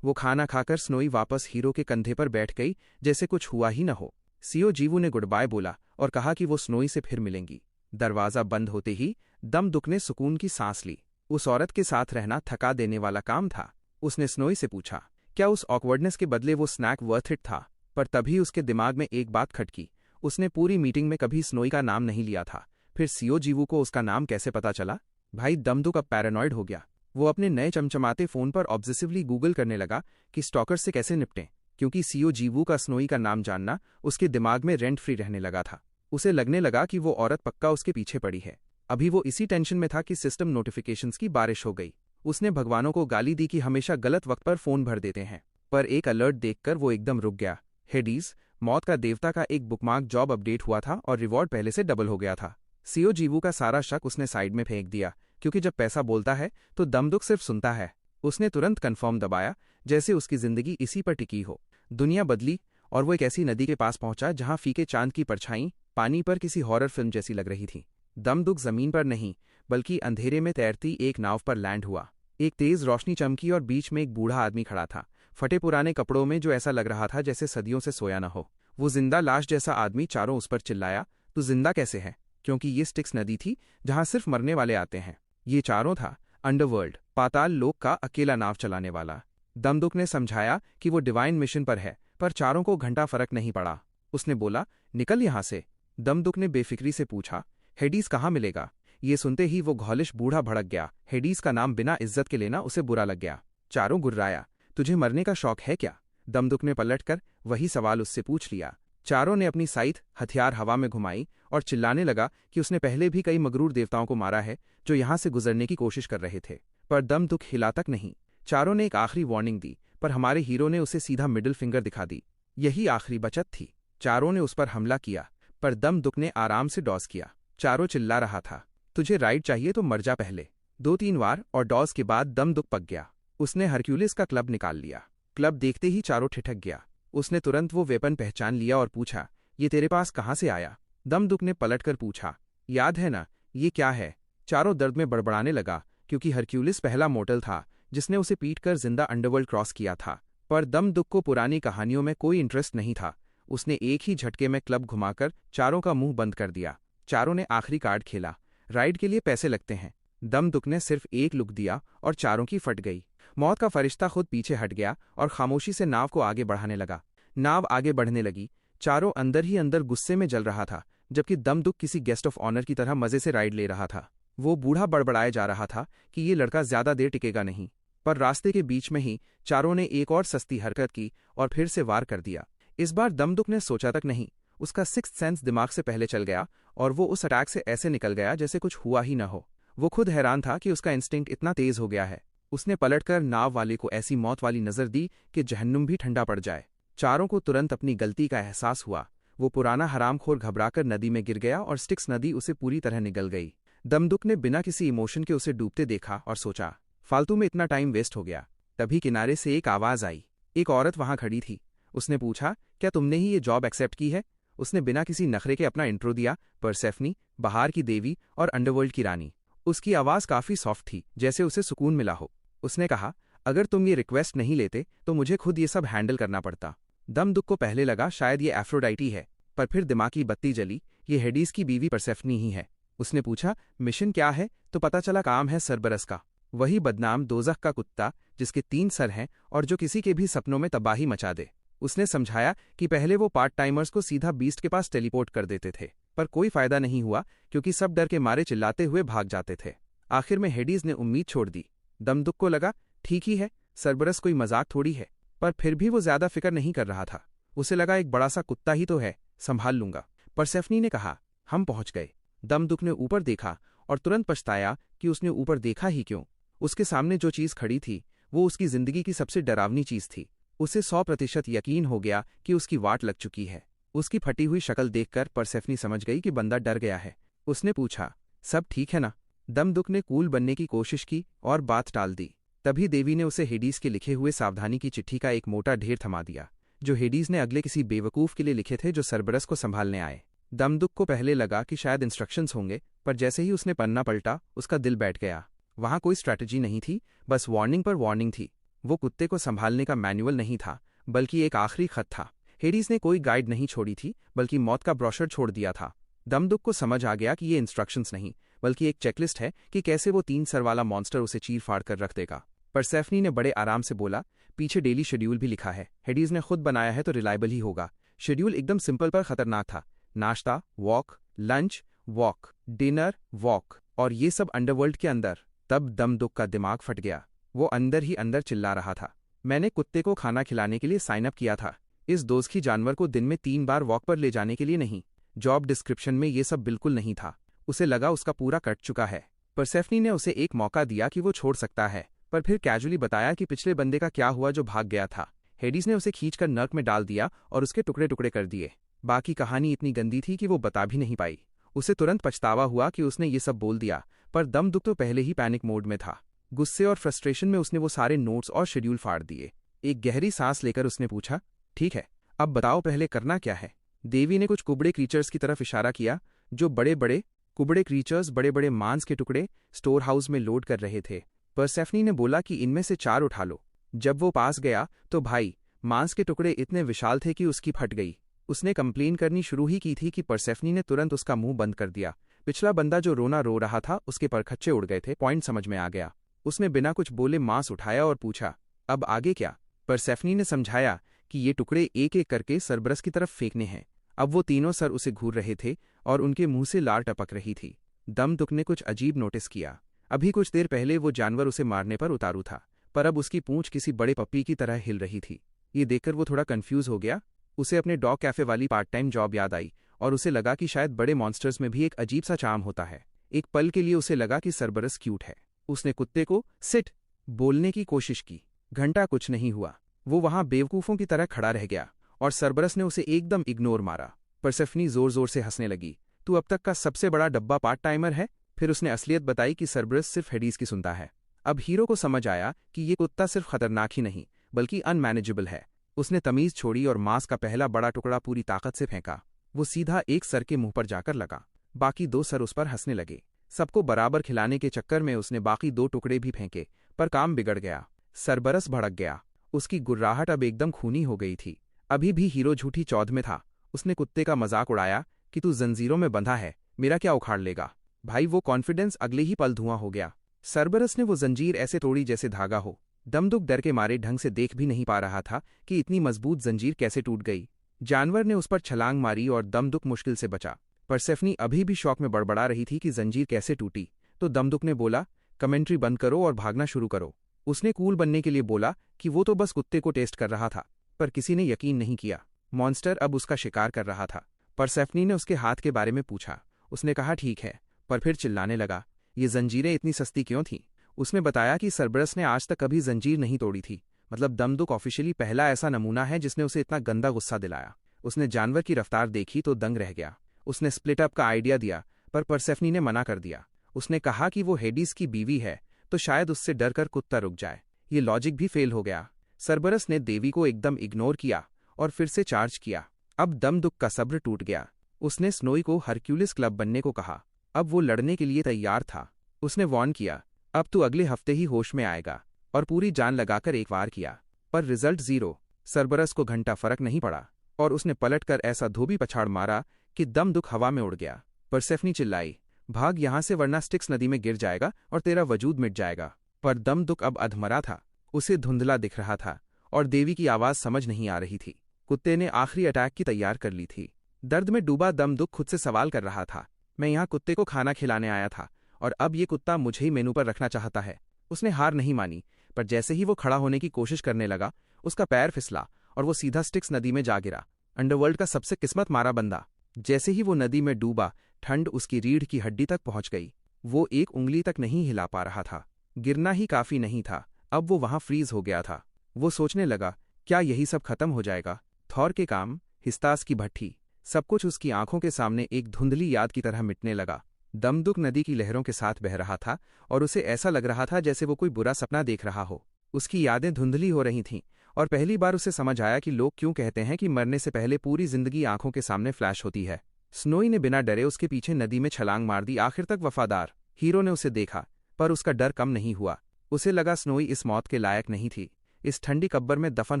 वो खाना खाकर स्नोई वापस हीरो के कंधे पर बैठ गई, जैसे कुछ हुआ ही न हो। सीओ जीवू ने गुड बाय बोला और कहा कि वो स्नोई से फिर मिलेंगी। दरवाजा बंद होते ही दमदुक ने सुकून की सांस ली। उस औरत के साथ रहना थका देने वाला काम था। उसने स्नोई से पूछा, क्या उस ऑकवर्डनेस के बदले वो स्नैक वर्थ इट था? पर तभी उसके दिमाग में एक बात खटकी। उसने पूरी मीटिंग में कभी स्नोई का नाम नहीं लिया था। फिर सीओ जीवू को उसका नाम कैसे पता चला? भाई दमदुक अब पैरानॉइड हो गया। वो अपने नए चमचमाते फोन पर ऑब्सेसिवली गूगल करने लगा कि स्टॉकर से कैसे निपटें, क्योंकि सीओ जीवू का स्नोई का नाम जानना उसके दिमाग में रेंट फ्री रहने लगा था। उसे लगने लगा कि वो औरत पक्का उसके पीछे पड़ी है। अभी वो इसी टेंशन में था कि सिस्टम नोटिफिकेशंस की बारिश हो गई। उसने भगवानों को गाली दी कि हमेशा गलत वक्त पर फोन भर देते हैं। पर एक अलर्ट देखकर वो एकदम रुक गया। हेडीज, मौत का देवता का एक बुकमार्क जॉब अपडेट हुआ था और रिवॉर्ड पहले से डबल हो गया था। सीओ जीवू का सारा शक उसने साइड में फेंक दिया, क्योंकि जब पैसा बोलता है तो दमदुक सिर्फ सुनता है। उसने तुरंत कन्फर्म दबाया, जैसे उसकी जिंदगी इसी पर टिकी हो। दुनिया बदली और वो एक ऐसी नदी के पास पहुंचा जहां फीके चांद की परछाई पानी पर किसी हॉरर फिल्म जैसी लग रही थी। दमदुक जमीन पर नहीं, बल्कि अंधेरे में तैरती एक नाव पर लैंड हुआ। एक तेज रोशनी चमकी और बीच में एक बूढ़ा आदमी खड़ा था, फटे पुराने कपड़ों में, जो ऐसा लग रहा था जैसे सदियों से सोया न हो। वो जिंदा लाश जैसा आदमी चारों उस पर चिल्लाया, तू जिंदा कैसे है? क्योंकि ये स्टिक्स नदी थी जहां सिर्फ मरने वाले आते हैं। ये चारों था अंडरवर्ल्ड, पाताल लोक का अकेला नाव चलाने वाला। दमदुक ने समझाया कि वो डिवाइन मिशन पर है, पर चारों को घंटा फर्क नहीं पड़ा। उसने बोला, निकल यहां से। दमदुक ने बेफिक्री से पूछा, हेडीज कहाँ मिलेगा? ये सुनते ही वो घौलिश बूढ़ा भड़क गया। हेडीज का नाम बिना इज्जत के लेना उसे बुरा लग गया। चारों गुर्राया, तुझे मरने का शौक है क्या? दमदुक ने पलटकर वही सवाल उससे पूछ लिया। चारों ने अपनी साइथ हथियार हवा में घुमाई और चिल्लाने लगा कि उसने पहले भी कई मगरूर देवताओं को मारा है जो यहां से गुजरने की कोशिश कर रहे थे, पर दमदुक हिला तक नहीं। चारों ने एक आखिरी वार्निंग दी, पर हमारे हीरो ने उसे सीधा मिडिल फिंगर दिखा दी। यही आखिरी बचत थी। चारों ने उस पर हमला किया, पर दमदुक ने आराम से डॉज किया। चारों चिल्ला रहा था, तुझे राइड चाहिए तो मर जा पहले। 2-3 बार और डॉज के बाद दमदुक पक गया। उसने हरक्यूलिस का क्लब निकाल लिया। क्लब देखते ही चारों ठिठक गया। उसने तुरंत वो वेपन पहचान लिया और पूछा, ये तेरे पास कहाँ से आया? दमदुक ने पलटकर पूछा, याद है ना, ये क्या है? चारों दर्द में बड़बड़ाने लगा, क्योंकि हरक्यूलिस पहला मोर्टल था जिसने उसे पीट कर जिंदा अंडरवर्ल्ड क्रॉस किया था। पर दमदुक को पुरानी कहानियों में कोई इंटरेस्ट नहीं था। उसने एक ही झटके में क्लब घुमाकर चारों का मुंह बंद कर दिया। चारों ने आखिरी कार्ड खेला। राइड के लिए पैसे लगते हैं। दमदुक ने सिर्फ एक लुक दिया और चारों की फट गई। मौत का फरिश्ता खुद पीछे हट गया और खामोशी से नाव को आगे बढ़ाने लगा। नाव आगे बढ़ने लगी। चारों अंदर ही अंदर गुस्से में जल रहा था, जबकि दमदुक किसी गेस्ट ऑफ ऑनर की तरह मजे से राइड ले रहा था। वो बूढ़ा बड़बड़ाए जा रहा था कि ये लड़का ज्यादा देर टिकेगा नहीं, पर रास्ते के बीच में ही चारों ने एक और सस्ती हरकत की और फिर से वार कर दिया। इस बार दमदुक ने सोचा तक नहीं, उसका सिक्स्थ सेंस दिमाग से पहले चल गया और वो उस अटैक से ऐसे निकल गया जैसे कुछ हुआ ही न हो। वो खुद हैरान था कि उसका इंस्टिंक्ट इतना तेज हो गया है। उसने पलटकर नाव वाले को ऐसी मौत वाली नजर दी कि जहन्नुम भी ठंडा पड़ जाए। चारों को तुरंत अपनी गलती का एहसास हुआ। वो पुराना हरामखोर घबराकर नदी में गिर गया और स्टिक्स नदी उसे पूरी तरह निगल गई। दमदुक ने बिना किसी इमोशन के उसे डूबते देखा और सोचा, फालतू में इतना टाइम वेस्ट हो गया। तभी किनारे से एक आवाज आई। एक औरत वहां खड़ी थी। उसने पूछा, क्या तुमने ही ये जॉब एक्सेप्ट की है? उसने बिना किसी नखरे के अपना इंट्रो दिया, परसेफनी, बहार की देवी और अंडरवर्ल्ड की रानी। उसकी आवाज काफी सॉफ्ट थी, जैसे उसे सुकून मिला हो। उसने कहा, अगर तुम ये रिक्वेस्ट नहीं लेते तो मुझे खुद ये सब हैंडल करना पड़ता। दमदुक को पहले लगा शायद ये एफ्रोडाइटी है, पर फिर दिमाग की बत्ती जली। ये हेडीज की बीवी परसेफनी ही है। उसने पूछा, मिशन क्या है? तो पता चला काम है सरबरस का, वही बदनाम दोज़ख का कुत्ता जिसके 3 सर हैं और जो किसी के भी सपनों में तबाही मचा दे। उसने समझाया कि पहले वो पार्ट टाइमर्स को सीधा बीस्ट के पास टेलीपोर्ट कर देते थे, पर कोई फायदा नहीं हुआ क्योंकि सब डर के मारे चिल्लाते हुए भाग जाते थे। आखिर में हेडीज ने उम्मीद छोड़ दी। दमदुक को लगा, ठीक ही है, सरबरस कोई मजाक थोड़ी है, पर फिर भी वो ज्यादा फिक्र नहीं कर रहा था। उसे लगा एक बड़ा सा कुत्ता ही तो है, संभाल लूंगा। परसेफनी ने कहा, हम पहुंच गए। दमदुक ने ऊपर देखा और तुरंत पछताया कि उसने ऊपर देखा ही क्यों। उसके सामने जो चीज खड़ी थी वो उसकी जिंदगी की सबसे डरावनी चीज थी। उसे 100% यकीन हो गया कि उसकी वाट लग चुकी है। उसकी फटी हुई शक्ल देखकर परसेफनी समझ गई कि बंदा डर गया है। उसने पूछा, सब ठीक है ना? दमदुक ने कूल बनने की कोशिश की और बात टाल दी। तभी देवी ने उसे हेडीज के लिखे हुए सावधानी की चिट्ठी का एक मोटा ढेर थमा दिया, जो हेडीज ने अगले किसी बेवकूफ के लिए लिखे थे जो सरबरस को संभालने आए। दमदुक को पहले लगा कि शायद इंस्ट्रक्शंस होंगे, पर जैसे ही उसने पन्ना पलटा उसका दिल बैठ गया। वहां कोई स्ट्रैटेजी नहीं थी, बस वार्निंग पर वार्निंग थी। वो कुत्ते को संभालने का मैनुअल नहीं था, बल्कि एक आखिरी खत था। हेडीज ने कोई गाइड नहीं छोड़ी थी, बल्कि मौत का ब्रोशर छोड़ दिया था। दमदुक को समझ आ गया कि ये इंस्ट्रक्शंस नहीं, बल्कि एक चेकलिस्ट है कि कैसे वो 3 सर वाला मॉन्स्टर उसे चीर फाड़ कर रख देगा। परसेफनी ने बड़े आराम से बोला, पीछे डेली शेड्यूल भी लिखा है। हेडीज ने खुद बनाया है तो रिलायबल ही होगा। शेड्यूल एकदम सिंपल पर खतरनाक था। नाश्ता, walk, lunch, walk, dinner, walk, और ये सब अंडरवर्ल्ड के अंदर। तब दमदुक का दिमाग फट गया। वो अंदर ही अंदर चिल्ला रहा था, मैंने कुत्ते को खाना खिलाने के लिए साइन अप किया था, इस दोज़खी जानवर को दिन में 3 बार वॉक पर ले जाने के लिए नहीं। जॉब डिस्क्रिप्शन में ये सब बिल्कुल नहीं था। उसे लगा उसका पूरा कट चुका है। परसेफनी ने उसे एक मौका दिया कि वो छोड़ सकता है, पर फिर कैजुअली बताया कि पिछले बंदे का क्या हुआ जो भाग गया था। हेडीज ने उसे खींचकर नर्क में डाल दिया और उसके टुकड़े टुकड़े कर दिए। बाकी कहानी इतनी गंदी थी कि वो बता भी नहीं पाई। उसे तुरंत पछतावा हुआ कि उसने ये सब बोल दिया, पर दमदुक तो पहले ही पैनिक मोड में था। गुस्से और फ्रस्ट्रेशन में उसने वो सारे नोट्स और शेड्यूल फाड़ दिए। एक गहरी सांस लेकर उसने पूछा, ठीक है, अब बताओ पहले करना क्या है। देवी ने कुछ कुबड़े क्रीचर्स की तरफ इशारा किया, जो बड़े बड़े कुबड़े क्रीचर्स बड़े बड़े मांस के टुकड़े स्टोर हाउस में लोड कर रहे थे। परसेफनी ने बोला कि इनमें से 4 उठा लो। जब वो पास गया तो भाई, मांस के टुकड़े इतने विशाल थे कि उसकी फट गई। उसने कंप्लेन करनी शुरू ही की थी कि परसेफनी ने तुरंत उसका मुंह बंद कर दिया। पिछला बंदा जो रोना रो रहा था उसके परखच्चे उड़ गए थे। पॉइंट समझ में आ गया। उसने बिना कुछ बोले मांस उठाया और पूछा, अब आगे क्या। परसेफनी ने समझाया कि ये टुकड़े एक एक करके सरबरस की तरफ फेंकने हैं। अब वो तीनों सर उसे घूर रहे थे और उनके मुंह से लार टपक रही थी। दमदुक ने कुछ अजीब नोटिस किया। अभी कुछ देर पहले वो जानवर उसे मारने पर उतारू था, पर अब उसकी पूंछ किसी बड़े पप्पी की तरह हिल रही थी। ये देखकर वो थोड़ा कंफ्यूज हो गया। उसे अपने डॉग कैफे वाली पार्ट टाइम जॉब याद आई और उसे लगा कि शायद बड़े मॉन्स्टर्स में भी एक अजीब सा चार्म होता है। एक पल के लिए उसे लगा कि सरबरस क्यूट है। उसने कुत्ते को सिट बोलने की कोशिश की। घंटा कुछ नहीं हुआ। वो वहां बेवकूफों की तरह खड़ा रह गया और सरबरस ने उसे एकदम इग्नोर मारा। परसेफनी जोर जोर से हंसने लगी, तू अब तक का सबसे बड़ा डब्बा पार्ट टाइमर है। फिर उसने असलियत बताई कि सरबरस सिर्फ हेडीज की सुनता है। अब हीरो को समझ आया कि ये कुत्ता सिर्फ खतरनाक ही नहीं, बल्कि अनमैनेजेबल है। उसने तमीज छोड़ी और मांस का पहला बड़ा टुकड़ा पूरी ताकत से फेंका। वो सीधा एक सर के मुंह पर जाकर लगा। बाकी 2 सर उस पर हंसने लगे। सबको बराबर खिलाने के चक्कर में उसने बाकी 2 टुकड़े भी फेंके, पर काम बिगड़ गया। सरबरस भड़क गया। उसकी गुर्राहट अब एकदम खूनी हो गई थी। अभी भी हीरो झूठी चौध में था। उसने कुत्ते का मजाक उड़ाया कि तू जंजीरों में बंधा है, मेरा क्या उखाड़ लेगा। भाई, वो कॉन्फिडेंस अगले ही पल धुआं हो गया। सरबरस ने वो जंजीर ऐसे तोड़ी जैसे धागा हो। दमदुक डर के मारे ढंग से देख भी नहीं पा रहा था कि इतनी मजबूत जंजीर कैसे टूट गई। जानवर ने उस पर छलांग मारी और दमदुक मुश्किल से बचा। परसेफनी अभी भी शौक में बड़बड़ा रही थी कि जंजीर कैसे टूटी, तो दमदुक ने बोला, कमेंट्री बंद करो और भागना शुरू करो। उसने कूल बनने के लिए बोला कि वो तो बस कुत्ते को टेस्ट कर रहा था, पर किसी ने यकीन नहीं किया। मॉन्स्टर अब उसका शिकार कर रहा था। परसेफनी ने उसके हाथ के बारे में पूछा। उसने कहा ठीक है, पर फिर चिल्लाने लगा, ये जंजीरें इतनी सस्ती क्यों थीं। उसने बताया कि सरबरस ने आज तक कभी जंजीर नहीं तोड़ी थी। मतलब दमदुक ऑफिशियली पहला ऐसा नमूना है जिसने उसे इतना गंदा गुस्सा दिलाया। उसने जानवर की रफ्तार देखी तो दंग रह गया। उसने स्प्लिट अप का आइडिया दिया, पर परसेफनी ने मना कर दिया। उसने कहा कि वो हेडीज की बीवी है, तो शायद उससे डर कर कुत्ता रुक जाए। ये लॉजिक भी फेल हो गया। सरबरस ने देवी को एकदम इग्नोर किया और फिर से चार्ज किया। अब दमदुक का सब्र टूट गया। उसने स्नोई को हरक्यूलिस क्लब बनने को कहा। अब वो लड़ने के लिए तैयार था। उसने वॉर्न किया, अब तू अगले हफ्ते ही होश में आएगा, और पूरी जान लगाकर एक बार किया, पर रिजल्ट 0। सरबरस को घंटा फर्क नहीं पड़ा और उसने पलटकर ऐसा धोबी पछाड़ मारा कि दमदुक हवा में उड़ गया। परसेफनी चिल्लाई, भाग यहां से वरना स्टिक्स नदी में गिर जाएगा और तेरा वजूद मिट जाएगा। पर दमदुक अब अधमरा था। उसे धुंधला दिख रहा था और देवी की आवाज समझ नहीं आ रही थी। कुत्ते ने आखिरी अटैक की तैयार कर ली थी। दर्द में डूबा दमदुक खुद से सवाल कर रहा था, मैं यहाँ कुत्ते को खाना खिलाने आया था और अब ये कुत्ता मुझे ही मेनू पर रखना चाहता है। उसने हार नहीं मानी, पर जैसे ही वो खड़ा होने की कोशिश करने लगा, उसका पैर फिसला और वो सीधा स्टिक्स नदी में जा गिरा। अंडरवर्ल्ड का सबसे किस्मत मारा बंदा। जैसे ही वो नदी में डूबा, ठंड उसकी रीढ़ की हड्डी तक पहुंच गई। वो एक उंगली तक नहीं हिला पा रहा था। गिरना ही काफी नहीं था, अब वो वहां फ्रीज हो गया था। वो सोचने लगा, क्या यही सब खत्म हो जाएगा। थॉर के काम, हिस्तास की भट्ठी, सब कुछ उसकी आंखों के सामने एक धुंधली याद की तरह मिटने लगा। दमदुक नदी की लहरों के साथ बह रहा था और उसे ऐसा लग रहा था जैसे वो कोई बुरा सपना देख रहा हो। उसकी यादें धुंधली हो रही थीं और पहली बार उसे समझ आया कि लोग क्यों कहते हैं कि मरने से पहले पूरी जिंदगी आंखों के सामने फ्लैश होती है। स्नोई ने बिना डरे उसके पीछे नदी में छलांग मार दी। आखिर तक वफादार हीरो ने उसे देखा, पर उसका डर कम नहीं हुआ। उसे लगा स्नोई इस मौत के लायक नहीं थी। इस ठंडी कब्र में दफन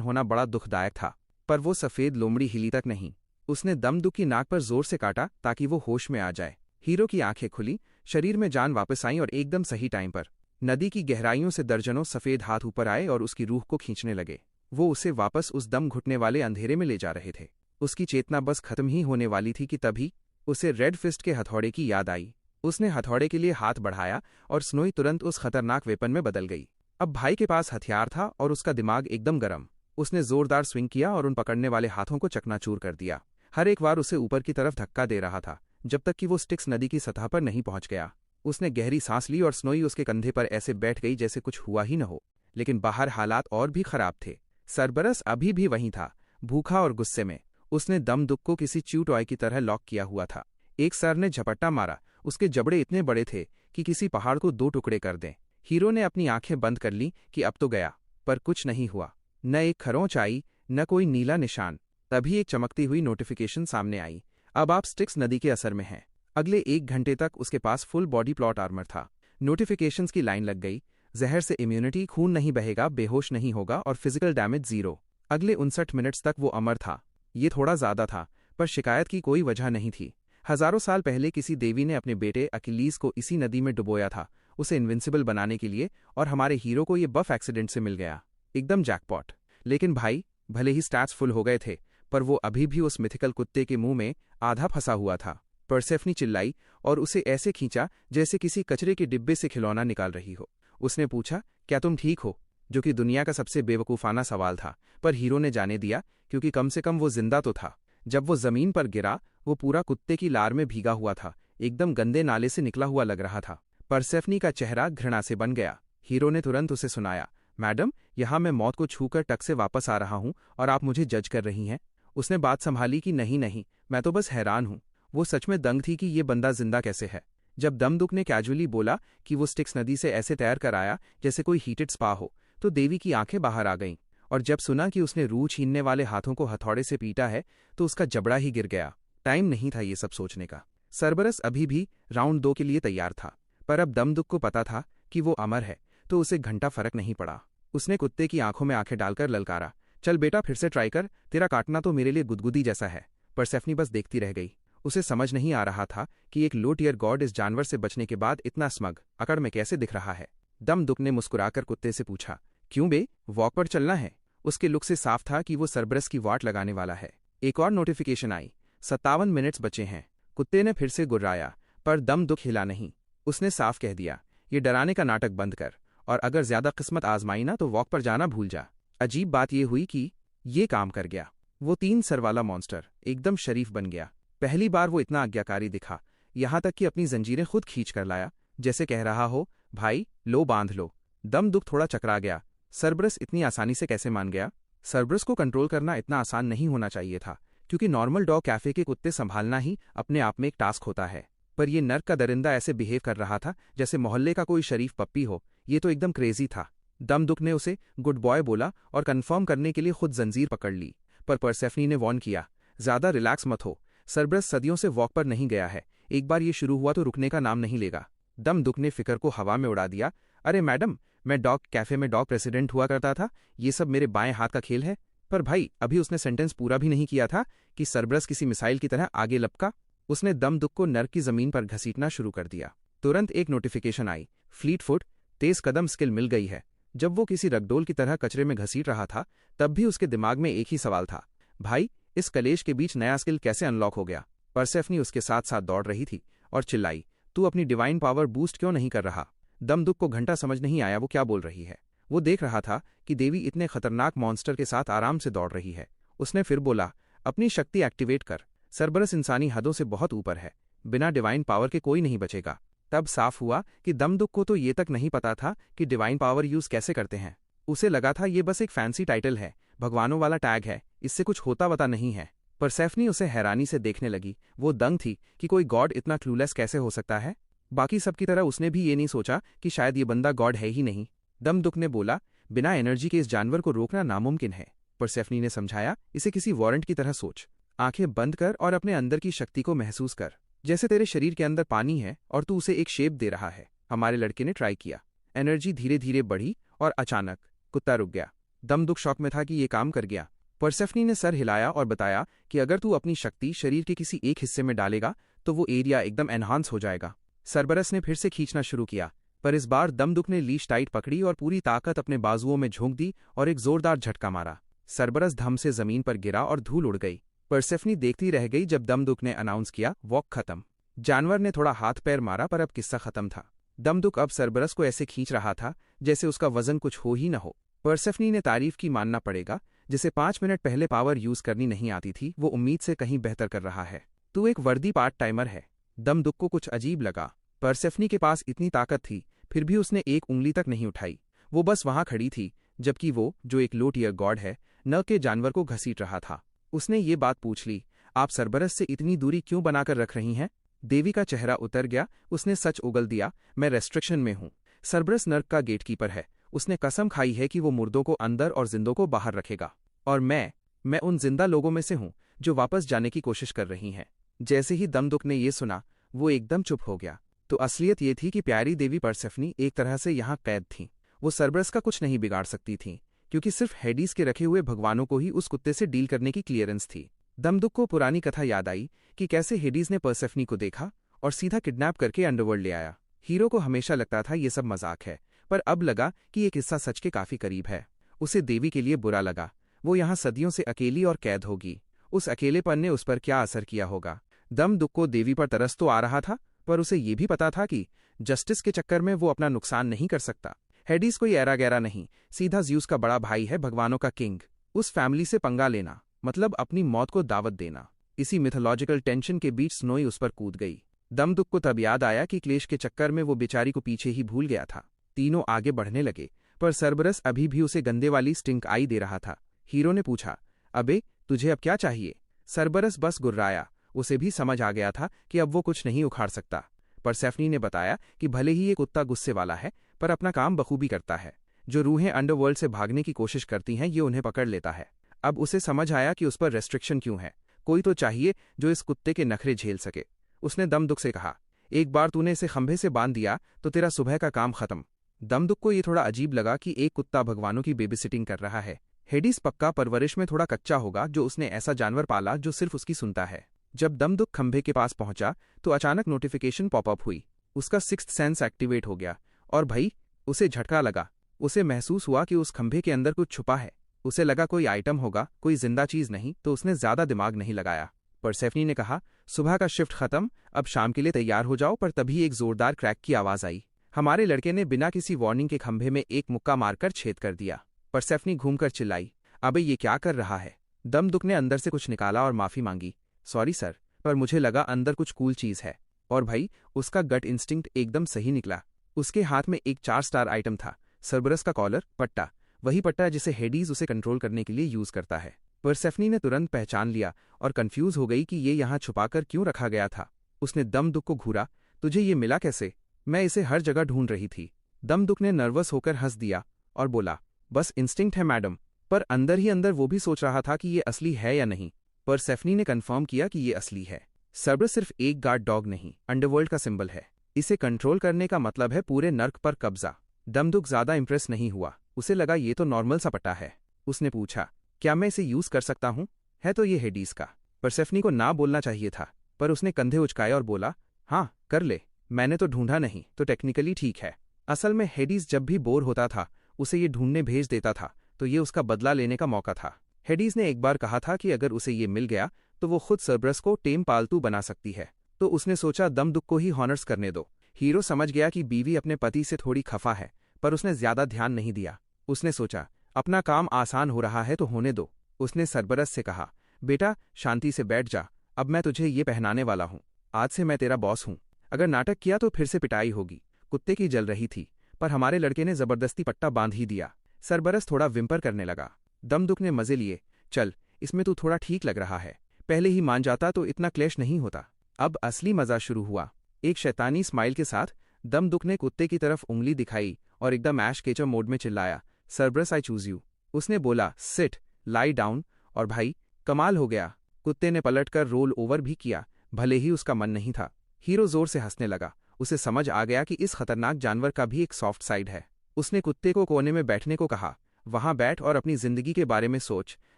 होना बड़ा दुखदायक था। पर वो सफेद लोमड़ी हिली तक नहीं। उसने दमदुक की नाक पर जोर से काटा ताकि वो होश में आ जाए। हीरो की आंखें खुली, शरीर में जान वापस आई और एकदम सही टाइम पर। नदी की गहराइयों से दर्जनों सफेद हाथ ऊपर आए और उसकी रूह को खींचने लगे। वो उसे वापस उस दम घुटने वाले अंधेरे में ले जा रहे थे। उसकी चेतना बस खत्म ही होने वाली थी कि तभी उसे रेड फिस्ट के हथौड़े की याद आई। उसने हथौड़े के लिए हाथ बढ़ाया और स्नोई तुरंत उस खतरनाक वेपन में बदल गई। अब भाई के पास हथियार था और उसका दिमाग एकदम गर्म। उसने जोरदार स्विंग किया और उन पकड़ने वाले हाथों को चकनाचूर कर दिया। हर एक बार उसे ऊपर की तरफ धक्का दे रहा था, जब तक कि वो स्टिक्स नदी की सतह पर नहीं पहुंच गया। उसने गहरी सांस ली और स्नोई उसके कंधे पर ऐसे बैठ गई जैसे कुछ हुआ ही न हो। लेकिन बाहर हालात और भी खराब थे। सरबरस अभी भी वहीं था, भूखा और गुस्से में। उसने दमदुक को किसी च्यू टॉय की तरह लॉक किया हुआ था। एक सर ने झपट्टा मारा। उसके जबड़े इतने बड़े थे कि किसी पहाड़ को दो टुकड़े कर दें। हीरो ने अपनी आंखें बंद कर ली कि अब तो गया, पर कुछ नहीं हुआ। न एक खरोंच आई, न कोई नीला निशान। तभी एक चमकती हुई नोटिफिकेशन सामने आई। अब आप स्टिक्स नदी के असर में हैं। अगले 1 घंटे तक उसके पास फुल बॉडी प्लॉट आर्मर था। नोटिफिकेशंस की लाइन लग गई। जहर से इम्यूनिटी, खून नहीं बहेगा, बेहोश नहीं होगा और फिजिकल डैमेज 0। अगले 59 मिनट्स तक वो अमर था। ये थोड़ा ज्यादा था, पर शिकायत की कोई वजह नहीं थी। हजारों साल पहले किसी देवी ने अपने बेटे अकिलीज को इसी नदी में डुबोया था, उसे इनविंसिबल बनाने के लिए, और हमारे हीरो को ये बफ एक्सीडेंट से मिल गया। एकदम जैकपॉट। लेकिन भाई, भले ही स्टैट्स फुल हो गए थे, पर वो अभी भी उस मिथिकल कुत्ते के मुंह में आधा फंसा हुआ था। परसेफनी चिल्लाई और उसे ऐसे खींचा जैसे किसी कचरे के डिब्बे से खिलौना निकाल रही हो। उसने पूछा, क्या तुम ठीक हो? जो कि दुनिया का सबसे बेवकूफाना सवाल था, पर हीरो ने जाने दिया, क्योंकि कम से कम वो जिंदा तो था। जब वो जमीन पर गिरा, वो पूरा कुत्ते की लार में भीगा हुआ था, एकदम गंदे नाले से निकला हुआ लग रहा था। परसेफनी का चेहरा घृणा से बन गया। हीरो ने तुरंत उसे सुनाया, मैडम, यहाँ मैं मौत को छूकर टक से वापस आ रहा हूँ और आप मुझे जज कर रही हैं। उसने बात संभाली कि नहीं नहीं, मैं तो बस हैरान हूँ। वो सच में दंग थी कि ये बंदा जिंदा कैसे है। जब दमदुक ने कैजुअली बोला कि वो स्टिक्स नदी से ऐसे तैर कर आया जैसे कोई हीटेड स्पा हो, तो देवी की आंखें बाहर आ गईं। और जब सुना कि उसने रूह छीनने वाले हाथों को हथौड़े से पीटा है, तो उसका जबड़ा ही गिर गया। टाइम नहीं था ये सब सोचने का। सरबरस अभी भी राउंड 2 के लिए तैयार था, पर अब दमदुक को पता था कि वो अमर है, तो उसे घंटा फर्क नहीं पड़ा। उसने कुत्ते की आंखों में आंखें डालकर ललकारा, चल बेटा, फिर से ट्राई कर, तेरा काटना तो मेरे लिए गुदगुदी जैसा है। परसेफनी बस देखती रह गई। उसे समझ नहीं आ रहा था कि एक लो टियर गॉड इस जानवर से बचने के बाद इतना स्मग अकड़ में कैसे दिख रहा है। दमदुक ने मुस्कुराकर कुत्ते से पूछा, क्यों बे, वॉक पर चलना है? उसके लुक से साफ था कि वो सरबरस की वाट लगाने वाला है। एक और नोटिफिकेशन आई, 57 मिनट्स बचे हैं। कुत्ते ने फिर से गुर्राया, पर दमदुक हिला नहीं। उसने साफ कह दिया, ये डराने का नाटक बंद कर, और अगर ज्यादा किस्मत आजमाई ना तो वॉक पर जाना भूल जा। अजीब बात ये हुई कि ये काम कर गया। वो 3 सर वाला मॉन्स्टर एकदम शरीफ बन गया। पहली बार वो इतना आज्ञाकारी दिखा, यहां तक कि अपनी जंजीरें खुद खींच कर लाया, जैसे कह रहा हो, भाई लो बांध लो। दमदुक थोड़ा चकरा गया। सरबरस इतनी आसानी से कैसे मान गया? सरबरस को कंट्रोल करना इतना आसान नहीं होना चाहिए था, क्योंकि नॉर्मल डॉग कैफे के कुत्ते संभालना ही अपने आप में एक टास्क होता है। पर ये नर्क का दरिंदा ऐसे बिहेव कर रहा था जैसे मोहल्ले का कोई शरीफ पप्पी हो। ये तो एकदम क्रेजी था। दमदुक ने उसे गुड बॉय बोला और कंफर्म करने के लिए खुद जंजीर पकड़ ली, पर परसेफनी ने वॉर्न किया, ज्यादा रिलैक्स मत हो। सरबरस सदियों से वॉक पर नहीं गया है, एक बार ये शुरू हुआ तो रुकने का नाम नहीं लेगा। दमदुक ने फिक्र को हवा में उड़ा दिया, अरे मैडम, मैं डॉग कैफे में डॉग प्रेसिडेंट हुआ करता था, ये सब मेरे बाएं हाथ का खेल है। पर भाई, अभी उसने सेंटेंस पूरा भी नहीं किया था कि सरबरस किसी मिसाइल की तरह आगे लपका। उसने दमदुक को नर्क की जमीन पर घसीटना शुरू कर दिया। तुरंत एक नोटिफिकेशन आई, फ्लीट फुट तेज कदम स्किल मिल गई है। जब वो किसी रगडोल की तरह कचरे में घसीट रहा था, तब भी उसके दिमाग में एक ही सवाल था, भाई इस कलेश के बीच नया स्किल कैसे अनलॉक हो गया? परसेफनी उसके साथ साथ दौड़ रही थी और चिल्लाई, तू अपनी डिवाइन पावर बूस्ट क्यों नहीं कर रहा? दमदुक को घंटा समझ नहीं आया वो क्या बोल रही है। वो देख रहा था कि देवी इतने खतरनाक मॉन्स्टर के साथ आराम से दौड़ रही है। उसने फिर बोला, अपनी शक्ति एक्टिवेट कर। सरबरस इंसानी हदों से बहुत ऊपर है, बिना डिवाइन पावर के कोई नहीं बचेगा। तब साफ हुआ कि दमदुक को तो ये तक नहीं पता था कि डिवाइन पावर यूज कैसे करते हैं। उसे लगा था ये बस एक फैंसी टाइटल है, भगवानों वाला टैग है, इससे कुछ होता वता नहीं है। परसेफनी उसे हैरानी से देखने लगी। वो दंग थी कि कोई गॉड इतना क्लूलेस कैसे हो सकता है। बाकी सबकी तरह उसने भी ये नहीं सोचा कि शायद ये बंदा गॉड है ही नहीं। दमदुक ने बोला, बिना एनर्जी के इस जानवर को रोकना नामुमकिन है। परसेफनी ने समझाया, इसे किसी वारंट की तरह सोच। आंखें बंद कर और अपने अंदर की शक्ति को महसूस कर, जैसे तेरे शरीर के अंदर पानी है और तू उसे एक शेप दे रहा है। हमारे लड़के ने ट्राई किया। एनर्जी धीरे धीरे बढ़ी और अचानक कुत्ता रुक गया। दमदुक शौक में था कि ये काम कर गया। परसेफनी ने सर हिलाया और बताया कि अगर तू अपनी शक्ति शरीर के किसी एक हिस्से में डालेगा तो वो एरिया एकदम एनहांस हो जाएगा। सरबरस ने फिर से खींचना शुरू किया, पर इस बार दमदुक ने लीश टाइट पकड़ी और पूरी ताकत अपने बाजुओं में झोंक दी और एक जोरदार झटका मारा। सरबरस धम से जमीन पर गिरा और धूल उड़ गई। परसेफनी देखती रह गई जब दमदुक ने अनाउंस किया, वॉक खत्म। जानवर ने थोड़ा हाथ पैर मारा पर अब किस्सा खत्म था। दमदुक अब सरबरस को ऐसे खींच रहा था जैसे उसका वजन कुछ हो ही न हो। परसेफनी ने तारीफ की मानना पड़ेगा, जिसे 5 मिनट पहले पावर यूज करनी नहीं आती थी वो उम्मीद से कहीं बेहतर कर रहा है। तू एक वर्दी पार्ट टाइमर है। दमदुक को कुछ अजीब लगा। परसेफनी के पास इतनी ताकत थी, फिर भी उसने एक उंगली तक नहीं उठाई। वो बस वहां खड़ी थी, जबकि वो, जो एक लो टियर गॉड है, न के जानवर को घसीट रहा था। उसने ये बात पूछ ली, आप सरबरस से इतनी दूरी क्यों बनाकर रख रही हैं? देवी का चेहरा उतर गया। उसने सच उगल दिया, मैं रेस्ट्रिक्शन में हूं। सरबरस नर्क का गेटकीपर है। उसने कसम खाई है कि वो मुर्दों को अंदर और जिंदों को बाहर रखेगा। और मैं उन जिंदा लोगों में से हूं जो वापस जाने की कोशिश कर रही हैं। जैसे ही दमदुक ने ये सुना, वो एकदम चुप हो गया। तो असलियत ये थी कि प्यारी देवी परसेफनी एक तरह से यहाँ कैद थी। वो सरबरस का कुछ नहीं बिगाड़ सकती थी, क्योंकि सिर्फ हेडीज के रखे हुए भगवानों को ही उस कुत्ते से डील करने की क्लियरेंस थी। दमदुक को पुरानी कथा याद आई कि कैसे हेडीज ने परसेफनी को देखा और सीधा किडनैप करके अंडरवर्ल्ड ले आया। हीरो को हमेशा लगता था ये सब मजाक है, पर अब लगा कि ये किस्सा सच के काफी करीब है। उसे देवी के लिए बुरा लगा। वो यहाँ सदियों से अकेली और कैद होगी। उस अकेलेपन ने उस पर क्या असर किया होगा? दमदुक को देवी पर तरस तो आ रहा था, पर उसे ये भी पता था कि जस्टिस के चक्कर में वो अपना नुकसान नहीं कर सकता। हेडीज कोई ऐरा गैरा नहीं, सीधा ज्यूस का बड़ा भाई है, भगवानों का किंग। उस फैमिली से पंगा लेना मतलब अपनी मौत को दावत देना। इसी मिथोलॉजिकल टेंशन के बीच स्नोई उस पर कूद गई। दमदुक को तब याद आया कि क्लेश के चक्कर में वो बेचारी को पीछे ही भूल गया था। तीनों आगे बढ़ने लगे, पर सरबरस अभी भी उसे गंदे वाली स्टिंक आई दे रहा था। हीरो ने पूछा, अबे तुझे अब क्या चाहिए? सरबरस बस गुर्राया। उसे भी समझ आ गया था कि अब वो कुछ नहीं उखाड़ सकता। परसेफनी ने बताया कि भले ही ये कुत्ता गुस्से वाला है, पर अपना काम बखूबी करता है। जो रूहें अंडरवर्ल्ड से भागने की कोशिश करती हैं, ये उन्हें पकड़ लेता है। अब उसे समझ आया कि उस पर रेस्ट्रिक्शन क्यों है। कोई तो चाहिए जो इस कुत्ते के नखरे झेल सके। उसने दमदुक से कहा, एक बार तूने इसे खंभे से बांध दिया तो तेरा सुबह का काम खत्म। दमदुक को ये थोड़ा अजीब लगा कि एक कुत्ता भगवानों की बेबीसिटिंग कर रहा है। हेडीज पक्का परवरिश में थोड़ा कच्चा होगा जो उसने ऐसा जानवर पाला जो सिर्फ उसकी सुनता है। जब दमदुक खंभे के पास पहुंचा तो अचानक नोटिफिकेशन पॉपअप हुई। उसका सिक्स्थ सेंस एक्टिवेट हो गया और भाई उसे झटका लगा। उसे महसूस हुआ कि उस खंभे के अंदर कुछ छुपा है। उसे लगा कोई आइटम होगा, कोई जिंदा चीज नहीं, तो उसने ज्यादा दिमाग नहीं लगाया। परसेफनी ने कहा, सुबह का शिफ्ट खत्म, अब शाम के लिए तैयार हो जाओ। पर तभी एक जोरदार क्रैक की आवाज आई। हमारे लड़के ने बिना किसी वार्निंग के खंभे में एक मुक्का मारकर छेद कर दिया। परसेफनी घूमकर चिल्लाई, अबे ये क्या कर रहा है? दमदुक ने अंदर से कुछ निकाला और माफी मांगी, सॉरी सर, पर मुझे लगा अंदर कुछ कूल चीज है। और भाई उसका गट इंस्टिंक्ट एकदम सही निकला। उसके हाथ में एक 4 स्टार आइटम था, सरबरस का कॉलर, पट्टा, वही पट्टा जिसे हेडीज उसे कंट्रोल करने के लिए यूज करता है। परसेफनी ने तुरंत पहचान लिया और कंफ्यूज हो गई कि ये यहाँ छुपाकर क्यों रखा गया था। उसने दमदुक को घूरा, तुझे ये मिला कैसे? मैं इसे हर जगह ढूंढ रही थी। दमदुक ने नर्वस होकर हंस दिया और बोला, बस इंस्टिंक्ट है मैडम। पर अंदर ही अंदर वो भी सोच रहा था कि ये असली है या नहीं। परसेफनी ने कंफर्म किया कि ये असली है। सरबरस सिर्फ एक गार्ड डॉग नहीं, अंडरवर्ल्ड का सिंबल है। इसे कंट्रोल करने का मतलब है पूरे नर्क पर कब्जा। दमदुक ज्यादा इंप्रेस नहीं हुआ। उसे लगा ये तो नॉर्मल सा पट्टा है। उसने पूछा, क्या मैं इसे यूज कर सकता हूं? है तो ये हेडीज का। परसेफनी को ना बोलना चाहिए था, पर उसने कंधे उचकाए और बोला, हाँ कर ले, मैंने तो ढूंढा नहीं तो टेक्निकली ठीक है। असल में हेडीज जब भी बोर होता था उसे ये ढूंढने भेज देता था, तो ये उसका बदला लेने का मौका था। हेडीज ने एक बार कहा था कि अगर उसे ये मिल गया तो वो खुद सरबरस को टेम पालतू बना सकती है। तो उसने सोचा दमदुक को ही हॉनर्स करने दो। हीरो समझ गया कि बीवी अपने पति से थोड़ी खफा है, पर उसने ज्यादा ध्यान नहीं दिया। उसने सोचा अपना काम आसान हो रहा है तो होने दो। उसने सरबरस से कहा, बेटा शांति से बैठ जा, अब मैं तुझे ये पहनाने वाला हूँ। आज से मैं तेरा बॉस हूँ। अगर नाटक किया तो फिर से पिटाई होगी। कुत्ते की जल रही थी, पर हमारे लड़के ने जबरदस्ती पट्टा बांध ही दिया। सरबरस थोड़ा विम्पर करने लगा। दमदुक ने मजे लिए, चल इसमें तू थोड़ा ठीक लग रहा है, पहले ही मान जाता तो इतना क्लेश नहीं होता। अब असली मजा शुरू हुआ। एक शैतानी स्माइल के साथ दमदुक ने कुत्ते की तरफ उंगली दिखाई और एकदम ऐश केचर मोड में चिल्लाया, सर्बरस आई चूज यू। उसने बोला, सिट, लाई डाउन, और भाई कमाल हो गया। कुत्ते ने पलटकर रोल ओवर भी किया, भले ही उसका मन नहीं था। हीरो जोर से हंसने लगा। उसे समझ आ गया कि इस खतरनाक जानवर का भी एक सॉफ्ट साइड है। उसने कुत्ते को कोने में बैठने को कहा, वहां बैठ और अपनी जिंदगी के बारे में सोच,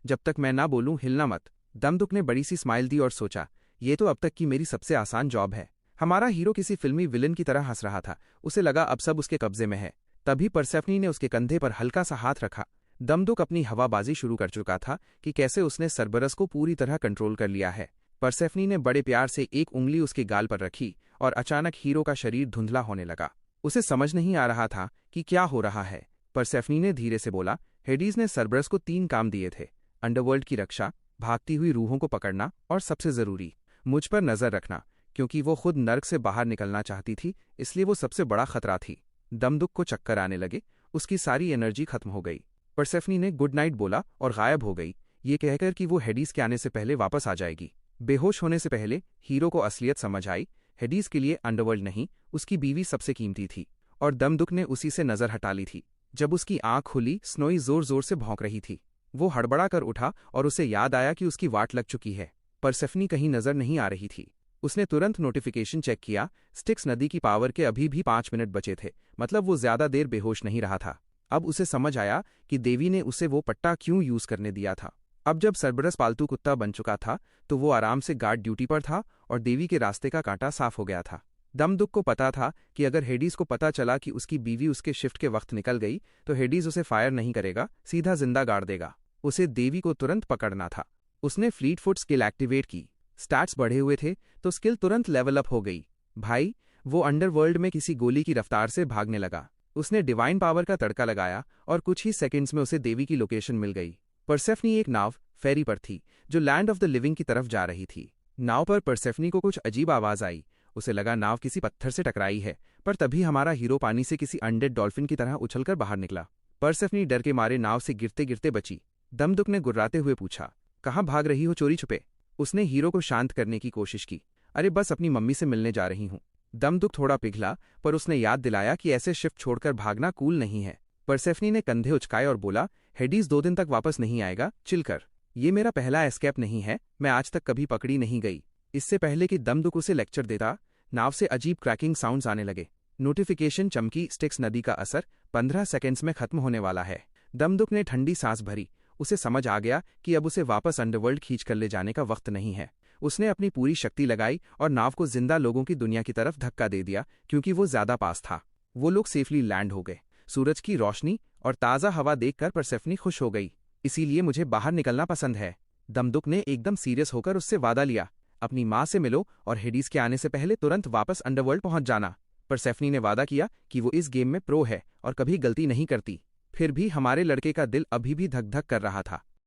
जब तक मैं ना बोलूं हिलना मत। दमदुक ने बड़ी सी स्माइल दी और सोचा, ये तो अब तक की मेरी सबसे आसान जॉब है। हमारा हीरो किसी फिल्मी विलन की तरह हंस रहा था। उसे लगा अब सब उसके कब्जे में है। तभी परसेफनी ने उसके कंधे पर हल्का सा हाथ रखा। दमदुक अपनी हवाबाजी शुरू कर चुका था कि कैसे उसने सरबरस को पूरी तरह कंट्रोल कर लिया है। परसेफनी ने बड़े प्यार से एक उंगली उसके गाल पर रखी और अचानक हीरो का शरीर धुंधला होने लगा। उसे समझ नहीं आ रहा था कि क्या हो रहा है। परसेफनी ने धीरे से बोला, हेडीज ने सरबरस को 3 काम दिए थे, अंडरवर्ल्ड की रक्षा, भागती हुई रूहों को पकड़ना और सबसे जरूरी, मुझ पर नजर रखना, क्योंकि वो खुद नर्क से बाहर निकलना चाहती थी, इसलिए वो सबसे बड़ा खतरा थी। दमदुक को चक्कर आने लगे, उसकी सारी एनर्जी खत्म हो गई। परसेफनी ने गुड नाइट बोला और गायब हो गई, ये कहकर कि वो हेडीज के आने से पहले वापस आ जाएगी। बेहोश होने से पहले हीरो को असलियत समझ आई। हेडीज के लिए अंडरवर्ल्ड नहीं, उसकी बीवी सबसे कीमती थी, और दमदुक ने उसी से नजर हटा ली थी। जब उसकी आंख खुली, स्नोई जोर जोर से भौंक रही थी। वो हड़बड़ा कर उठा और उसे याद आया कि उसकी वाट लग चुकी है। परसेफनी कहीं नजर नहीं आ रही थी। उसने तुरंत नोटिफिकेशन चेक किया। स्टिक्स नदी की पावर के अभी भी 5 मिनट बचे थे, मतलब वो ज्यादा देर बेहोश नहीं रहा था। अब उसे समझ आया कि देवी ने उसे वो पट्टा क्यों यूज करने दिया था। अब जब सरबरस पालतू कुत्ता बन चुका था तो वो आराम से गार्ड ड्यूटी पर था और देवी के रास्ते का कांटा साफ हो गया था। दमदुक को पता था कि अगर हेडीज को पता चला कि उसकी बीवी उसके शिफ्ट के वक्त निकल गई तो हेडीज उसे फायर नहीं करेगा, सीधा जिंदा गाड़ देगा। उसे देवी को तुरंत पकड़ना था। उसने फ्लीट फुट स्किल एक्टिवेट की। स्टैट्स बढ़े हुए थे तो स्किल तुरंत लेवल अप हो गई। भाई, वो अंडरवर्ल्ड में किसी गोली की रफ्तार से भागने लगा। उसने डिवाइन पावर का तड़का लगाया और कुछ ही सेकंड्स में उसे देवी की लोकेशन मिल गई। परसेफनी एक नाव फेरी पर थी जो लैंड ऑफ द लिविंग की तरफ जा रही थी। नाव पर परसेफनी को कुछ अजीब आवाज आई। उसे लगा नाव किसी पत्थर से टकराई है, पर तभी हमारा हीरो पानी से किसी अनडेड डॉल्फिन की तरह उछलकर बाहर निकला। परसेफनी डर के मारे नाव से गिरते गिरते बची। दमदुक ने गुर्राते हुए पूछा, कहाँ भाग रही हो चोरी छुपे? उसने हीरो को शांत करने की कोशिश की। अरे बस अपनी मम्मी से मिलने जा रही हूँ। दमदुक थोड़ा पिघला, पर उसने याद दिलाया कि ऐसे शिफ्ट छोड़कर भागना कूल नहीं है। परसेफनी ने कंधे उचकाए और बोला, हेडीज 2 दिन तक वापस नहीं आएगा, चिल कर। ये मेरा पहला एस्केप नहीं है, मैं आज तक कभी पकड़ी नहीं गई। इससे पहले कि दमदुक उसे लेक्चर देता, नाव से अजीब क्रैकिंग साउंड्स आने लगे। नोटिफिकेशन चमकी, स्टिक्स नदी का असर 15 सेकेंड्स में खत्म होने वाला है। दमदुक ने ठंडी सांस भरी। उसे समझ आ गया कि अब उसे वापस अंडरवर्ल्ड खींच कर ले जाने का वक्त नहीं है। उसने अपनी पूरी शक्ति लगाई और नाव को जिंदा लोगों की दुनिया की तरफ धक्का दे दिया, क्योंकि वो ज्यादा पास था। वो लोग सेफली लैंड हो गए। सूरज की रोशनी और ताज़ा हवा देखकर परसेफनी खुश हो गई। इसीलिए मुझे बाहर निकलना पसंद है। दमदुक ने एकदम सीरियस होकर उससे वादा लिया, अपनी माँ से मिलो और हेडीज के आने से पहले तुरंत वापस अंडरवर्ल्ड पहुंच जाना। परसेफनी ने वादा किया कि वो इस गेम में प्रो है और कभी गलती नहीं करती। फिर भी हमारे लड़के का दिल अभी भी धक धक कर रहा था।